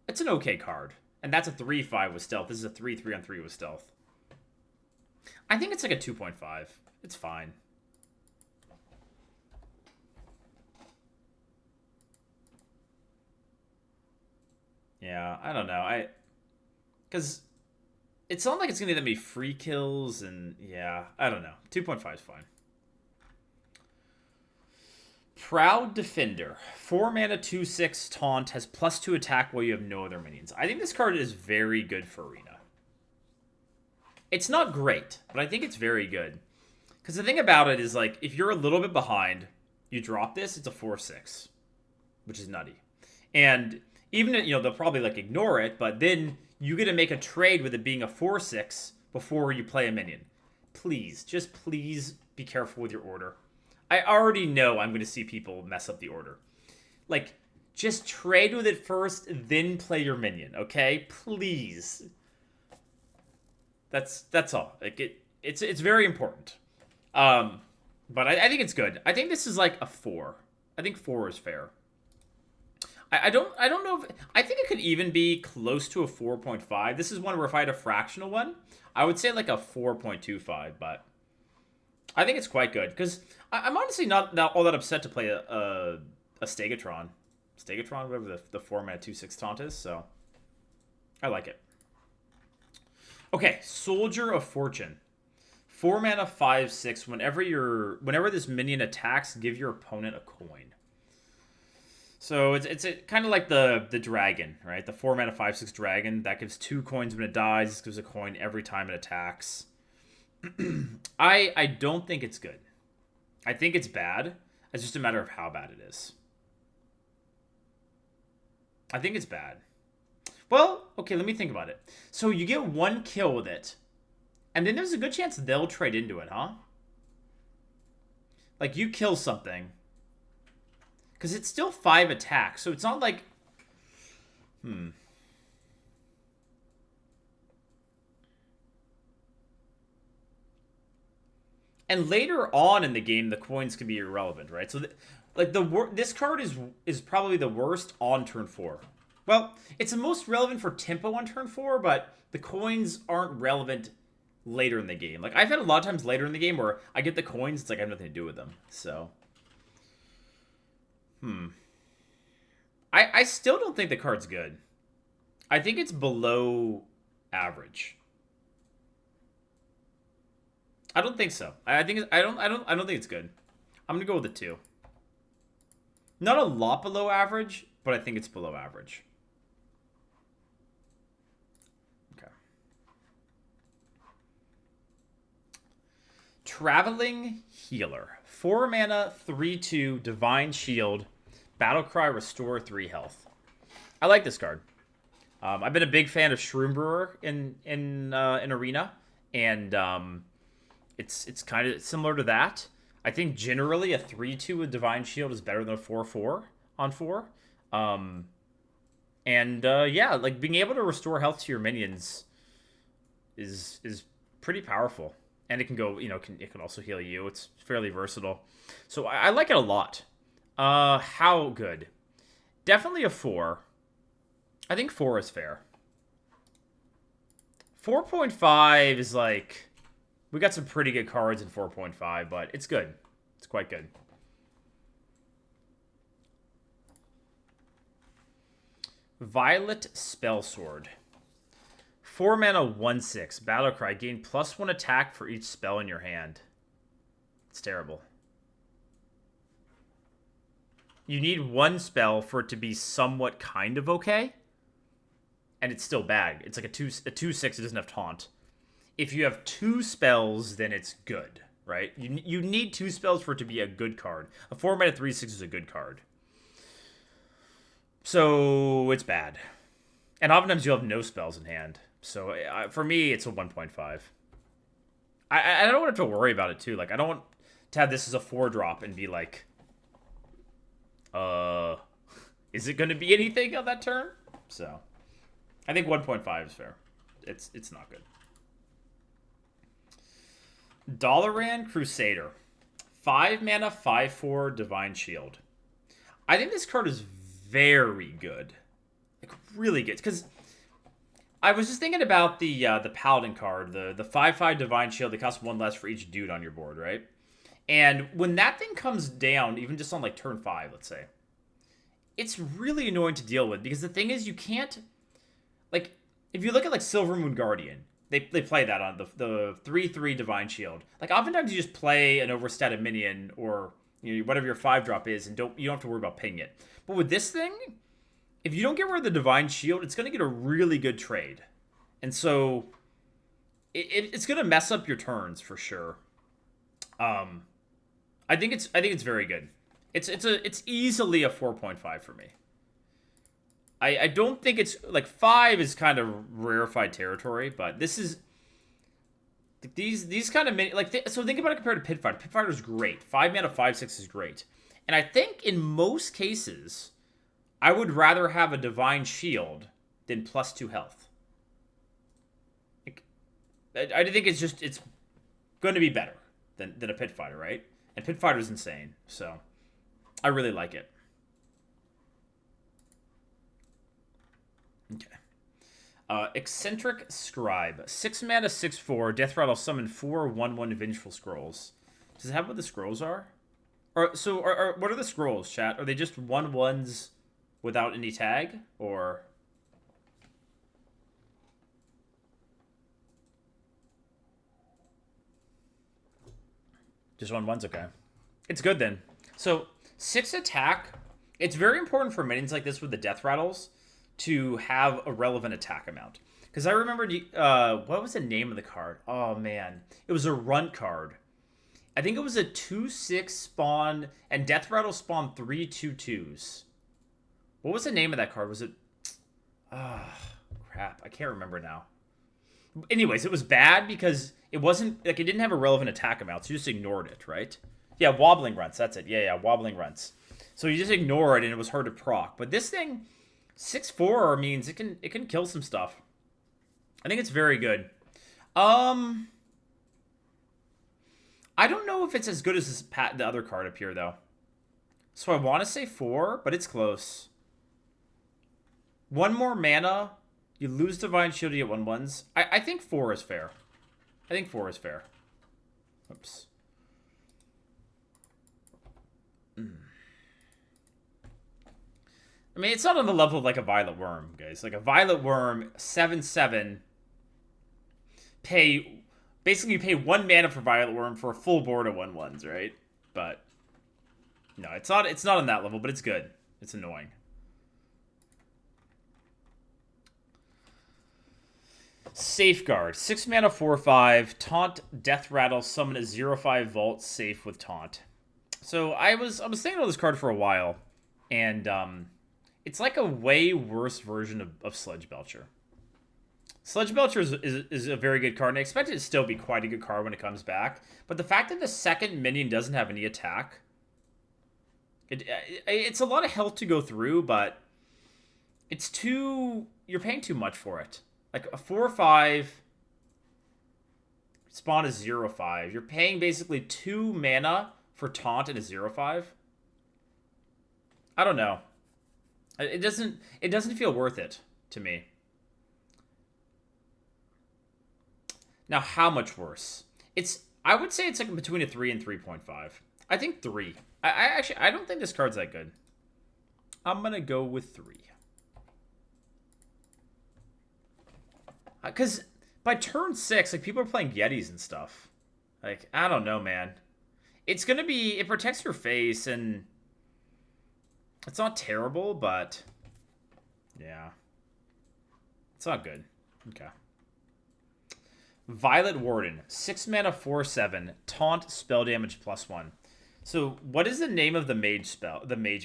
an okay card. And that's a 3/5 with stealth. This is a 3/3 on 3 with stealth. I think it's like a 2.5. It's fine. Yeah, I don't know. Because it's not like it's going to get that many free kills, and yeah, I don't know. 2.5 is fine. Proud Defender. 4 mana, 2/6 taunt, has +2 attack while you have no other minions. I think this card is very good for Arena. It's not great, but I think it's very good. Because the thing about it is, like, if you're a little bit behind, you drop this, it's a 4/6, which is nutty. And even, they'll probably, like, ignore it, but then you get to make a trade with it being a 4/6 before you play a minion. Please, just please be careful with your order. I already know I'm going to see people mess up the order. Like, just trade with it first, then play your minion, okay? Please. That's all. Like, it's very important. But I think it's good. I think this is like a 4. I think 4 is fair. I don't know if... I think it could even be close to a 4.5. This is one where if I had a fractional one, I would say like a 4.25, but I think it's quite good. Because I'm honestly not all that upset to play a Stegatron. Stegatron, whatever the 4 mana 2/6 taunt is, so I like it. Okay, Soldier of Fortune. 4 mana 5/6. Whenever this minion attacks, give your opponent a coin. So it's kind of like the dragon, right? The 4 mana 5/6 dragon that gives 2 coins when it dies. This gives a coin every time it attacks. I don't think it's good. I think it's bad. It's just a matter of how bad it is. I think it's bad. Well, okay, let me think about it. So you get 1 kill with it, and then there's a good chance they'll trade into it, huh? Like, you kill something, because it's still 5 attacks, so it's not like... And later on in the game, the coins can be irrelevant, right? So, this card is probably the worst on turn 4. Well, it's the most relevant for tempo on turn 4, but the coins aren't relevant later in the game. Like, I've had a lot of times later in the game where I get the coins, it's like I have nothing to do with them. So, I still don't think the card's good. I think it's below average. I don't think so. I don't think it's good. I'm gonna go with a 2. Not a lot below average, but I think it's below average. Okay. Traveling Healer. 4 mana, 3/2, Divine Shield, Battlecry, Restore 3 health. I like this card. I've been a big fan of Shroom Brewer in Arena, and it's kind of similar to that. I think generally a 3/2 with Divine Shield is better than a 4/4 on 4. Yeah, like being able to restore health to your minions is pretty powerful, and it can go, it can also heal you. It's fairly versatile, so I like it a lot. How good? Definitely a 4. I think 4 is fair. 4.5 is like, we got some pretty good cards in 4.5, but it's good. It's quite good. Violet Spellsword. 4 mana, 1/6. Battlecry. Gain +1 attack for each spell in your hand. It's terrible. You need 1 spell for it to be somewhat kind of okay, and it's still bad. It's like a 2/6. It doesn't have taunt. If you have 2 spells, then it's good, right? You need 2 spells for it to be a good card. A 4 mana 3/6 is a good card. So it's bad. And oftentimes you'll have no spells in hand. So for me, it's a 1.5. I don't have to worry about it too. Like, I don't want to have this as a 4-drop and be like, is it going to be anything on that turn? So I think 1.5 is fair. It's not good. Dalaran Crusader. 5 mana, 5/4 Divine Shield. I think this card is very good. Like, really good. Because I was just thinking about the Paladin card, the 5/5 Divine Shield that costs 1 less for each dude on your board, right? And when that thing comes down, even just on like turn 5, let's say, it's really annoying to deal with, because the thing is, you can't, like, if you look at like Silvermoon Guardian, they play that on the 3/3 Divine Shield. Like, oftentimes you just play an overstated minion, or whatever your 5-drop is, and you don't have to worry about pinging it. But with this thing, if you don't get rid of the Divine Shield, it's going to get a really good trade. And so it's going to mess up your turns for sure. I think it's very good. It's easily a 4.5 for me. I don't think it's like 5 is kind of rarefied territory, but this is these kind of so think about it compared to Pit Fighter. Pit Fighter is great. 5 mana 5/6 is great, and I think in most cases, I would rather have a Divine Shield than +2 health. Like, I think it's going to be better than a Pit Fighter, right? And Pit Fighter is insane, so I really like it. Okay. Eccentric Scribe. 6 mana, 6/4. Death Rattle summon 4 1/1 Vengeful Scrolls. Does it have what the scrolls are? What are the scrolls, chat? Are they just 1/1s without any tag? Or... just 1/1s, okay. It's good then. So, 6 attack. It's very important for minions like this with the Death Rattles to have a relevant attack amount. Because I remember, what was the name of the card? Oh, man. It was a runt card. I think it was a 2/6 spawn, and Death Rattle spawned 3 2/2s. What was the name of that card? Was it... crap. I can't remember now. Anyways, it was bad because it wasn't... like, it didn't have a relevant attack amount, so you just ignored it, right? Yeah, Wobbling Runts. That's it. Yeah, Wobbling Runts. So you just ignore it, and it was hard to proc. But this thing... 6/4 means it can kill some stuff. I think it's very good. I don't know if it's as good as the other card up here, though. So I want to say 4, but it's close. 1 more mana, you lose Divine Shield, you get 1/1s. I think 4 is fair. I think 4 is fair. Oops. I mean, it's not on the level of like a Violet Worm, guys. Like a Violet Worm, 7/7. Basically you pay 1 mana for Violet Worm for a full board of 1/1s, right? But no, it's not on that level, but it's good. It's annoying. Safeguard. 6 mana 4/5. Taunt, Death Rattle, summon a 0/5 Vault safe with Taunt. So I was thinking about this card for a while, and it's like a way worse version of Sledge Belcher. Sledge Belcher is a very good card, and I expect it to still be quite a good card when it comes back. But the fact that the second minion doesn't have any attack, it's a lot of health to go through, but you're paying too much for it. Like a 4/5 spawn is 0/5. You're paying basically 2 mana for Taunt and a 0/5. I don't know. It doesn't feel worth it to me. Now, how much worse? I would say it's like between a 3 and 3.5. I think 3. I don't think this card's that good. I'm gonna go with 3. Because by turn 6, like, people are playing Yetis and stuff. Like, I don't know, man. It protects your face, and it's not terrible, but yeah. It's not good. Okay. Violet Warden. 6 mana 4/7. Taunt, spell damage +1. So, what is the name of the mage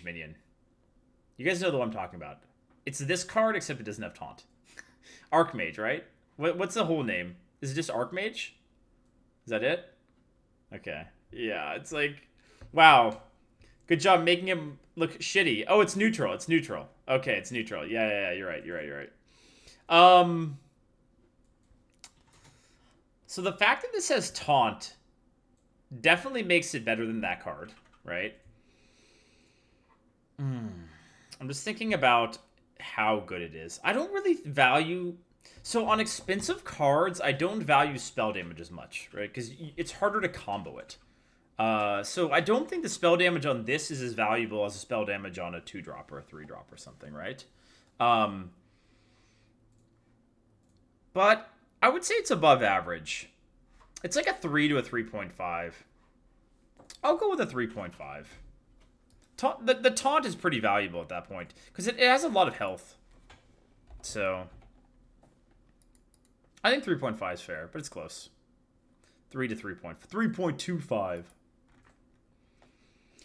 minion? You guys know the one I'm talking about. It's this card, except it doesn't have Taunt. Archmage, right? What's the whole name? Is it just Archmage? Is that it? Okay. Yeah, it's like, wow. Good job making him look shitty. Oh, it's neutral. It's neutral. Okay, it's neutral. Yeah, you're right. So the fact that this has Taunt definitely makes it better than that card, right? I'm just thinking about how good it is. I don't really value... So on expensive cards, I don't value spell damage as much, right? Because it's harder to combo it. So I don't think the spell damage on this is as valuable as the spell damage on a 2-drop or a 3-drop or something, right? But I would say it's above average. It's like a 3 to a 3.5. I'll go with a 3.5. The taunt is pretty valuable at that point because it has a lot of health. So I think 3.5 is fair, but it's close. 3 to 3.25.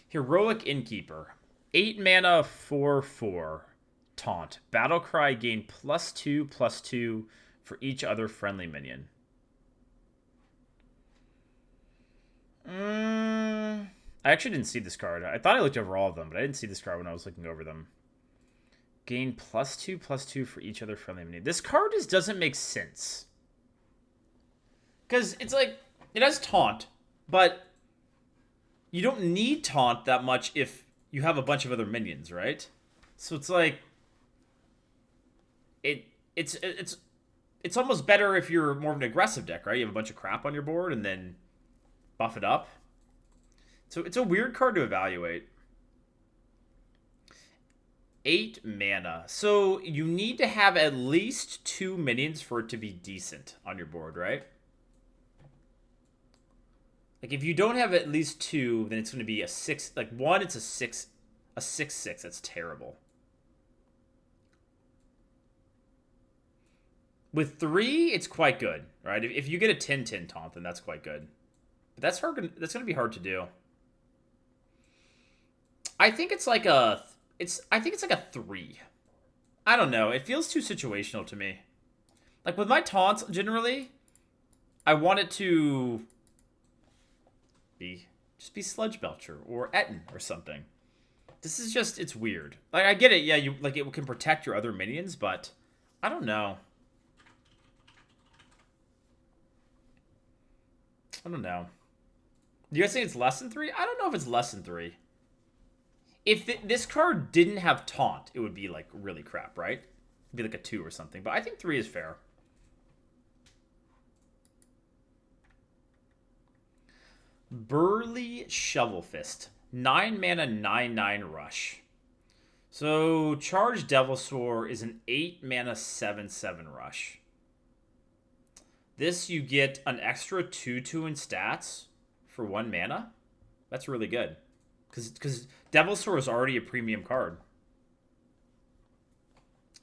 Heroic Innkeeper. 8 mana, 4/4. Taunt. Battlecry, gain +2/+2 for each other friendly minion. I actually didn't see this card. I thought I looked over all of them, but I didn't see this card when I was looking over them. Gain +2/+2 for each other friendly minion. This card just doesn't make sense. Because it's like, it has taunt, but you don't need taunt that much if you have a bunch of other minions, right? So it's like, it's almost better if you're more of an aggressive deck, right? You have a bunch of crap on your board and then buff it up. So it's a weird card to evaluate. 8 mana. So you need to have at least 2 minions for it to be decent on your board, right? Like if you don't have at least 2, then it's going to be a 6. Like 1, it's a 6/6. That's terrible. With 3, it's quite good, right? If you get a 10/10 taunt, then that's quite good. But that's hard. That's going to be hard to do. I think it's like a. I think it's like a 3. I don't know. It feels too situational to me. Like with my taunts, generally, I want it to just be Sludge Belcher or Etten or something. This is just, it's weird. Like I get it, yeah, you like it can protect your other minions, but I don't know. I don't know. Do you guys think it's less than 3? I don't know if it's less than 3. If this card didn't have taunt, it would be like really crap, right? It'd be like a 2 or something. But I think 3 is fair. Burly Shovelfist. 9 mana, 9/9 rush. So Charge Devilsaur is an 8 mana, 7/7 rush. This you get an extra 2/2 in stats for 1 mana. That's really good. Because Devilsaur is already a premium card.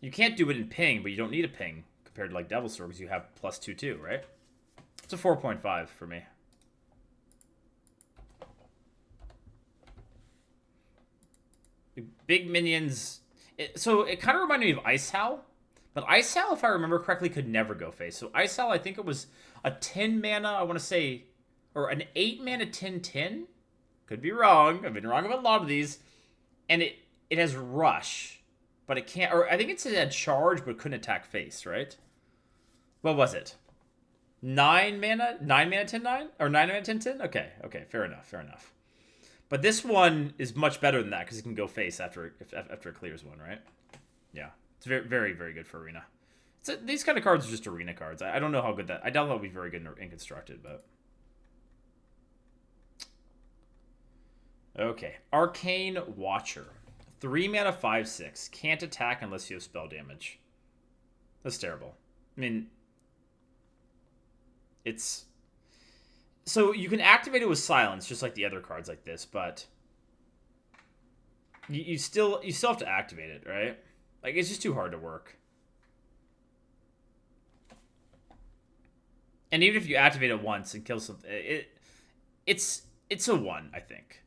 You can't do it in ping, but you don't need a ping compared to like Devilsaur because you have +2/2, right? It's a 4.5 for me. Big minions. So it kind of reminded me of Ice Howl. But Ice Howl, if I remember correctly, could never go face. So Ice Howl, I think it was a 10 mana, I want to say, or an 8 mana 10/10. Could be wrong. I've been wrong about a lot of these. And it has Rush. But it can't, or I think it had Charge, but couldn't attack face, right? What was it? 9 mana? 9 mana 10/9? Or 9 mana 10/10? Okay, fair enough. But this one is much better than that because it can go face after it clears one, right? Yeah. It's very, very, very good for Arena. These kind of cards are just Arena cards. I don't know how good that... I doubt that'll be very good in Constructed, but... Okay. Arcane Watcher. 3 mana, 5/6. Can't attack unless you have spell damage. That's terrible. I mean... It's... So you can activate it with silence, just like the other cards like this, but... You still have to activate it, right? Like, it's just too hard to work. And even if you activate it once and kill something, it's a 1, I think.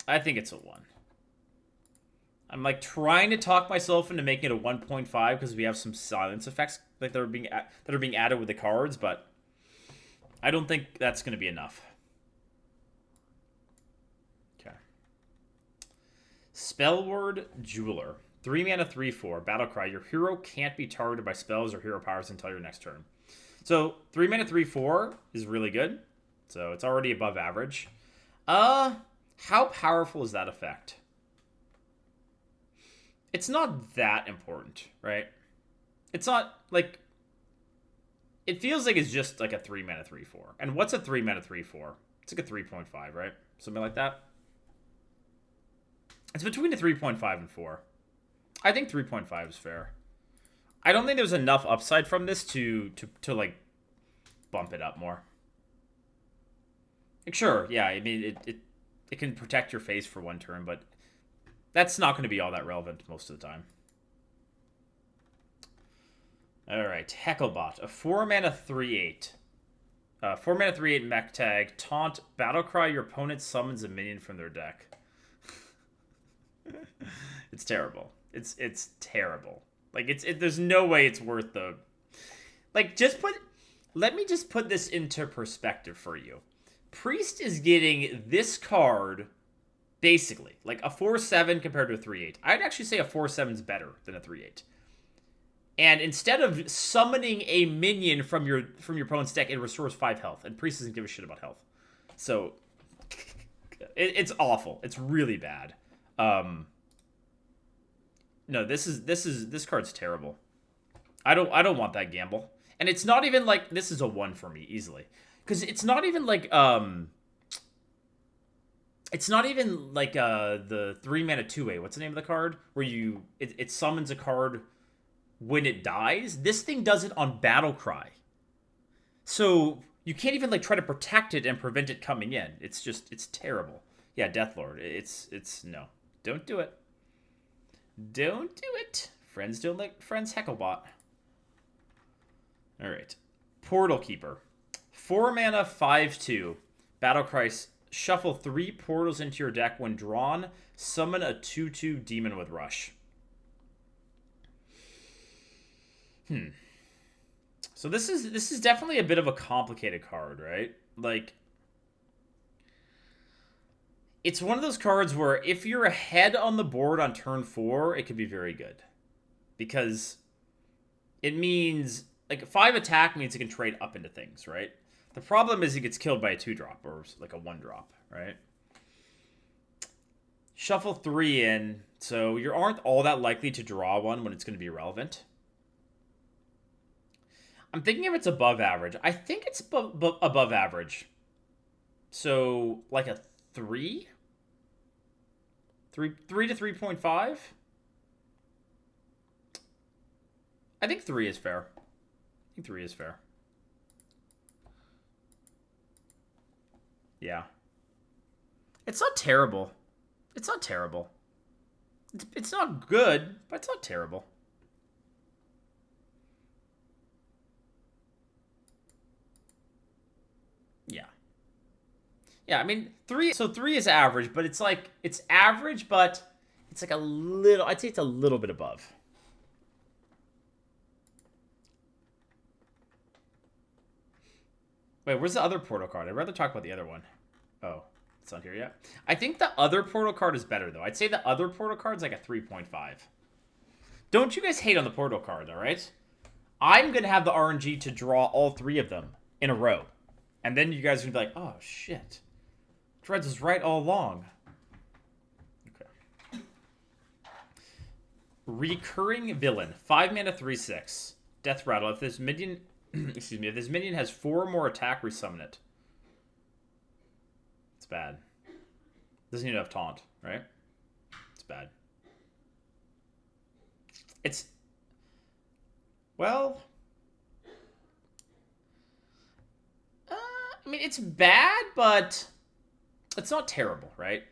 I think it's a 1. I'm like trying to talk myself into making it a 1.5 because we have some silence effects like that are being added with the cards, but I don't think that's going to be enough. Okay. Spellward Jeweler. 3 mana, 3/4. Battlecry. Your hero can't be targeted by spells or hero powers until your next turn. So 3 mana, 3/4 is really good. So it's already above average. How powerful is that effect? It's not that important, right? It's not, like... It feels like it's just, like, a 3-mana 3-4. And what's a 3-mana 3-4? It's like a 3.5, right? Something like that. It's between a 3.5 and 4. I think 3.5 is fair. I don't think there's enough upside from this to like, bump it up more. Like, sure, yeah, I mean, it can protect your face for one turn, but that's not going to be all that relevant most of the time. Alright, Hecklebot. A 4-mana 3-8. 4-mana 3-8 mech tag. Taunt. Battlecry. Your opponent summons a minion from their deck. It's terrible. It's terrible. Like, there's no way it's worth the... Like, let me just put this into perspective for you. Priest is getting this card, basically, like a 4-7 compared to a 3-8. I'd actually say a 4-7 is better than a 3-8. And instead of summoning a minion from your opponent's deck, it restores 5 health. And Priest doesn't give a shit about health. So, it's awful. It's really bad. No, this card's terrible. I don't want that gamble. And it's not even like, this is a 1 for me, easily. Because it's not even like, it's not even like, the 3-mana 2-8. What's the name of the card? Where it summons a card when it dies. This thing does it on Battlecry. So, you can't even, like, try to protect it and prevent it coming in. It's terrible. Yeah, Deathlord. It's, no. Don't do it. Don't do it. Friends don't like friends, Hecklebot. Alright. Portal Keeper. 4-mana 5-2. Battlecry. Shuffle 3 portals into your deck. When drawn, summon a 2-2 demon with Rush. So this is definitely a bit of a complicated card, right? Like, it's one of those cards where if you're ahead on the board on turn 4, it could be very good. Because it means, like, 5 attack means it can trade up into things, right? The problem is it gets killed by a 2-drop or, like, a 1-drop, right? Shuffle 3 in, so you aren't all that likely to draw one when it's going to be relevant. I'm thinking if it's above average. I think it's above average. So, like a 3? 3 to 3.5? I think 3 is fair. I think 3 is fair. Yeah. It's not terrible. It's not terrible. It's not good, but it's not terrible. Yeah. Yeah, I mean, 3 is average, but it's like, it's average, but it's like a little, I'd say it's a little bit above. Wait, where's the other portal card? I'd rather talk about the other one. Oh, it's not here yet. I think the other portal card is better, though. I'd say the other portal card's like a 3.5. Don't you guys hate on the portal cards, all right? I'm going to have the RNG to draw all 3 of them in a row. And then you guys are going to be like, oh, shit. Dreads was right all along. Okay. Recurring Villain. 5-mana 3/6. Death Rattle. If this minion... excuse me. If this minion has 4 or more attack, resummon it. It's bad. Doesn't even have taunt, right? It's bad. It's... Well... I mean, it's bad, but it's not terrible, right?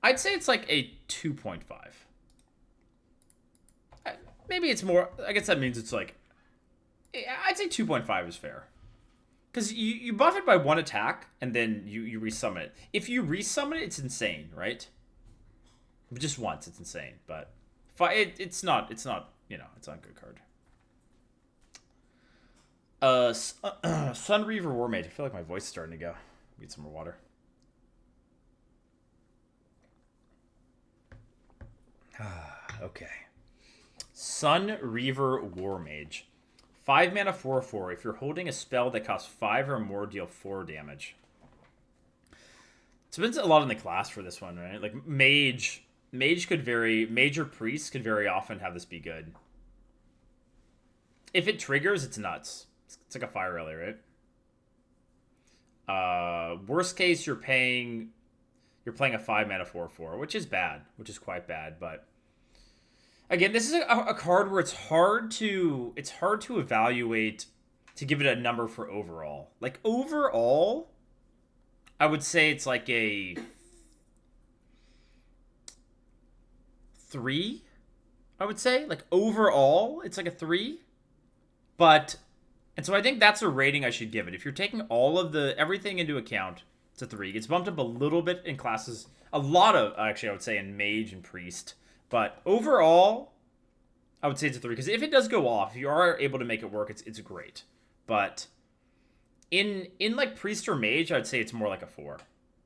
I'd say it's like a 2.5. Maybe it's more... I guess that means it's like... I'd say 2.5 is fair. Because you buff it by 1 attack, and then you resummon it. If you resummon it, it's insane, right? Just once, it's insane. But it's not, you know, it's not a good card. Sunreaver Warmage. I feel like my voice is starting to go. Get some more water. Okay. Sunreaver Warmage. 5 mana 4/4. If you're holding a spell that costs 5 or more, deal 4 damage. It depends a lot on the class for this one, right? Like Mage or Priest could very often have this be good. If it triggers, it's nuts. It's like a fire rally, right? Worst case, you're playing a 5 mana 4/4, which is bad, which is quite bad. But again, this is a card where it's hard to evaluate, to give it a number for overall. Like overall, I would say it's like a 3. I would say like overall, it's like a 3. And so I think that's a rating I should give it. If you're taking everything into account, it's a 3. It gets bumped up a little bit in classes. A lot of, actually, I would say in Mage and Priest. But overall, I would say it's a 3. Because if it does go off, if you are able to make it work, it's great. But in like Priest or Mage, I'd say it's more like a 4.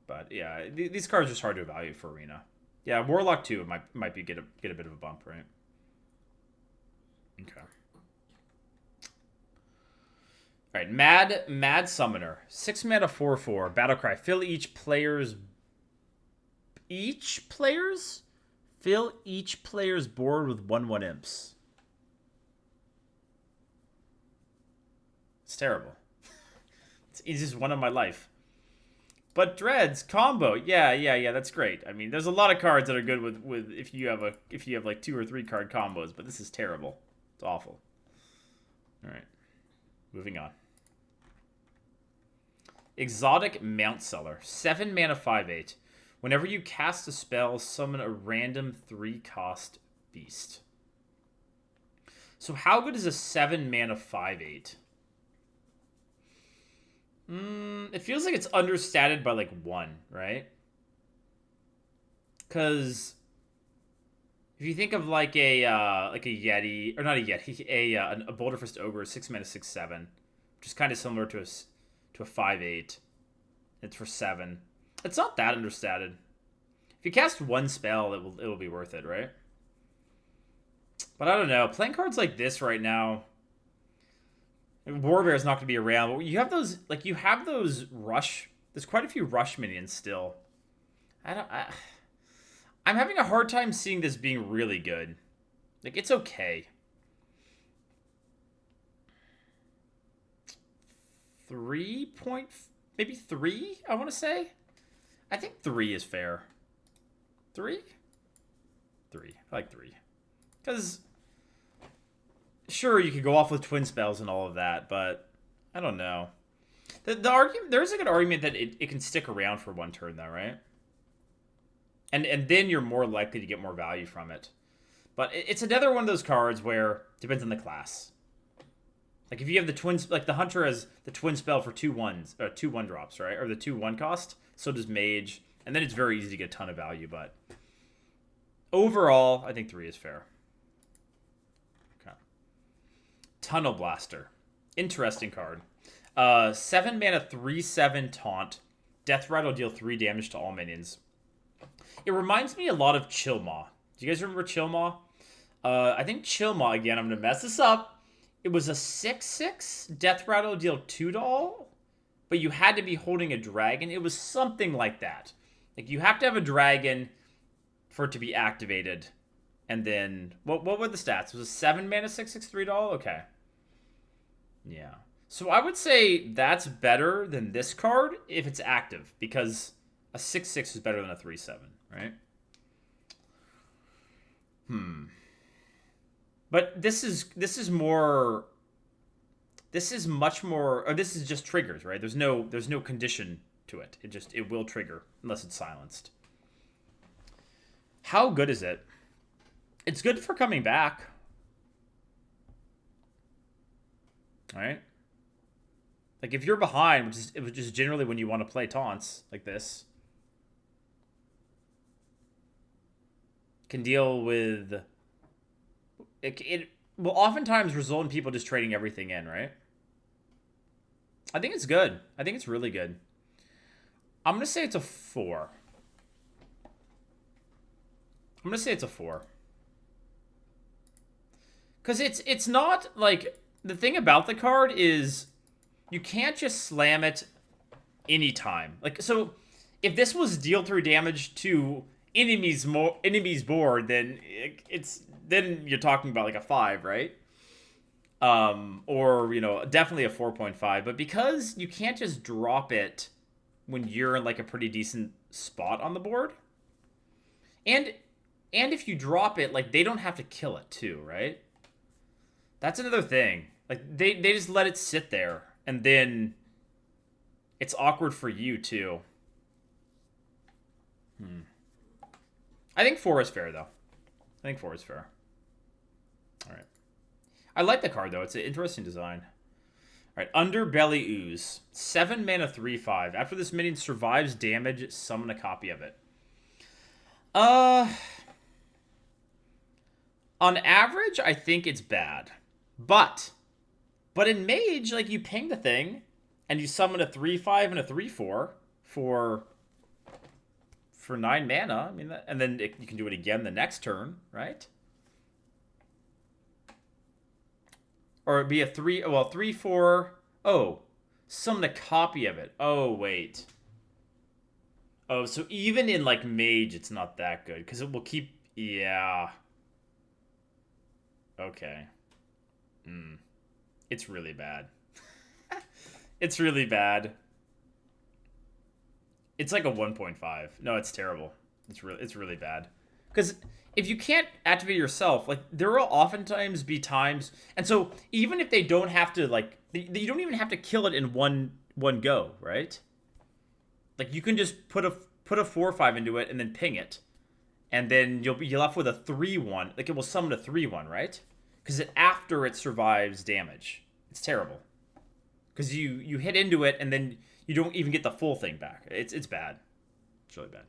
But yeah, these cards are just hard to evaluate for Arena. Yeah, Warlock too might be get a bit of a bump, right? Okay. All right, Mad Summoner, 6 mana 4/4, Battlecry. Fill each player's board with 1/1 imps. It's terrible. It's the easiest one of my life. But Dreads combo, yeah, that's great. I mean, there's a lot of cards that are good with if you have like 2 or 3 card combos, but this is terrible. It's awful. All right, moving on. Exotic Mount Seller, 7 mana 5/8. Whenever you cast a spell, summon a random 3-cost beast. So how good is a 7 mana 5/8? It feels like it's understated by like 1, right? Because if you think of like a Yeti, or not a Yeti, a Boulderfist Ogre, 6 mana 6/7, which is kind of similar to a 5/8. It's for 7. It's not that understated. If you cast 1 spell, it will be worth it, right? But I don't know. Playing cards like this right now, Warbear is not going to be around. But you have those rush. There's quite a few rush minions still. I'm having a hard time seeing this being really good. Like, it's okay. 3, I want to say. I think 3 is fair. 3? 3. I like 3. Because, sure, you could go off with twin spells and all of that, but I don't know. The argument, there's a good argument that it can stick around for 1 turn, though, right? And then you're more likely to get more value from it. But it's another one of those cards where it depends on the class. Like if you have the twins, like the Hunter has the twin spell for 2 1-drops, right? Or the 2 1 cost. So does Mage. And then it's very easy to get a ton of value. But overall, I think 3 is fair. Okay. Tunnel Blaster. Interesting card. 7 mana 3/7 taunt. Death Rattle deal 3 damage to all minions. It reminds me a lot of Chillmaw. Do you guys remember Chillmaw? I think Chillmaw, again, I'm going to mess this up. It was a 6/6 Death Rattle deal 2 to all, but you had to be holding a dragon. It was something like that. Like you have to have a dragon for it to be activated. And then, what were the stats? Was it 7 mana 6/6 3 to all? Okay. Yeah. So I would say that's better than this card if it's active, because a 6/6 is better than a 3/7, right? But this is much more, or this is just triggers, right? There's no condition to it. It will trigger unless it's silenced. How good is it? It's good for coming back. All right? Like if you're behind, which is generally when you want to play taunts like this, can deal with it will oftentimes result in people just trading everything in, right? I think it's good. I think it's really good. I'm going to say it's a 4. I'm going to say it's a 4. Because it's not like the thing about the card is you can't just slam it anytime. Like, so if this was deal 3 damage to enemies board, then then you're talking about like a 5, right? Or, definitely a 4.5. But because you can't just drop it when you're in like a pretty decent spot on the board, and if you drop it, like, they don't have to kill it too, right? That's another thing. Like, they just let it sit there, and then it's awkward for you too. I think 4 is fair, though. I think 4 is fair. All right. I like the card, though. It's an interesting design. All right. Underbelly Ooze. 7 mana, 3/5. After this minion survives damage, summon a copy of it. On average, I think it's bad. But in Mage, like, you ping the thing, and you summon a 3/5 and a 3/4 for 9 mana. I mean, and then you can do it again the next turn, right? Or it'd be a 3/4. Oh, summon a copy of it. Oh, wait. Oh, so even in, like, Mage, it's not that good, because it will keep... Yeah. Okay. It's really bad. It's really bad. It's like a 1.5. No, it's terrible. It's really bad. Because if you can't activate yourself, like, there will oftentimes be times, and so even if they don't have to, like, you don't even have to kill it in one go, right? Like, you can just put a 4/5 into it and then ping it, and then you'll be left with a 3/1. Like, it will summon a 3/1, right? Because after it survives damage, it's terrible. Because you hit into it and then you don't even get the full thing back. It's bad. It's really bad.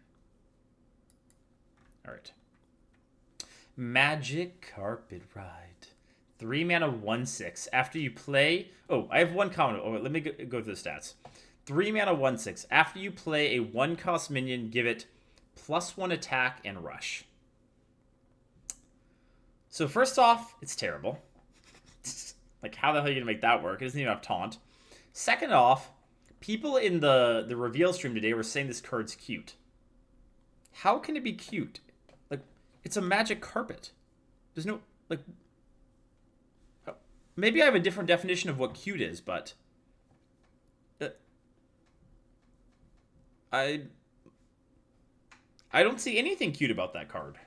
All right. Magic Carpet Ride. 3 mana, 1/6. After you play... Oh, I have one comment. Oh, let me go through the stats. 3 mana, 1/6. After you play a 1-cost minion, give it +1 attack and rush. So first off, it's terrible. Like, how the hell are you going to make that work? It doesn't even have taunt. Second off, people in the reveal stream today were saying this card's cute. How can it be cute? Like, it's a magic carpet. There's no, like... Maybe I have a different definition of what cute is, but... I don't see anything cute about that card.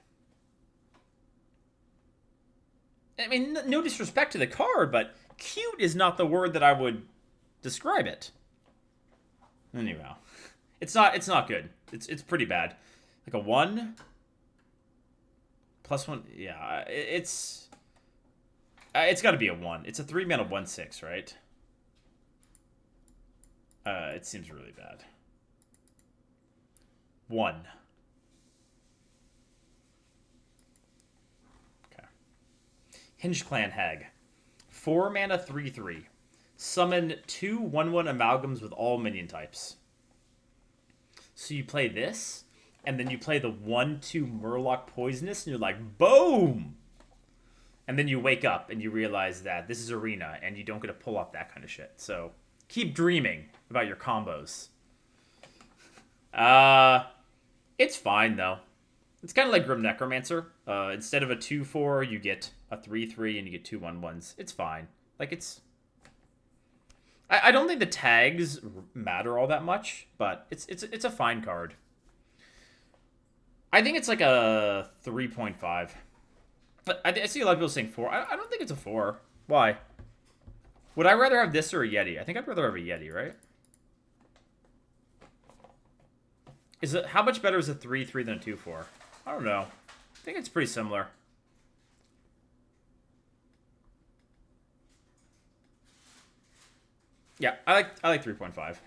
I mean, no disrespect to the card, but cute is not the word that I would describe it. Anyhow, it's not good. It's pretty bad. Like a 1 +1. Yeah, it's got to be a 1. It's a 3 mana 1/6, right? It seems really bad. 1. Hinge Clan Hag. 4 mana, 3/3. Summon 2 1/1 amalgams with all minion types. So you play this, and then you play the 1/2 Murloc Poisonous, and you're like, boom! And then you wake up, and you realize that this is Arena, and you don't get to pull off that kind of shit. So keep dreaming about your combos. It's fine, though. It's kind of like Grim Necromancer. Instead of a 2/4, you get a 3/3, and you get 2 1/1s. It's fine. Like, it's... I don't think the tags matter all that much, but it's a fine card. I think it's like a 3.5. But I see a lot of people saying 4. I don't think it's a 4. Why? Would I rather have this or a Yeti? I think I'd rather have a Yeti, right? How much better is a 3/3 than a 2/4? I don't know. I think it's pretty similar. Yeah, I like 3.5.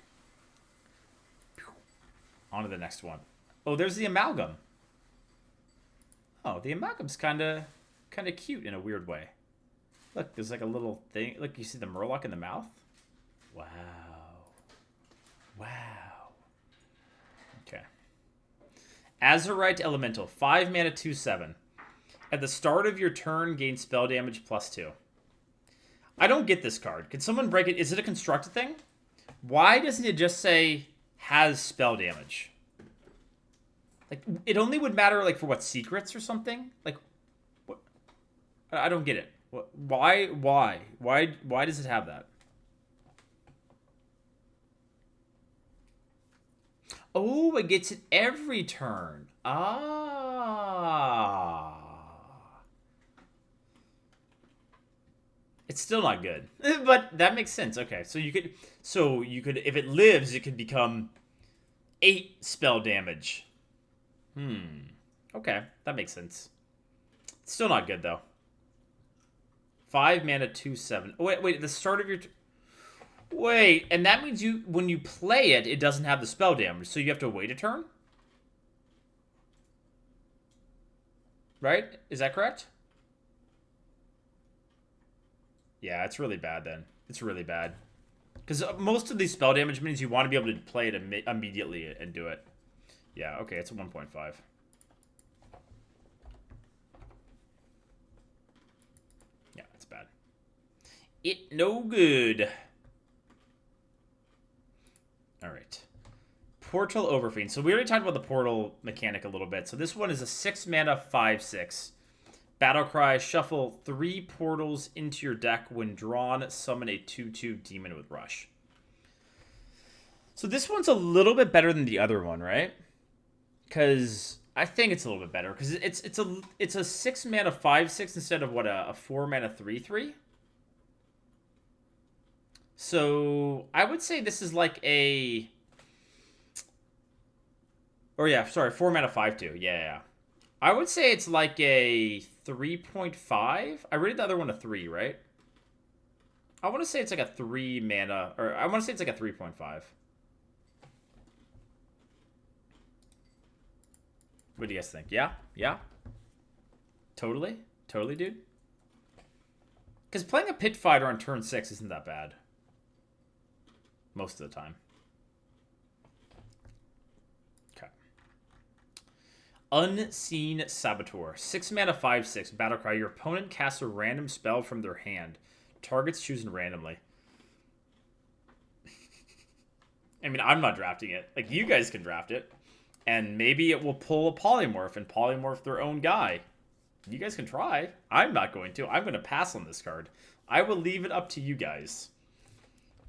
On to the next one. Oh, there's the amalgam. Oh, the amalgam's kind of cute in a weird way. Look, there's like a little thing. Look, you see the Murloc in the mouth? Wow. Wow. Okay. Azurite Elemental. 5 mana, 2/7. At the start of your turn, gain spell damage +2. I don't get this card. Can someone break it? Is it a constructed thing? Why doesn't it just say has spell damage? Like, it only would matter, like, for what, secrets or something? Like, what? I don't get it. What, why does it have that? Oh, it gets it every turn. Ah. It's still not good. But that makes sense. Okay, so you could if it lives, it could become 8 spell damage. Okay, that makes sense. It's still not good though. 5 mana, 2/7. Oh, wait, at the start of your wait, and that means when you play it, it doesn't have the spell damage, so you have to wait a turn? Right? Is that correct? Yeah, it's really bad then. It's really bad. Because most of these spell damage means you want to be able to play it immediately and do it. Yeah, okay, it's a 1.5. Yeah, it's bad. It no good. Alright. Portal Overfiend. So we already talked about the portal mechanic a little bit. So this one is a 6 mana 5/6. Battlecry, shuffle 3 portals into your deck. When drawn, summon a 2/2 demon with rush. So this one's a little bit better than the other one, right? Because I think it's a little bit better. Because it's a 6 mana 5/6 instead of what, a 4 mana 3/3? So I would say this is like a... Or yeah, sorry, 4 mana 5/2. Yeah. I would say it's like a 3.5. I rated the other one a 3, right? I want to say it's like a 3 mana, or I want to say it's like a 3.5. What do you guys think? Yeah? Totally, dude. Because playing a pit fighter on turn 6 isn't that bad. Most of the time. Unseen Saboteur. 6 mana 5/6. Battlecry. Your opponent casts a random spell from their hand. Targets chosen randomly. I mean, I'm not drafting it. Like, you guys can draft it. And maybe it will pull a polymorph and polymorph their own guy. You guys can try. I'm not going to. I'm going to pass on this card. I will leave it up to you guys.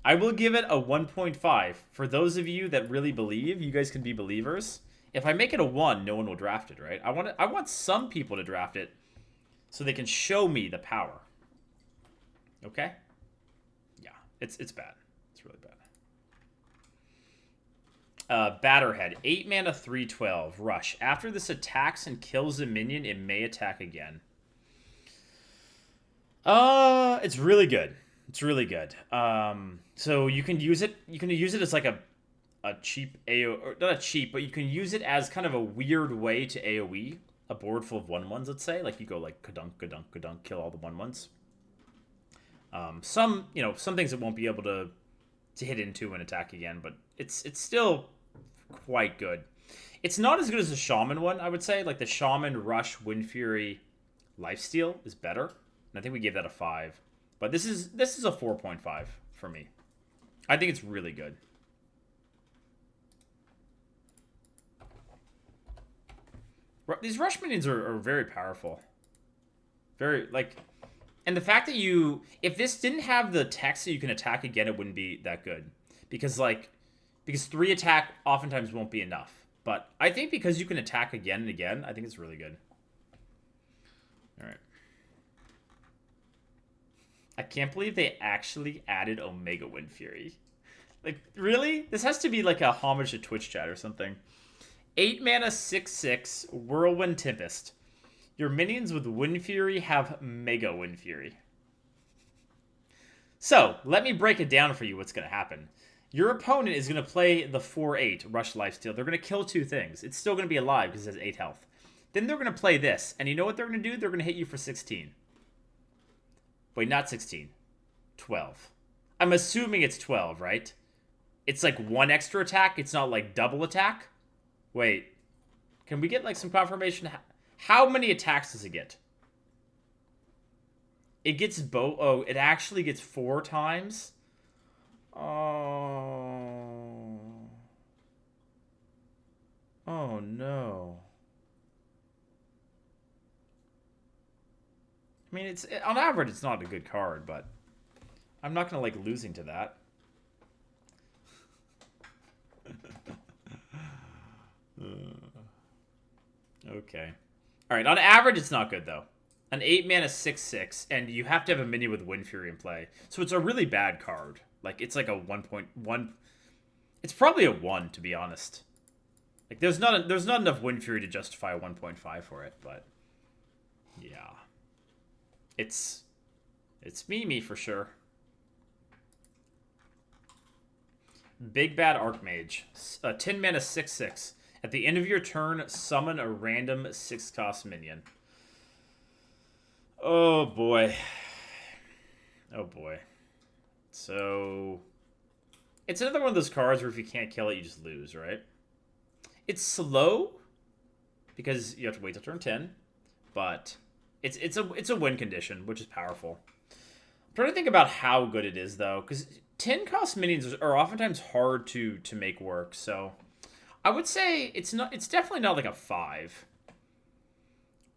I will give it a 1.5. For those of you that really believe, you guys can be believers. If I make it a 1, no one will draft it, right? I want some people to draft it so they can show me the power. Okay? Yeah, it's bad. It's really bad. Batterhead. 8 mana 3/12. Rush. After this attacks and kills a minion, it may attack again. It's really good. It's really good. So you can use it. You can use it as like a cheap AoE, or not a cheap, but you can use it as kind of a weird way to AoE a board full of 1/1s, let's say. Like, you go like kadunk, kadunk, kadunk, kill all the 1/1s. Some things it won't be able to hit into and attack again, but it's still quite good. It's not as good as the Shaman one, I would say. Like, the Shaman, Rush, Wind Fury, Lifesteal is better. And I think we gave that a 5. But this is a 4.5 for me. I think it's really good. These Rush minions are very powerful. Very, like... And the fact that if this didn't have the text that you can attack again, it wouldn't be that good. Because 3 attack oftentimes won't be enough. But I think because you can attack again and again, I think it's really good. Alright. I can't believe they actually added Omega Wind Fury. Like, really? This has to be like a homage to Twitch chat or something. 8 mana 6/6 Whirlwind Tempest. Your minions with Wind Fury have Mega Wind Fury. So, let me break it down for you what's going to happen. Your opponent is going to play the 4/8 Rush Lifesteal. They're going to kill 2 things. It's still going to be alive because it has 8 health. Then they're going to play this. And you know what they're going to do? They're going to hit you for 16. Wait, not 16. 12. I'm assuming it's 12, right? It's like 1 extra attack. It's not like double attack. Wait. Can we get like some confirmation? How many attacks does it get? It gets oh, it actually gets 4 times? Oh. Oh, no. I mean, on average, it's not a good card, but I'm not going to like losing to that. Okay. All right, on average, it's not good, though. An 8 mana 6/6, and you have to have a minion with Wind Fury in play. So it's a really bad card. Like, it's like a 1.1. It's probably a 1, to be honest. Like, there's not enough Wind Fury to justify a 1.5 for it, but yeah. It's Mimi for sure. Big Bad Archmage. 10 mana 6/6. At the end of your turn, summon a random 6-cost minion. Oh boy. Oh boy. So it's another one of those cards where if you can't kill it, you just lose, right? It's slow because you have to wait till turn 10, but it's a win condition, which is powerful. I'm trying to think about how good it is though, because 10 cost minions are oftentimes hard to make work. So I would say it's definitely not like a 5.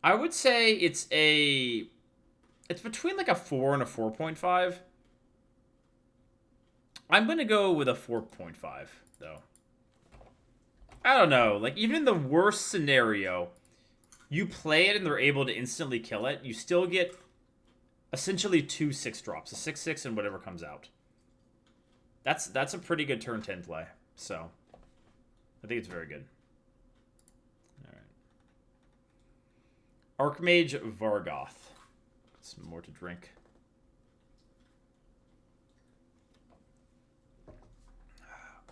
I would say it's between like a 4 and a 4.5. I'm gonna go with a 4.5 though. I don't know. Like, even in the worst scenario, you play it and they're able to instantly kill it, you still get essentially 2 6-drops. A 6/6 and whatever comes out. That's a pretty good turn 10 play. So, I think it's very good. Alright. Archmage Vargoth. Some more to drink.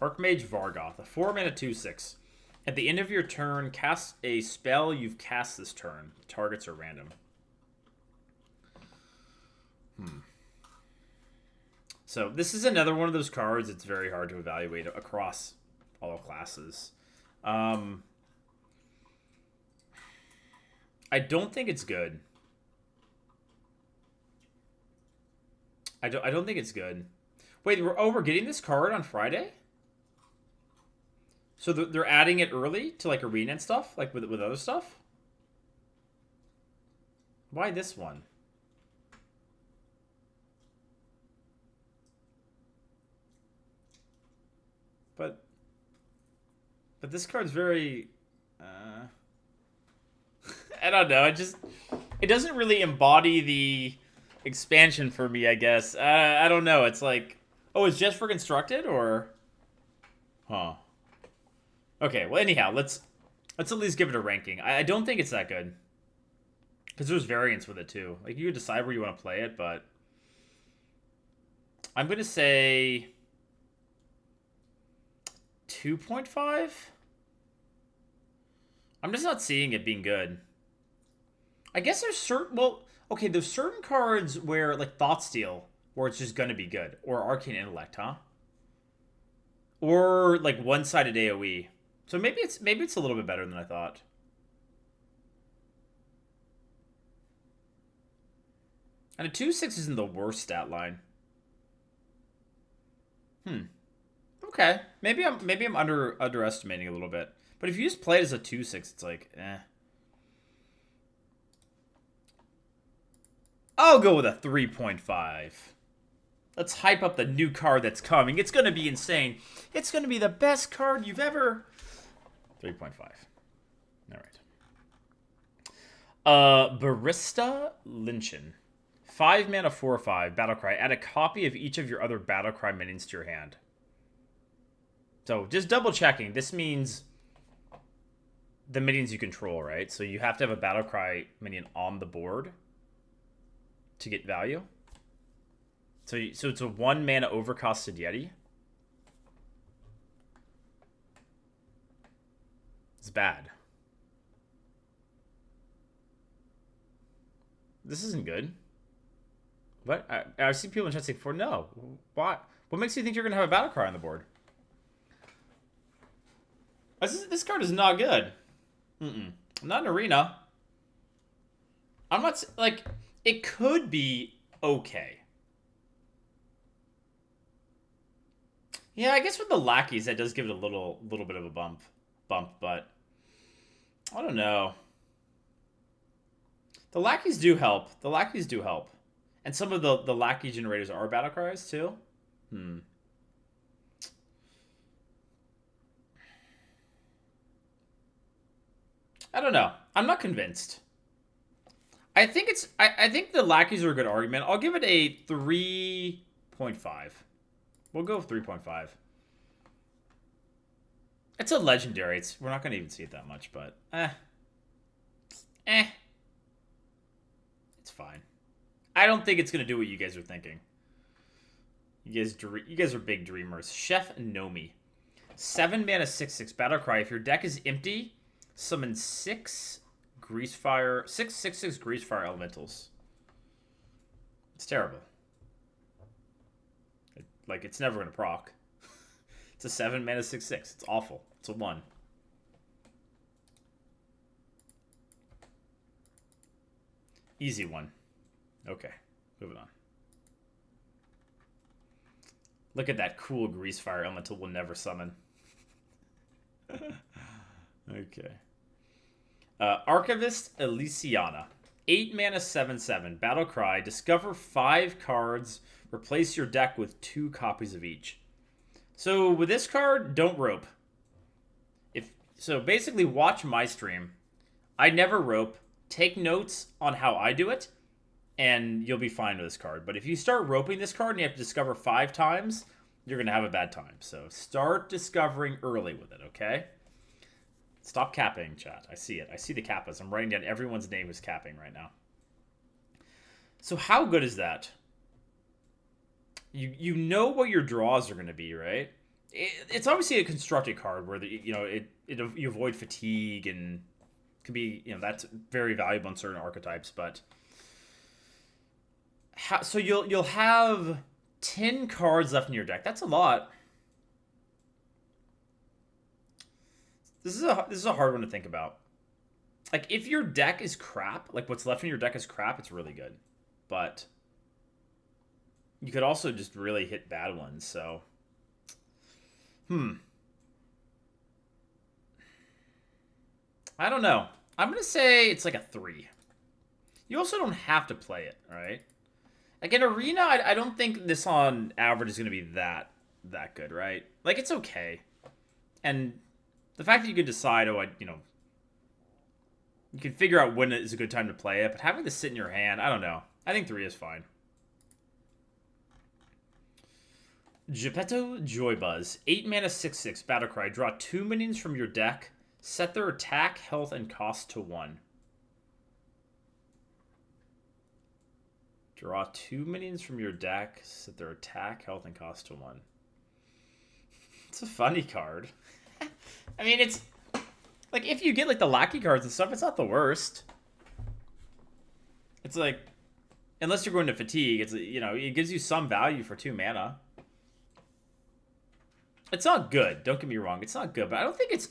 Archmage Vargoth, a 4 mana 2/6. At the end of your turn, cast a spell you've cast this turn. Targets are random. So this is another one of those cards it's very hard to evaluate across all classes. I don't think it's good. I don't think it's good. Wait, we're getting this card on Friday? So they're adding it early to like arena and stuff, like with other stuff? Why this one? But this card's very I don't know. It doesn't really embody the expansion for me, I guess. I don't know. It's like, oh, it's just for constructed or huh. Okay, well, anyhow, let's at least give it a ranking. I don't think it's that good. Because there's variance with it, too. Like, you could decide where you want to play it, but I'm going to say 2.5? I'm just not seeing it being good. I guess there's certain... Well, okay, there's certain cards where, like, Thoughtsteal, where it's just going to be good. Or Arcane Intellect, huh? Or, like, one-sided AoE. So maybe it's a little bit better than I thought. And a 2/6 isn't the worst stat line. Okay. Maybe I'm underestimating a little bit. But if you just play it as a 2/6, it's like, eh. I'll go with a 3.5. Let's hype up the new card that's coming. It's going to be insane. It's going to be the best card you've ever... 3.5. All right. Barista Lynchen. 5 mana 4/5. Battlecry. Add a copy of each of your other Battlecry minions to your hand. So, just double checking. This means the minions you control, right? So you have to have a Battlecry minion on the board to get value. So it's a 1 mana overcosted Yeti. It's bad. This isn't good. What? I see people in chat saying, for no. Why? What makes you think you're going to have a Battlecry on the board? This card is not good. Not an arena. I'm not... Like, it could be okay. Yeah, I guess with the lackeys, that does give it a little bit of a bump, but I don't know. The lackeys do help. The lackeys do help. And some of the lackey generators are battle cries, too. I don't know. I'm not convinced. I think I think the lackeys are a good argument. I'll give it a 3.5. We'll go with 3.5. It's a legendary. We're not going to even see it that much, but it's fine. I don't think it's going to do what you guys are thinking. You guys are big dreamers. Chef Nomi. 7 mana 6/6 battle cry. If your deck is empty, summon 6 Greasefire 6/6 Greasefire elementals. It's terrible. It's never gonna proc. It's a 7 mana 6/6. It's awful. It's a 1. Easy one. Okay, moving on. Look at that cool Greasefire elemental we'll never summon. Okay. Archivist Elysiana. 8 mana 7/7. Battle cry. Discover 5 cards. Replace your deck with 2 copies of each. So with this card, don't rope. So basically watch my stream. I never rope. Take notes on how I do it, and you'll be fine with this card. But if you start roping this card and you have to discover 5 times, you're going to have a bad time. So start discovering early with it, okay? Stop capping, chat. I see it. I see the kappas. I'm writing down everyone's name who's capping right now. So how good is that? You know what your draws are going to be, right? It's obviously a constructed card where you avoid fatigue and can be, that's very valuable in certain archetypes, but so you'll have 10 cards left in your deck. That's a lot. This is a hard one to think about. Like, if your deck is crap, like what's left in your deck is crap, it's really good. But you could also just really hit bad ones, so I don't know. I'm going to say it's like a 3. You also don't have to play it, right? Like in Arena, I don't think this on average is going to be that good, right? Like, it's okay. And the fact that you can decide, you can figure out when is a good time to play it, but having this sit in your hand, I don't know. I think 3 is fine. Geppetto Joybuzz. 8 mana 6/6 battle cry. Draw 2 minions from your deck. Set their attack, health, and cost to 1. Draw 2 minions from your deck. Set their attack, health, and cost to 1. It's a funny card. I mean, it's like if you get like the lackey cards and stuff, it's not the worst. It's like, unless you're going to fatigue, it's it gives you some value for 2 mana. It's not good. Don't get me wrong. It's not good, but I don't think it's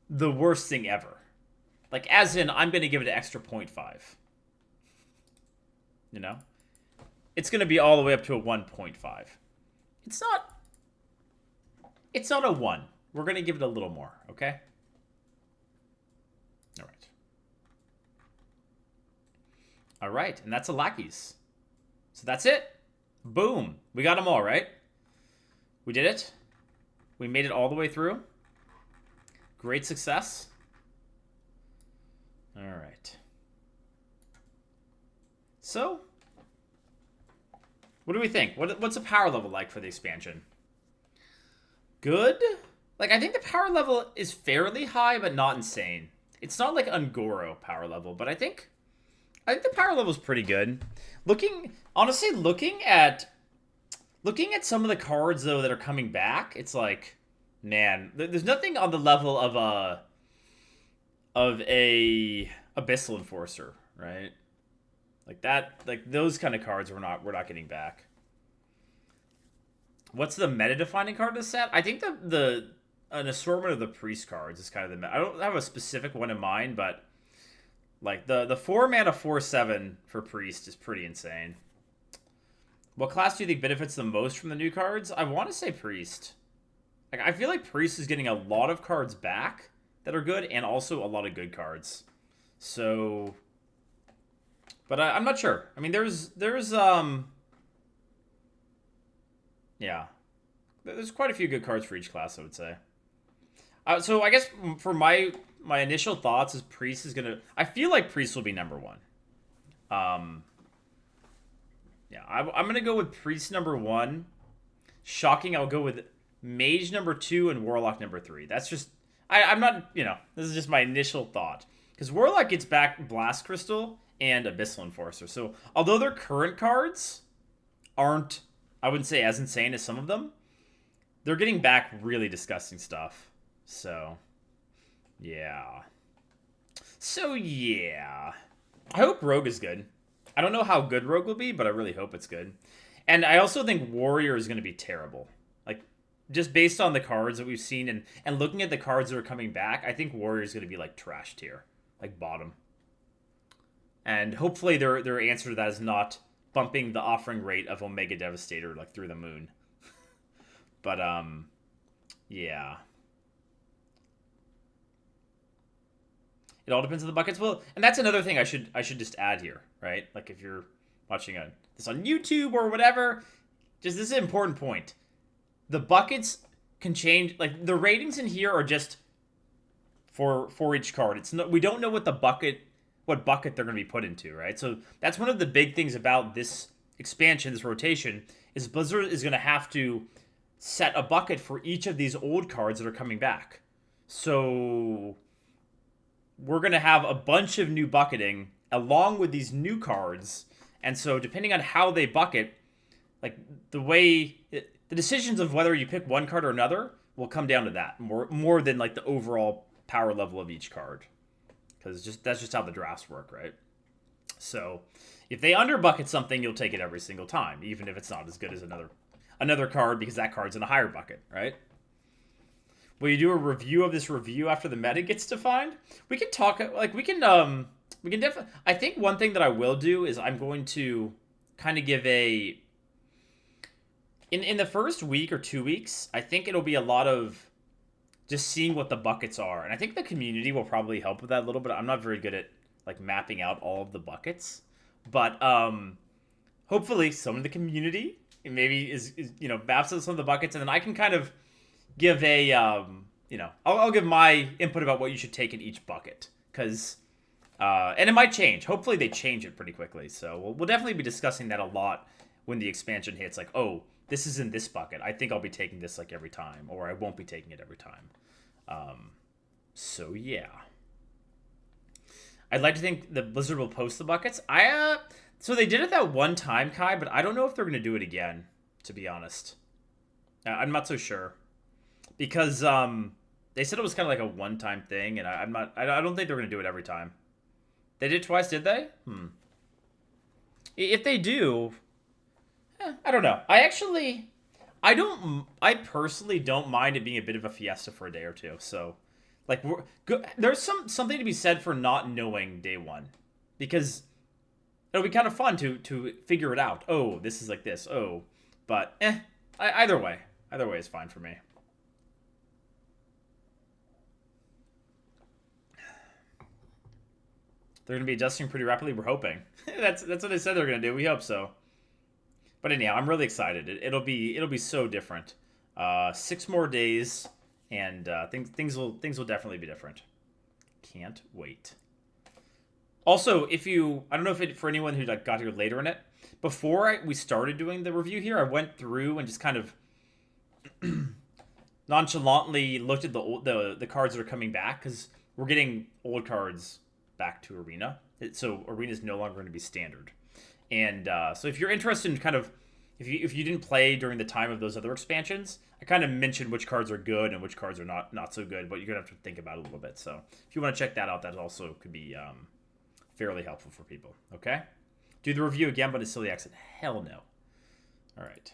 the worst thing ever. Like, as in, I'm going to give it an extra 0.5. It's going to be all the way up to a 1.5. It's not a 1. We're going to give it a little more, okay? All right, and that's a lackeys. So that's it. Boom. We got them all, right? We did it. We made it all the way through. Great success. All right. So, what do we think? What's the power level like for the expansion? Good? Like, I think the power level is fairly high, but not insane. It's not like Ungoro power level, but I think the power level is pretty good. Looking at some of the cards though that are coming back, it's like, man, there's nothing on the level of a Abyssal Enforcer, right? Like that, like those kind of cards we're not getting back. What's the meta-defining card in the set? I think an assortment of the priest cards is kind of the meta. I don't have a specific one in mind, but Like, the 4 mana 4/7 for Priest is pretty insane. What class do you think benefits the most from the new cards? I want to say Priest. Like, I feel like Priest is getting a lot of cards back that are good, and also a lot of good cards. So, but I'm not sure. I mean, yeah, there's quite a few good cards for each class, I would say. So I guess for my initial thoughts is Priest is gonna. I feel like Priest will be number one. Yeah, I'm gonna go with Priest number one. Shocking, I'll go with Mage number 2 and Warlock number 3. That's just I'm not, this is just my initial thought, because Warlock gets back Blast Crystal and Abyssal Enforcer. So although their current cards aren't, I wouldn't say as insane as some of them, they're getting back really disgusting stuff. So yeah. I hope Rogue is good. I don't know how good Rogue will be, but I really hope it's good. And I also think Warrior is going to be terrible. Like, just based on the cards that we've seen and looking at the cards that are coming back, I think Warrior is going to be like trash tier, like bottom. And hopefully their answer to that is not bumping the offering rate of Omega Devastator like through the moon. But yeah. It all depends on the buckets. Well, and that's another thing I should just add here, right? Like, if you're watching this on YouTube or whatever, just this is an important point. The buckets can change. Like, the ratings in here are just for each card. It's we don't know what bucket they're going to be put into, right? So that's one of the big things about this expansion, this rotation, is Blizzard is going to have to set a bucket for each of these old cards that are coming back. So we're going to have a bunch of new bucketing along with these new cards. And so depending on how they bucket, like the decisions of whether you pick one card or another will come down to that more than like the overall power level of each card. Because that's just how the drafts work, right? So if they underbucket something, you'll take it every single time, even if it's not as good as another card, because that card's in a higher bucket, right? Will you do a review of this review after the meta gets defined? We can talk, like, we can definitely, I think one thing that I will do is I'm going to kind of give in the first week or 2 weeks, I think it'll be a lot of just seeing what the buckets are. And I think the community will probably help with that a little bit. I'm not very good at, like, mapping out all of the buckets. But hopefully some of the community maybe is maps out some of the buckets, and then I can kind of give I'll give my input about what you should take in each bucket, because and it might change. Hopefully they change it pretty quickly. So we'll definitely be discussing that a lot when the expansion hits. Like, oh, this is in this bucket. I think I'll be taking this like every time, or I won't be taking it every time. So yeah, I'd like to think the Blizzard will post the buckets. So they did it that one time, Kai, but I don't know if they're going to do it again, to be honest. I'm not so sure. Because they said it was kind of like a one-time thing, and I don't think they're going to do it every time. They did it twice, did they? If they do, I don't know. I personally don't mind it being a bit of a fiesta for a day or two. So, like, there's something to be said for not knowing day one, because it'll be kind of fun to figure it out. Oh, this is like this. Oh, but either way is fine for me. They're going to be adjusting pretty rapidly. We're hoping. That's what they said they're going to do. We hope so. But anyhow, I'm really excited. It'll be so different. 6 more days, and things will definitely be different. Can't wait. Also, I don't know if for anyone who got here later in it, before we started doing the review here, I went through and just kind of nonchalantly looked at the cards that are coming back, because we're getting old cards back to Arena. So Arena is no longer going to be standard. And so if you're interested in kind of, if you didn't play during the time of those other expansions, I kind of mentioned which cards are good and which cards are not so good, but you're going to have to think about it a little bit. So if you want to check that out, that also could be fairly helpful for people. Okay? Do the review again, but a silly accent. Hell no. All right.